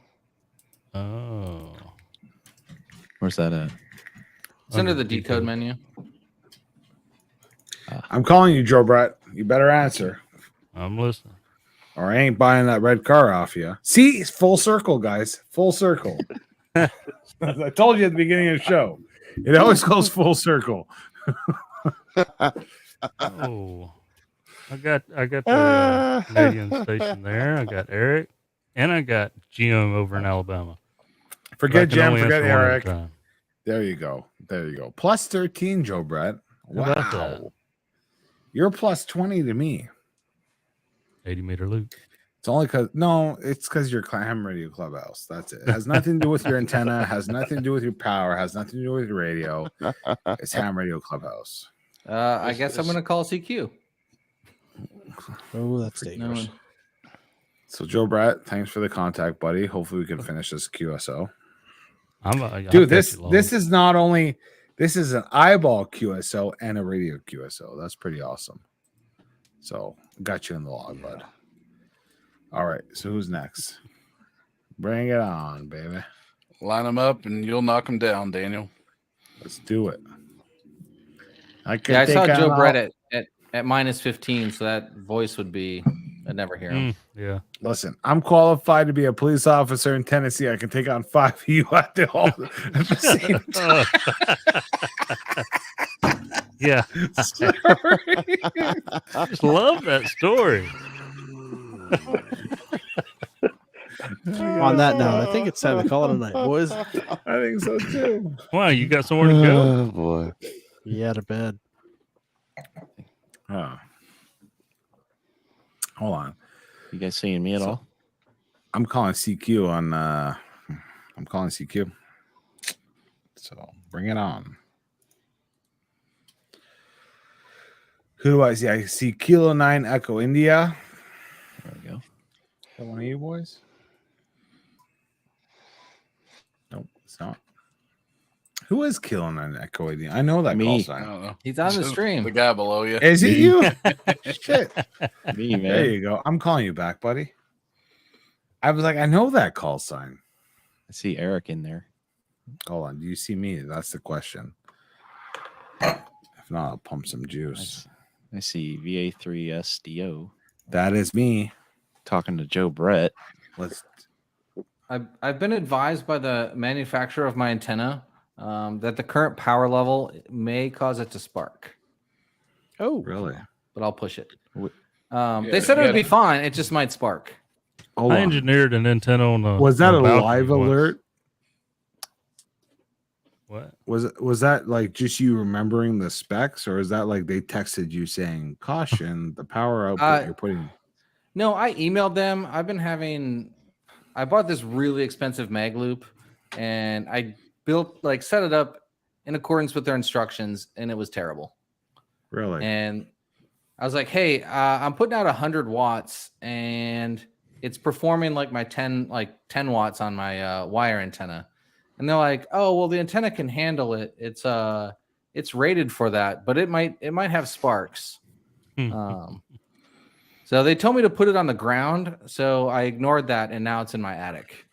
Oh. Where's that at? It's under the decode menu. I'm calling you, Joe Brett. You better answer. I'm listening. Or I ain't buying that red car off you. See, it's full circle, guys. Full circle. I told you at the beginning of the show. It always goes full circle. Oh. I got the Canadian station there. I got Eric. And I got Jim over in Alabama. Forget Jim. Forget Eric. There There you go. Plus 13, Joe Brett. How about that? You're plus 20 to me. 80-meter loop. It's only because you're Ham Radio Clubhouse. That's it. It has nothing to do with your antenna, has nothing to do with your power, has nothing to do with your radio. It's Ham Radio Clubhouse. I guess I'm going to call CQ. Oh, that's dangerous. So, Joe Brett, thanks for the contact, buddy. Hopefully, we can finish this QSO. Dude, this is not only this is an eyeball QSO and a radio QSO. That's pretty awesome. So, got you in the log, bud. All right, so who's next? Bring it on, baby. Line them up, and you'll knock them down, Daniel. Let's do it. I saw Joe Brett at minus 15, so that voice would be I never hear them. Yeah. Listen, I'm qualified to be a police officer in Tennessee. I can take on 5 of you at the same time. Yeah. I just love that story. On that note, I think it's time to call it a night, boys. I think so too. Wow, you got somewhere to go? Oh boy. Yeah, to bed. Oh. Hold on. You guys seeing me at all? I'm calling CQ on I'm calling CQ. So bring it on. Who do I see? I see Kilo 9 Echo India. There we go. Is that one of you boys? Nope, it's not. Who is Kilo 9 Echo India? I know that call I sign. don't know. He's on the stream. The guy below you. Is it you? Shit. Me, man. There you go. I'm calling you back, buddy. I was like, I know that call sign. I see Eric in there. Hold on. Do you see me? That's the question. If not, I'll pump some juice. I see VA3SDO. That is me. Talking to Joe Brett. I've been advised by the manufacturer of my antenna that the current power level may cause it to spark. Oh, really? But I'll push it. Yeah, They said it would be fine. It just might spark. Hold I on. engineered an antenna on a. Was that on a balcony live once. alert? What? Was that like just you remembering the specs, or is that like they texted you saying caution, the power output you're putting? No, I emailed them. I bought this really expensive mag loop, and I set it up in accordance with their instructions, and it was terrible. Really? And I was like, hey, I'm putting out 100 watts, and it's performing like my 10 watts on my wire antenna. And they're like, oh, well, the antenna can handle it. It's rated for that, but it might have sparks. So they told me to put it on the ground. So I ignored that, and now it's in my attic.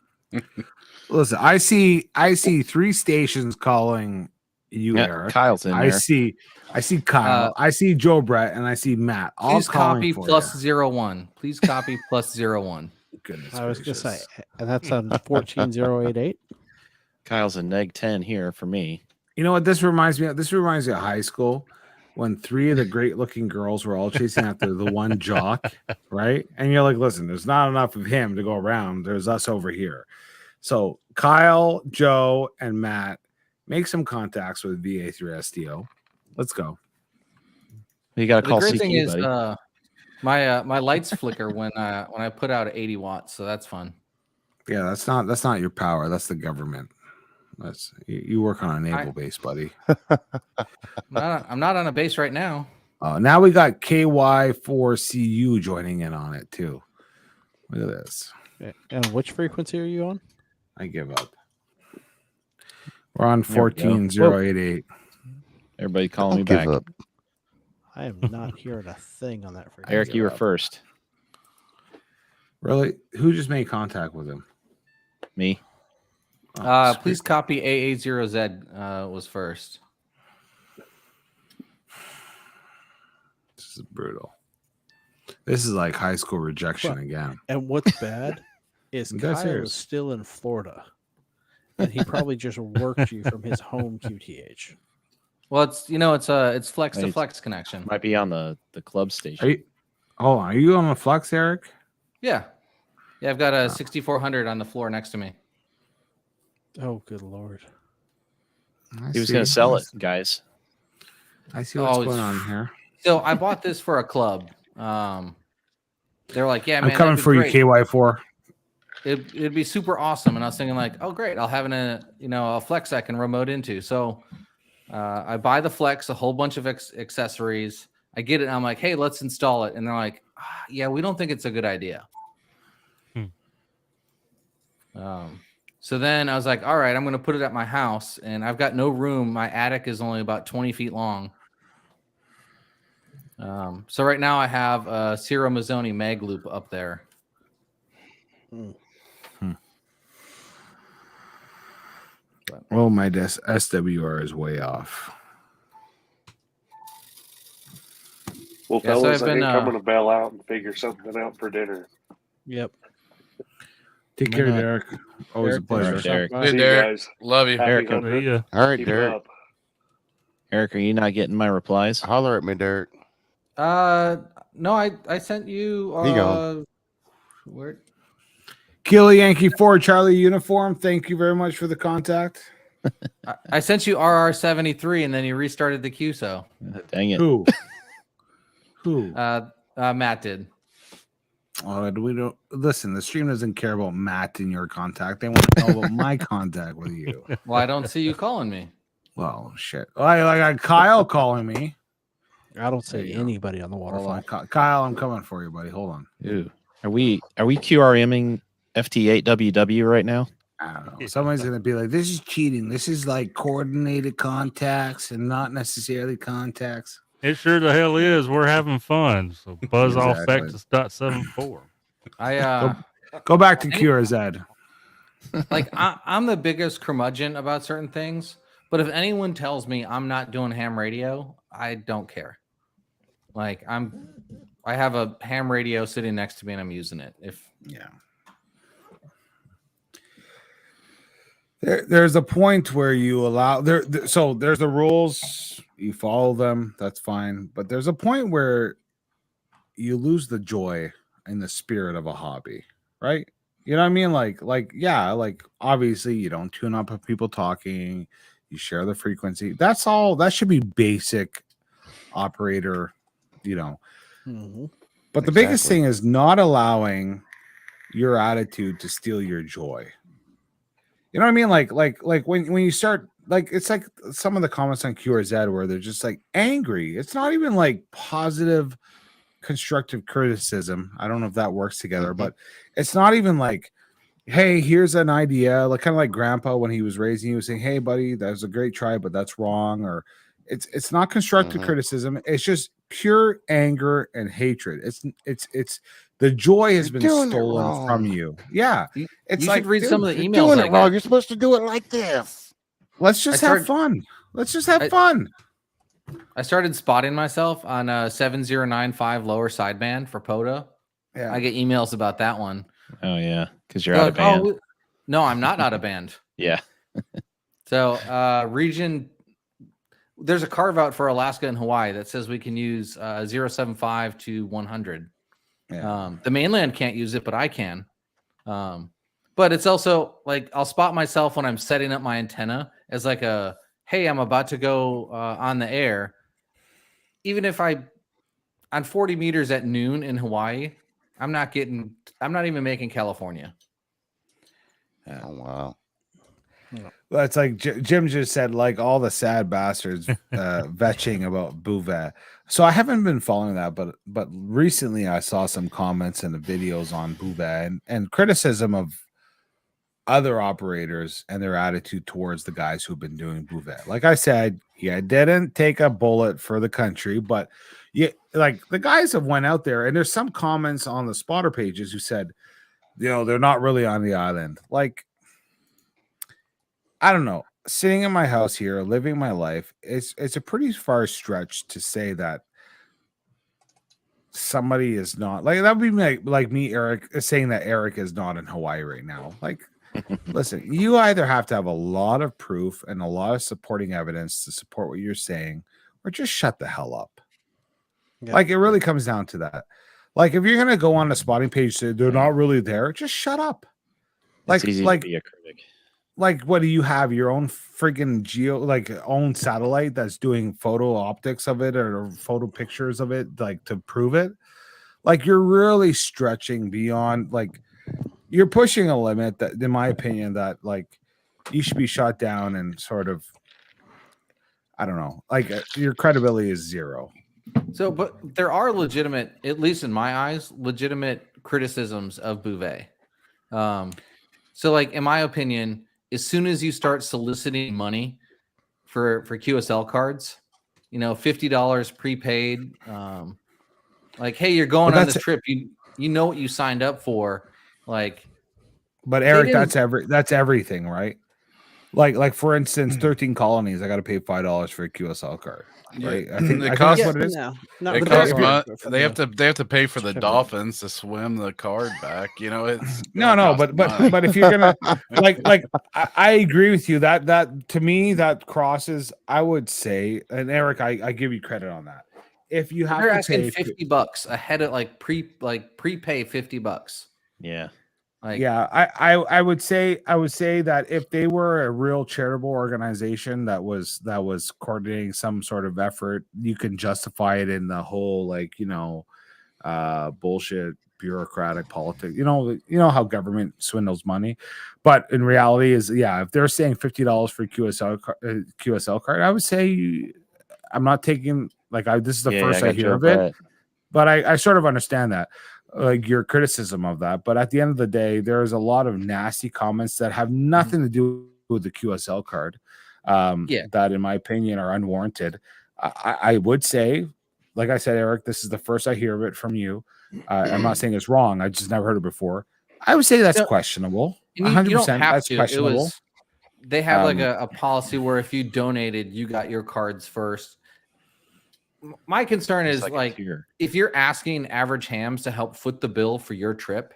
Listen, I see 3 stations calling you, Yeah, Eric. Kyle's in I there. see Kyle. I see Joe Brett, and I see Matt. All Please calling copy for plus you. 01. Please copy plus 01. Goodness I was going to gracious. say, and that's on 14088. Kyle's a neg 10 here for me. You know what this reminds me of? This reminds me of high school when 3 of the great-looking girls were all chasing after the one jock, right? And you're like, listen, there's not enough of him to go around. There's us over here. So Kyle, Joe, and Matt make some contacts with VA3SDO. Let's go. You got to The call great CQ, thing is buddy. my lights flicker when I put out 80 watts, so that's fun. Yeah, that's not your power. That's the government. That's you work on a naval base, buddy. I'm not on a base right now. Now we got KY4CU joining in on it too. Look at this. And which frequency are you on? I give up. We're on There we go. 14088. Everybody calling me Give back. up. I am not hearing a thing on that frequency. Eric, you were first. Really? Who just made contact with him? Me. Please copy AA0Z was first. This is brutal. This is like high school rejection again. And what's bad is I'm dead Kyle serious. is still in Florida, and he probably just worked you from his home QTH. Well, it's flex to flex connection. Might be on the club station. Are you on the flex, Eric? Yeah, I've got a 6400 on the floor next to me. Oh, good Lord. He was going to sell it, guys. I see what's going on here. So I bought this for a club. They're like, yeah, man, I'm coming that'd be for great. you, KY4. It'd be super awesome. And I was thinking like, oh, great. I'll have a flex I can remote into. So I buy the flex, a whole bunch of accessories. I get it. And I'm like, hey, let's install it. And they're like, yeah, we don't think it's a good idea. So then I was like, all right, I'm going to put it at my house, and I've got no room. My attic is only about 20 feet long. So right now I have a Ciro Mazzoni mag loop up there. Oh, my SWR is way off. Well, Yeah, so fellas, I've I been, think I'm going to bail out and figure something out for dinner. Yep. Take care, Derek. Always a Derek, pleasure. thanks for stopping by. Hey, See you Derek. guys. Love you. Happy Eric, 100. See ya. All right, Keep it Derek. up. Eric, are you not getting my replies? Holler at me, Derek. No, I sent you. He gone. Where? Kilo Yankee 4 Charlie uniform. Thank you very much for the contact. I sent you RR73, and then you restarted the QSO. Dang it. Who? Who? Matt did. Oh, we don't listen. The stream doesn't care about Matt in your contact. They want to know about my contact with you. Well, I don't see you calling me. Well, shit. I got Kyle calling me. I don't see anybody on the Hold waterfall. on, Kyle, I'm coming for you, buddy. Hold on. Ooh. Are we QRMing FT8WW right now? I don't know. Somebody's gonna be like, "This is cheating. This is like coordinated contacts and not necessarily contacts." It sure the hell is. We're having fun. So buzz off Exactly. Factus.74. Go back to QRZ. Like I'm the biggest curmudgeon about certain things, but if anyone tells me I'm not doing ham radio, I don't care. Like I have a ham radio sitting next to me and I'm using it. There's a point where you allow so there's the rules, you follow them, that's fine. But there's a point where you lose the joy and the spirit of a hobby, right? You know what I mean? Like obviously you don't tune up with people talking, you share the frequency. That's all. That should be basic operator, Mm-hmm. But the biggest thing is not allowing your attitude to steal your joy. You know what I mean? Like when you start, like, it's like some of the comments on QRZ where they're just like angry. It's not even like positive, constructive criticism. I don't know if that works together, but it's not even like, hey, here's an idea. Like kind of like Grandpa when he was raising you, saying, hey, buddy, that was a great try, but that's wrong. Or it's not constructive criticism. It's just pure anger and hatred. It's the joy has been stolen from you. Yeah. It's you like, should read some of the You're emails. doing it wrong. You're supposed to do it like this. Let's just have fun. Let's just have fun. I started spotting myself on a 7095 lower sideband for POTA. Yeah. I get emails about that one. Oh yeah, because you're out of band. No, I'm not out of band. Yeah. So region, there's a carve out for Alaska and Hawaii that says we can use 075 to 100. Yeah. The mainland can't use it, but I can. But it's also like I'll spot myself when I'm setting up my antenna as like a, hey, I'm about to go on the air. Even if on 40 meters at noon in Hawaii, I'm not even making California. Oh, wow. That's like Jim just said, like all the sad bastards vetching about Bouvet. So I haven't been following that, but recently I saw some comments and the videos on Bouvet and criticism of other operators and their attitude towards the guys who've been doing Bouvet. Like I said, yeah, didn't take a bullet for the country, but like the guys have went out there and there's some comments on the spotter pages who said, they're not really on the island. Like, I don't know. Sitting in my house here, living my life, it's a pretty far stretch to say that somebody is not like that would be like me, Eric, saying that Eric is not in Hawaii right now. Like, listen, you either have to have a lot of proof and a lot of supporting evidence to support what you're saying, or just shut the hell up. Yeah. Like, it really comes down to that. Like, if you're gonna go on the spotting page, say they're not really there, just shut up. Like, it's easy to be a critic. Like, what do you have? Your own friggin' own satellite that's doing photo optics of it or photo pictures of it, like to prove it? Like, you're really stretching beyond, like, you're pushing a limit that, in my opinion, that like you should be shot down and sort of, I don't know, like your credibility is zero. So, but there are legitimate, at least in my eyes, legitimate criticisms of Bouvet. So, like, in my opinion, as soon as you start soliciting money for QSL cards, $50 prepaid, like, hey, you're going on this trip, you know what you signed up for, like. But Eric, that's everything, right? Like for instance, 13 colonies, I got to pay $5 for a QSL card. Right? I think that's what it is. It costs money. They have to pay for the dolphins to swim the card back. You know, it's but if you're gonna like I agree with you that to me that crosses. I would say, and Eric, I give you credit on that. If you have they're to asking pay $50 ahead of prepay $50. Yeah. I would say that if they were a real charitable organization that was coordinating some sort of effort, you can justify it in the whole bullshit bureaucratic politics. You know how government swindles money, but in reality is if they're saying $50 for QSL card, I would say I'm not taking this is the first I hear of it, but I sort of understand that. Like your criticism of that, but at the end of the day, there's a lot of nasty comments that have nothing to do with the QSL card. That, in my opinion, are unwarranted. I would say, like I said, Eric, this is the first I hear of it from you. I'm not saying it's wrong. I just never heard it before. I would say that's questionable. 100%. You don't have that's to. questionable. They have a policy where if you donated, you got your cards first. My concern is if you're asking average hams to help foot the bill for your trip,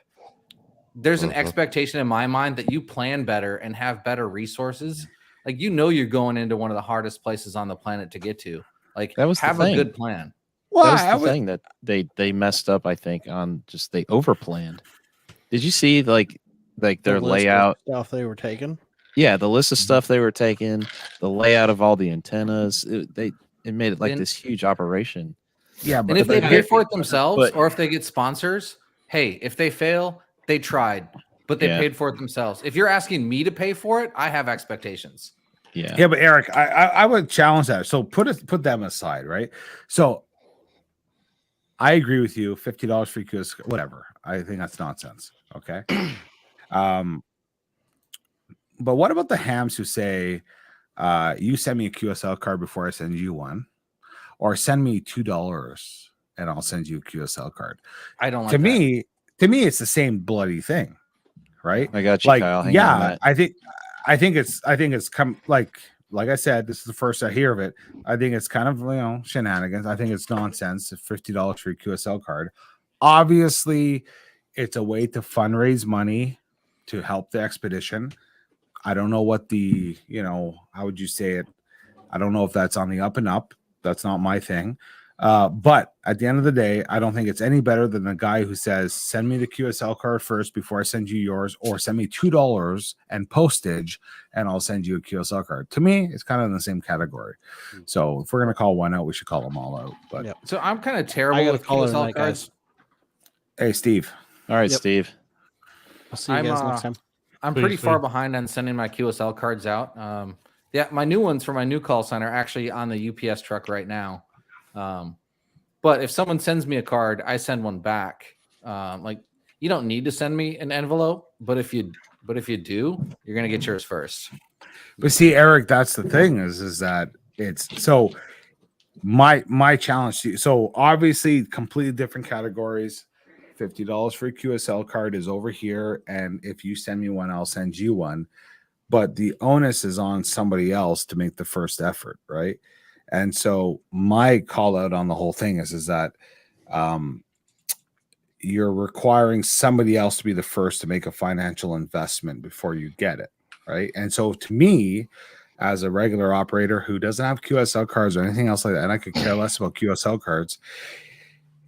there's an expectation in my mind that you plan better and have better resources. Like, you're going into one of the hardest places on the planet to get to. Like, that was have a good plan. Well, that was the thing that they messed up, I think, on just they overplanned. Did you see their layout stuff they were taking? Yeah, the list of stuff they were taking, the layout of all the antennas, it made it like this huge operation. Yeah, and if they pay for it themselves, or if they get sponsors, hey, if they fail, they tried, but they paid for it themselves. If you're asking me to pay for it, I have expectations. Yeah, but Eric, I would challenge that. So put them aside, right? So I agree with you. $50 for QS, whatever. I think that's nonsense. Okay. But what about the hams who say, you send me a QSL card before I send you one, or send me $2 and I'll send you a QSL card? I don't like to me, it's the same bloody thing, right? I got you, Kyle. Hang on, Matt. I think it's come like I said, this is the first I hear of it. I think it's kind of shenanigans. I think it's nonsense. $50 for a QSL card. Obviously, it's a way to fundraise money to help the expedition. I don't know what the, how would you say it? I don't know if that's on the up and up. That's not my thing. But at the end of the day, I don't think it's any better than the guy who says, send me the QSL card first before I send you yours, or send me $2 and postage and I'll send you a QSL card. To me, it's kind of in the same category. So if we're going to call one out, we should call them all out. But So I'm kind of terrible with QSL cards. Hey, Steve. All right, Steve. I'll see you guys next time. I'm pretty far behind on sending my QSL cards out. My new ones for my new call center are actually on the UPS truck right now. But if someone sends me a card, I send one back. You don't need to send me an envelope, but if you do, you're gonna get yours first. But see, Eric, that's the thing is that it's so my challenge to you. So obviously, completely different categories. $50 for a QSL card is over here, and if you send me one, I'll send you one. But the onus is on somebody else to make the first effort, right? And so my call out on the whole thing is that you're requiring somebody else to be the first to make a financial investment before you get it, right? And so to me, as a regular operator who doesn't have QSL cards or anything else like that, and I could care less about QSL cards,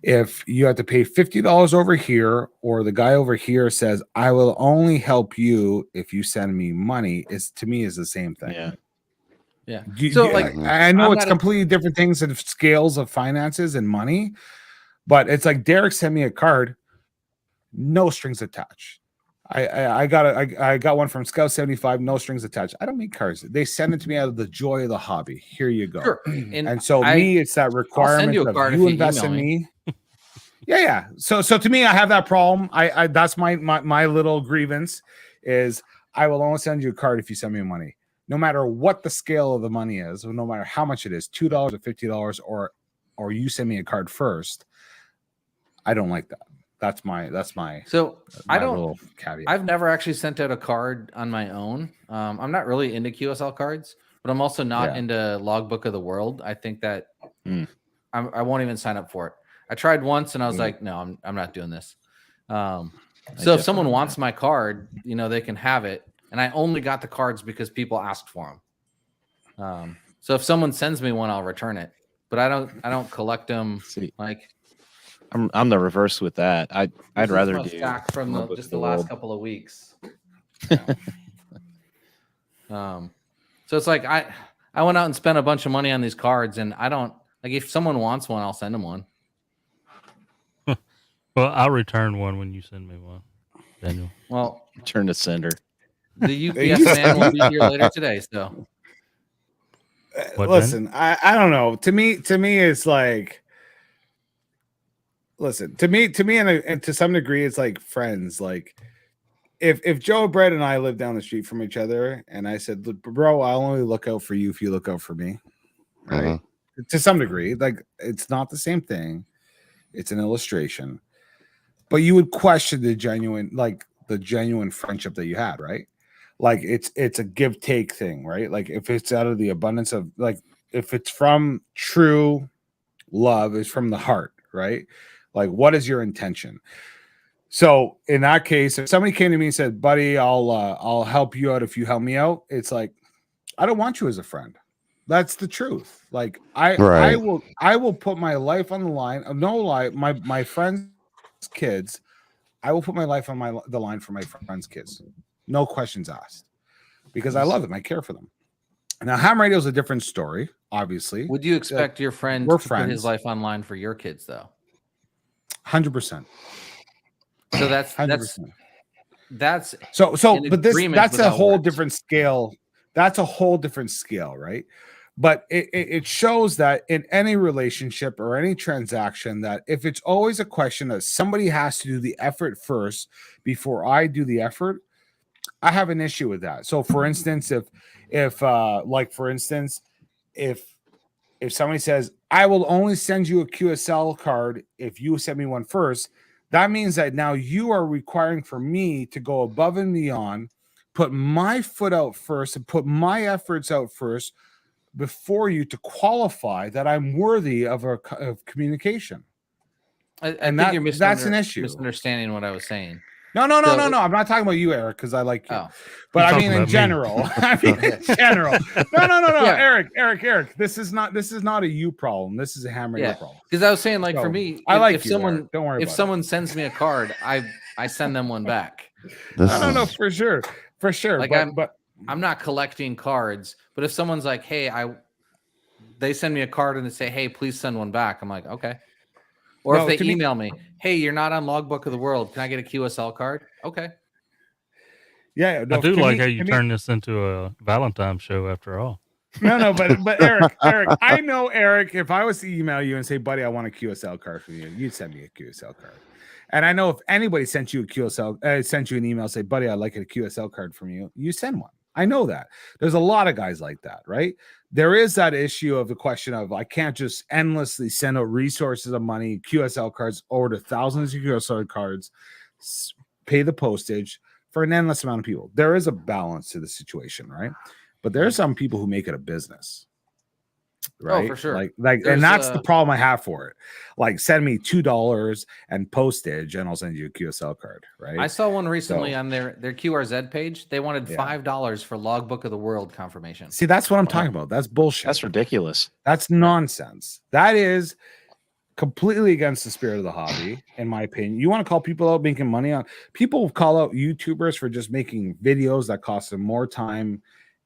if you have to pay $50 over here, or the guy over here says, I will only help you if you send me money, to me is the same thing. Yeah. I know it's completely different things and scales of finances and money, but it's like Derek sent me a card, no strings attached. I got one from Scout 75, no strings attached. I don't make cards. They send it to me out of the joy of the hobby. Here you go. Sure. And so it's that requirement of you invest in me. Yeah. So to me, I have that problem. I that's my little grievance is I will only send you a card if you send me money. No matter what the scale of the money is, no matter how much it is, $2 or $50, or you send me a card first. I don't like that. That's my So my I don't. little caveat. I've never actually sent out a card on my own. I'm not really into QSL cards, but I'm also not into Logbook of the World. I think that I won't even sign up for it. I tried once and I was like, no, I'm not doing this. So if someone wants my card, they can have it. And I only got the cards because people asked for them. So if someone sends me one, I'll return it. But I don't collect them. Like I'm the reverse with that. I'd rather do stack from the last couple of weeks. So it's like I went out and spent a bunch of money on these cards, and I don't like if someone wants one, I'll send them one. Well, I'll return one when you send me one, Daniel. Well, turn to sender. The UPS man will be here later today. So, listen, I don't know. To me, it's like, listen, to me, and to some degree, it's like friends. Like, if Joe Brett and I live down the street from each other, and I said, bro, I'll only look out for you if you look out for me, right? To some degree, like it's not the same thing. It's an illustration. But you would question the genuine friendship that you had, right? Like it's a give take thing, right? Like if it's out of the abundance of like if it's from true love, it's from the heart, right? Like what is your intention? So in that case, if somebody came to me and said, "Buddy, I'll help you out if you help me out," it's like I don't want you as a friend. That's the truth. Like I will put my life on the line. No lie, my friends' kids, I will put my life on the line for my friends' kids. No questions asked. Because I love them. I care for them. Now, ham radio is a different story, obviously. Would you expect your friend to put his life online for your kids, though? 100%. So that's 100%. That's but that's a whole different scale. That's a whole different scale, right? But it shows that in any relationship or any transaction, that if it's always a question that somebody has to do the effort first before I do the effort, I have an issue with that. So, for instance, if somebody says, "I will only send you a QSL card if you send me one first," that means that now you are requiring for me to go above and beyond, put my foot out first, and put my efforts out first before you to qualify that I'm worthy of communication. I think you're that's an issue. Misunderstanding what I was saying. No. I'm not talking about you, Eric, because I like you. But I mean, in general. No. Yeah. Eric. This is not a you problem. This is a ham radio problem. Because I was saying, like, for me, I like if you, someone Eric. Don't worry. If someone sends me a card, I send them one back. No, for sure. Like I'm not collecting cards, but if someone's like, "Hey, they send me a card and they say, "Hey, please send one back," I'm like, okay. Or if they email me, "Hey, you're not on Logbook of the World. Can I get a QSL card?" Okay. Yeah, I do like how you turn this into a Valentine show after all. No, but Eric, I know, Eric, if I was to email you and say, "Buddy, I want a QSL card from you," you'd send me a QSL card. And I know if anybody sent you sent you an email, say, "Buddy, I'd like a QSL card from you," you send one. I know that. There's a lot of guys like that, right? There is that issue of the question of I can't just endlessly send out resources of money, QSL cards, order thousands of QSL cards, pay the postage for an endless amount of people. There is a balance to the situation, right? But there are some people who make it a business. Right. Oh, for sure. Like, and that's the problem I have for it. Like, send me $2 and postage, and I'll send you a QSL card. Right. I saw one recently on their QRZ page. They wanted $5 for Logbook of the World confirmation. See, that's what I'm talking about. That's bullshit. That's ridiculous. That's nonsense. That is completely against the spirit of the hobby, in my opinion. You want to call people out making money on people call out YouTubers for just making videos that cost them more time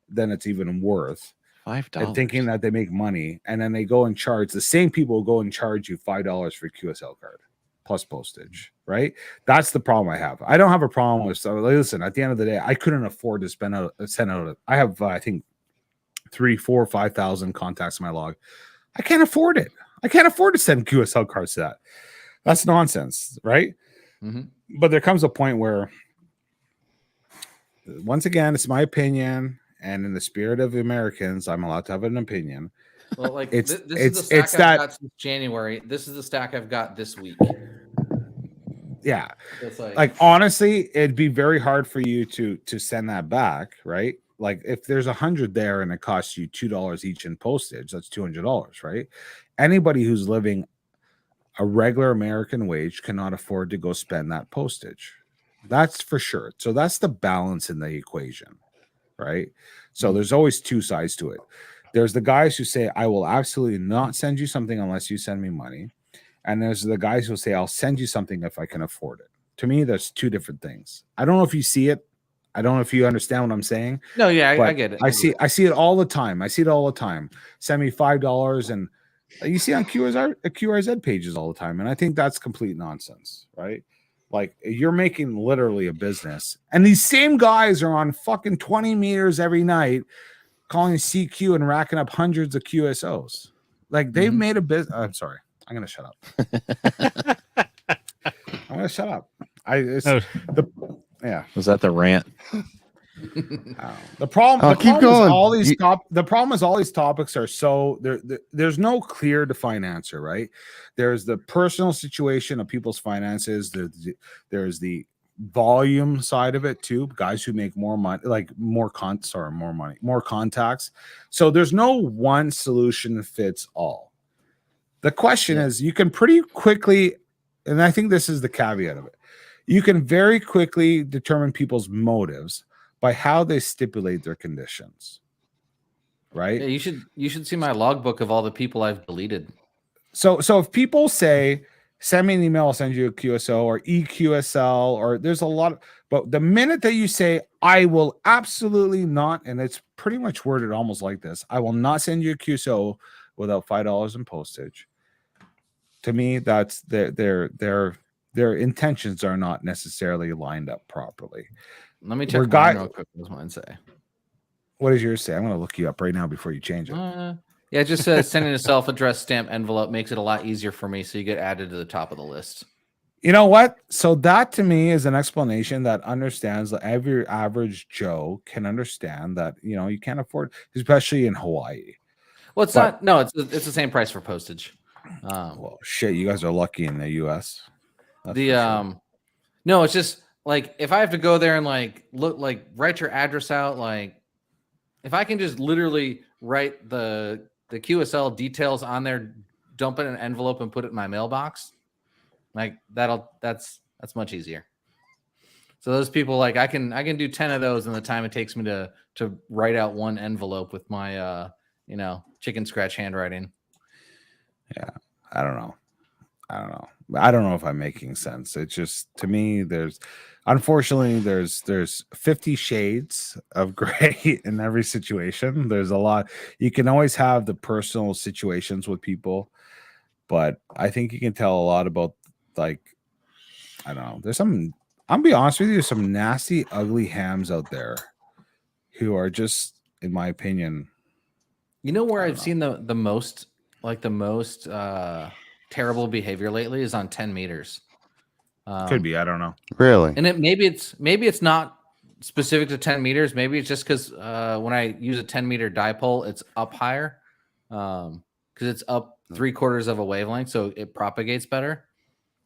than it's even worth. $5 and thinking that they make money, and then they go and charge the same people go and charge you $5 for a QSL card plus postage, right? That's the problem I have. I don't have a problem with listen, at the end of the day, I couldn't afford to send out I have I think 3, 4, 5,000 contacts in my log. I can't afford it. I can't afford to send QSL cards to that. That's nonsense, right? Mm-hmm. But there comes a point where, once again, it's my opinion. And in the spirit of Americans, I'm allowed to have an opinion. Well, like this is the stack I've got since January. This is the stack I've got this week. Yeah. It's Like honestly, it'd be very hard for you to send that back, right? Like if there's 100 there and it costs you $2 each in postage, that's $200, right? Anybody who's living a regular American wage cannot afford to go spend that postage. That's for sure. So that's the balance in the equation, right? So there's always two sides to it. There's the guys who say, I will absolutely not send you something unless you send me money. And there's the guys who say, I'll send you something if I can afford it. To me, that's two different things. I don't know if you see it. I don't know if you understand what I'm saying. No, yeah, I get it. I see it all the time. I see it all the time. Send me $5 and you see on QRZ pages all the time. And I think that's complete nonsense, right? Like you're making literally a business. And these same guys are on fucking 20 meters every night calling CQ and racking up hundreds of QSOs. Like they've made a business. I'm sorry. I'm going to shut up. I'm going to shut up. Yeah. Was that the rant? The problem keep going. The problem is all these topics are so there's no clear defined answer, right? There's the personal situation of people's finances. There's the volume side of it too. Guys who make more money, like more contacts. So there's no one solution fits all. The question is, you can pretty quickly, and I think this is the caveat of it, you can very quickly determine people's motives by how they stipulate their conditions, right? Yeah, you should see my logbook of all the people I've deleted. So if people say, send me an email, I'll send you a QSO or EQSL, or there's a lot but the minute that you say, I will absolutely not, and it's pretty much worded almost like this, I will not send you a QSO without $5 in postage. To me, that's their intentions are not necessarily lined up properly. Let me check mine real quick. What does mine say? What does yours say? I'm going to look you up right now before you change it. Yeah, it just says sending a self-addressed stamp envelope makes it a lot easier for me, so you get added to the top of the list. You know what? So that to me is an explanation that understands that every average Joe can understand that, you can't afford, especially in Hawaii. Well, it's not. No, it's the same price for postage. Well, shit, you guys are lucky in the U.S. No, it's just like if I have to go there and write your address out, if I can just literally write the QSL details on there, dump it in an envelope and put it in my mailbox, that's much easier. So those people, I can do 10 of those in the time it takes me to write out one envelope with my chicken scratch handwriting. Yeah, I don't know. I don't know if I'm making sense. It's just, to me, unfortunately, there's 50 shades of gray in every situation. There's a lot. You can always have the personal situations with people, but I think you can tell a lot about, I don't know. There's some, I'll be honest with you, there's some nasty, ugly hams out there who are just, in my opinion. You know where I've seen the most terrible behavior lately is on 10 meters. Could be, I don't know. Really? And maybe it's not specific to 10 meters. Maybe it's just because when I use a 10-meter dipole, it's up higher because it's up 3/4 of a wavelength, so it propagates better.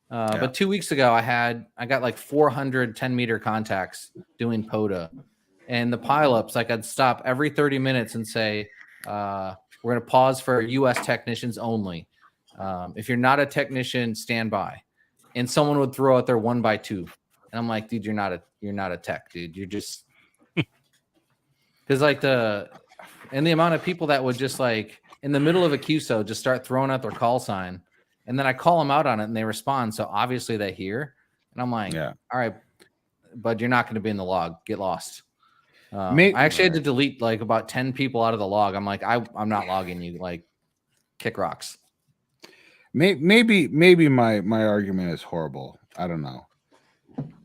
But 2 weeks ago, I got 400 10-meter contacts doing POTA, and the pileups, I'd stop every 30 minutes and say, we're going to pause for U.S. technicians only. If you're not a technician, stand by. And someone would throw out their 1x2, and I'm like, dude, you're not a tech, dude. You're just because the amount of people that would just in the middle of a QSO just start throwing out their call sign, and then I call them out on it and they respond. So obviously they hear, and I'm like, all right, bud, you're not going to be in the log. Get lost. I actually had to delete about 10 people out of the log. I'm like, I'm not logging you. Kick rocks. Maybe my argument is horrible. I don't know.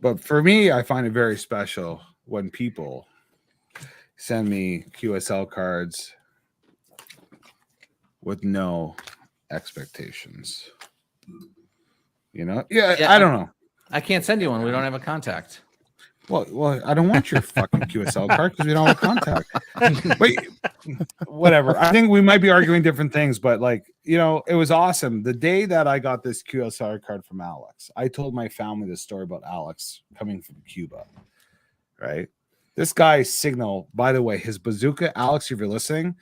But for me, I find it very special when people send me QSL cards with no expectations. Yeah, I don't know. I can't send you one. We don't have a contact. Well, I don't want your fucking QSL card because we don't have contact. But whatever. I think we might be arguing different things, but like, it was awesome. The day that I got this QSL card from Alex, I told my family the story about Alex coming from Cuba, right? This guy's signal, by the way, his bazooka, Alex, if you're listening,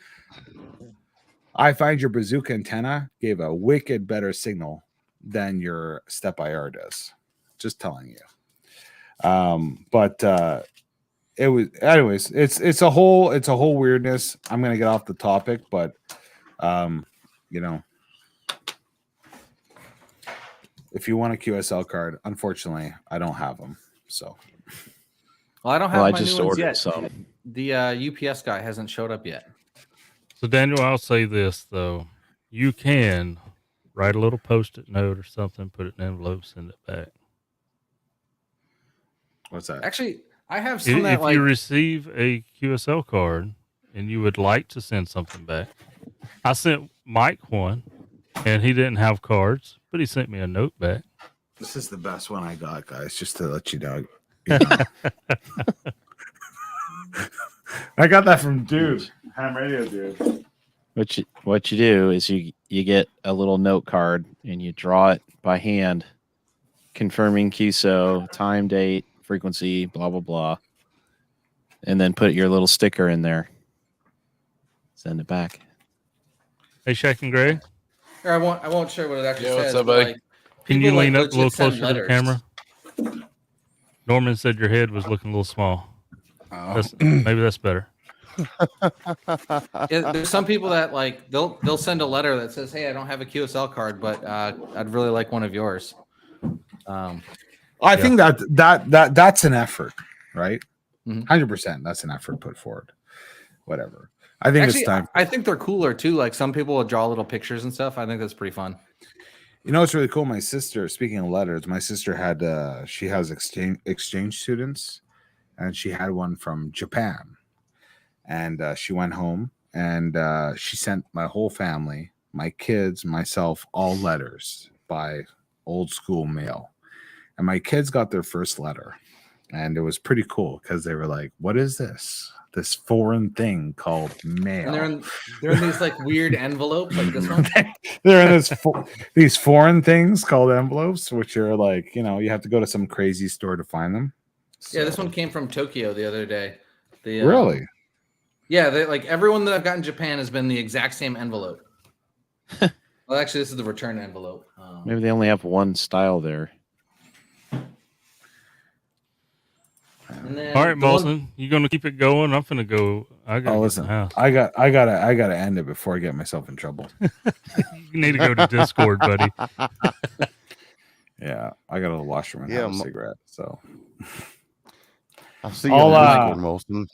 I find your bazooka antenna gave a wicked better signal than your Step IR does. Just telling you. But it was, anyways, it's a whole weirdness. I'm gonna get off the topic, but if you want a QSL card, unfortunately, I don't have them. So, well, I don't have. I my just new ones ordered yet. some. The UPS guy hasn't showed up yet. So, Daniel, I'll say this though: you can write a little post-it note or something, put it in an envelope, send it back. What's that? Actually, I have some that if you receive a QSL card and you would like to send something back, I sent Mike one, and he didn't have cards, but he sent me a note back. This is the best one I got, guys. Just to let you know. I got that from dude, Ham Radio dude. What you do is you get a little note card and you draw it by hand, confirming QSO, time, date, frequency, blah blah blah, and then put your little sticker in there. Send it back. Hey, Shaq and Greg. Or I won't share what it actually says. What's up, buddy? Like, Can you lean up a legit little send closer to the letters. camera? Norman said your head was looking a little small. Maybe that's better. There's some people that like they'll send a letter that says, "Hey, I don't have a QSL card, but I'd really like one of yours." I think that's an effort, right? 100%. That's an effort put forward. Whatever. I think Actually, it's time. I think they're cooler too. Like some people will draw little pictures and stuff. I think that's pretty fun. It's really cool. My sister, speaking of letters, my sister had she has exchange students, and she had one from Japan, and she went home and she sent my whole family, my kids, myself, all letters by old school mail. And my kids got their first letter, and it was pretty cool because they were like, "What is this? This foreign thing called mail?" And they're in these like weird envelopes, like this one. They're in these foreign things called envelopes, which are like, you have to go to some crazy store to find them. Yeah, this one came from Tokyo the other day. Really? Yeah, like everyone that I've got in Japan has been the exact same envelope. Well, actually, this is the return envelope. Maybe they only have one style there. All right, Molson, you gonna keep it going? I'm gonna go. I gotta listen. I gotta end it before I get myself in trouble. You need to go to Discord, buddy. Yeah, I gotta wash them and have a cigarette. So I'll see you on Discord, Molson.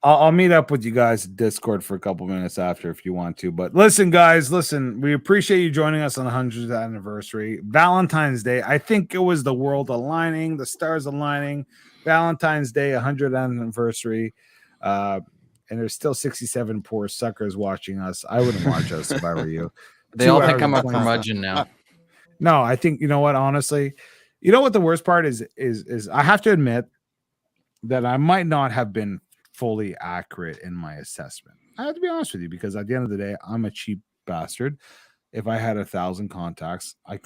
I'll meet up with you guys at Discord for a couple minutes after if you want to. But listen, guys, we appreciate you joining us on the 100th anniversary. Valentine's Day. I think it was the world aligning, the stars aligning. Valentine's Day, 100th anniversary. And there's still 67 poor suckers watching us. I wouldn't watch us if I were you. They all think I'm a curmudgeon now. No, I think, you know what, honestly, you know what the worst part is I have to admit that I might not have been fully accurate in my assessment. I have to be honest with you, because at the end of the day, I'm a cheap bastard. If I had 1,000 contacts, I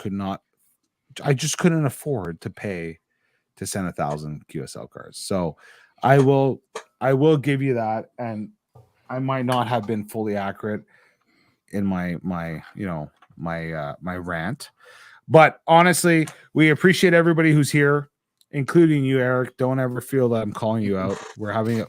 just couldn't afford to pay to send 1,000 QSL cards. So I will give you that. And I might not have been fully accurate in my rant, but honestly, we appreciate everybody who's here, including you, Eric. Don't ever feel that I'm calling you out. We're having a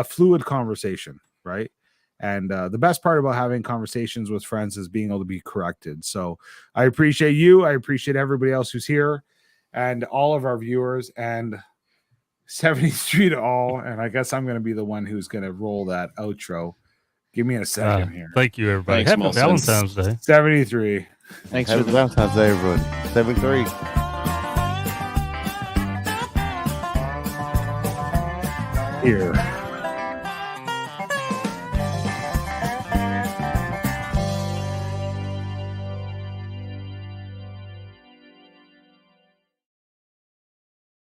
fluid conversation, right? And the best part about having conversations with friends is being able to be corrected. So I appreciate you. I appreciate everybody else who's here and all of our viewers, and 73 to all. And I guess I'm going to be the one who's going to roll that outro. Give me a second here. Thank you, everybody. Thanks, Happy Valentine's Day. 73. Thanks Happy for Valentine's Day, everyone. 73. Here.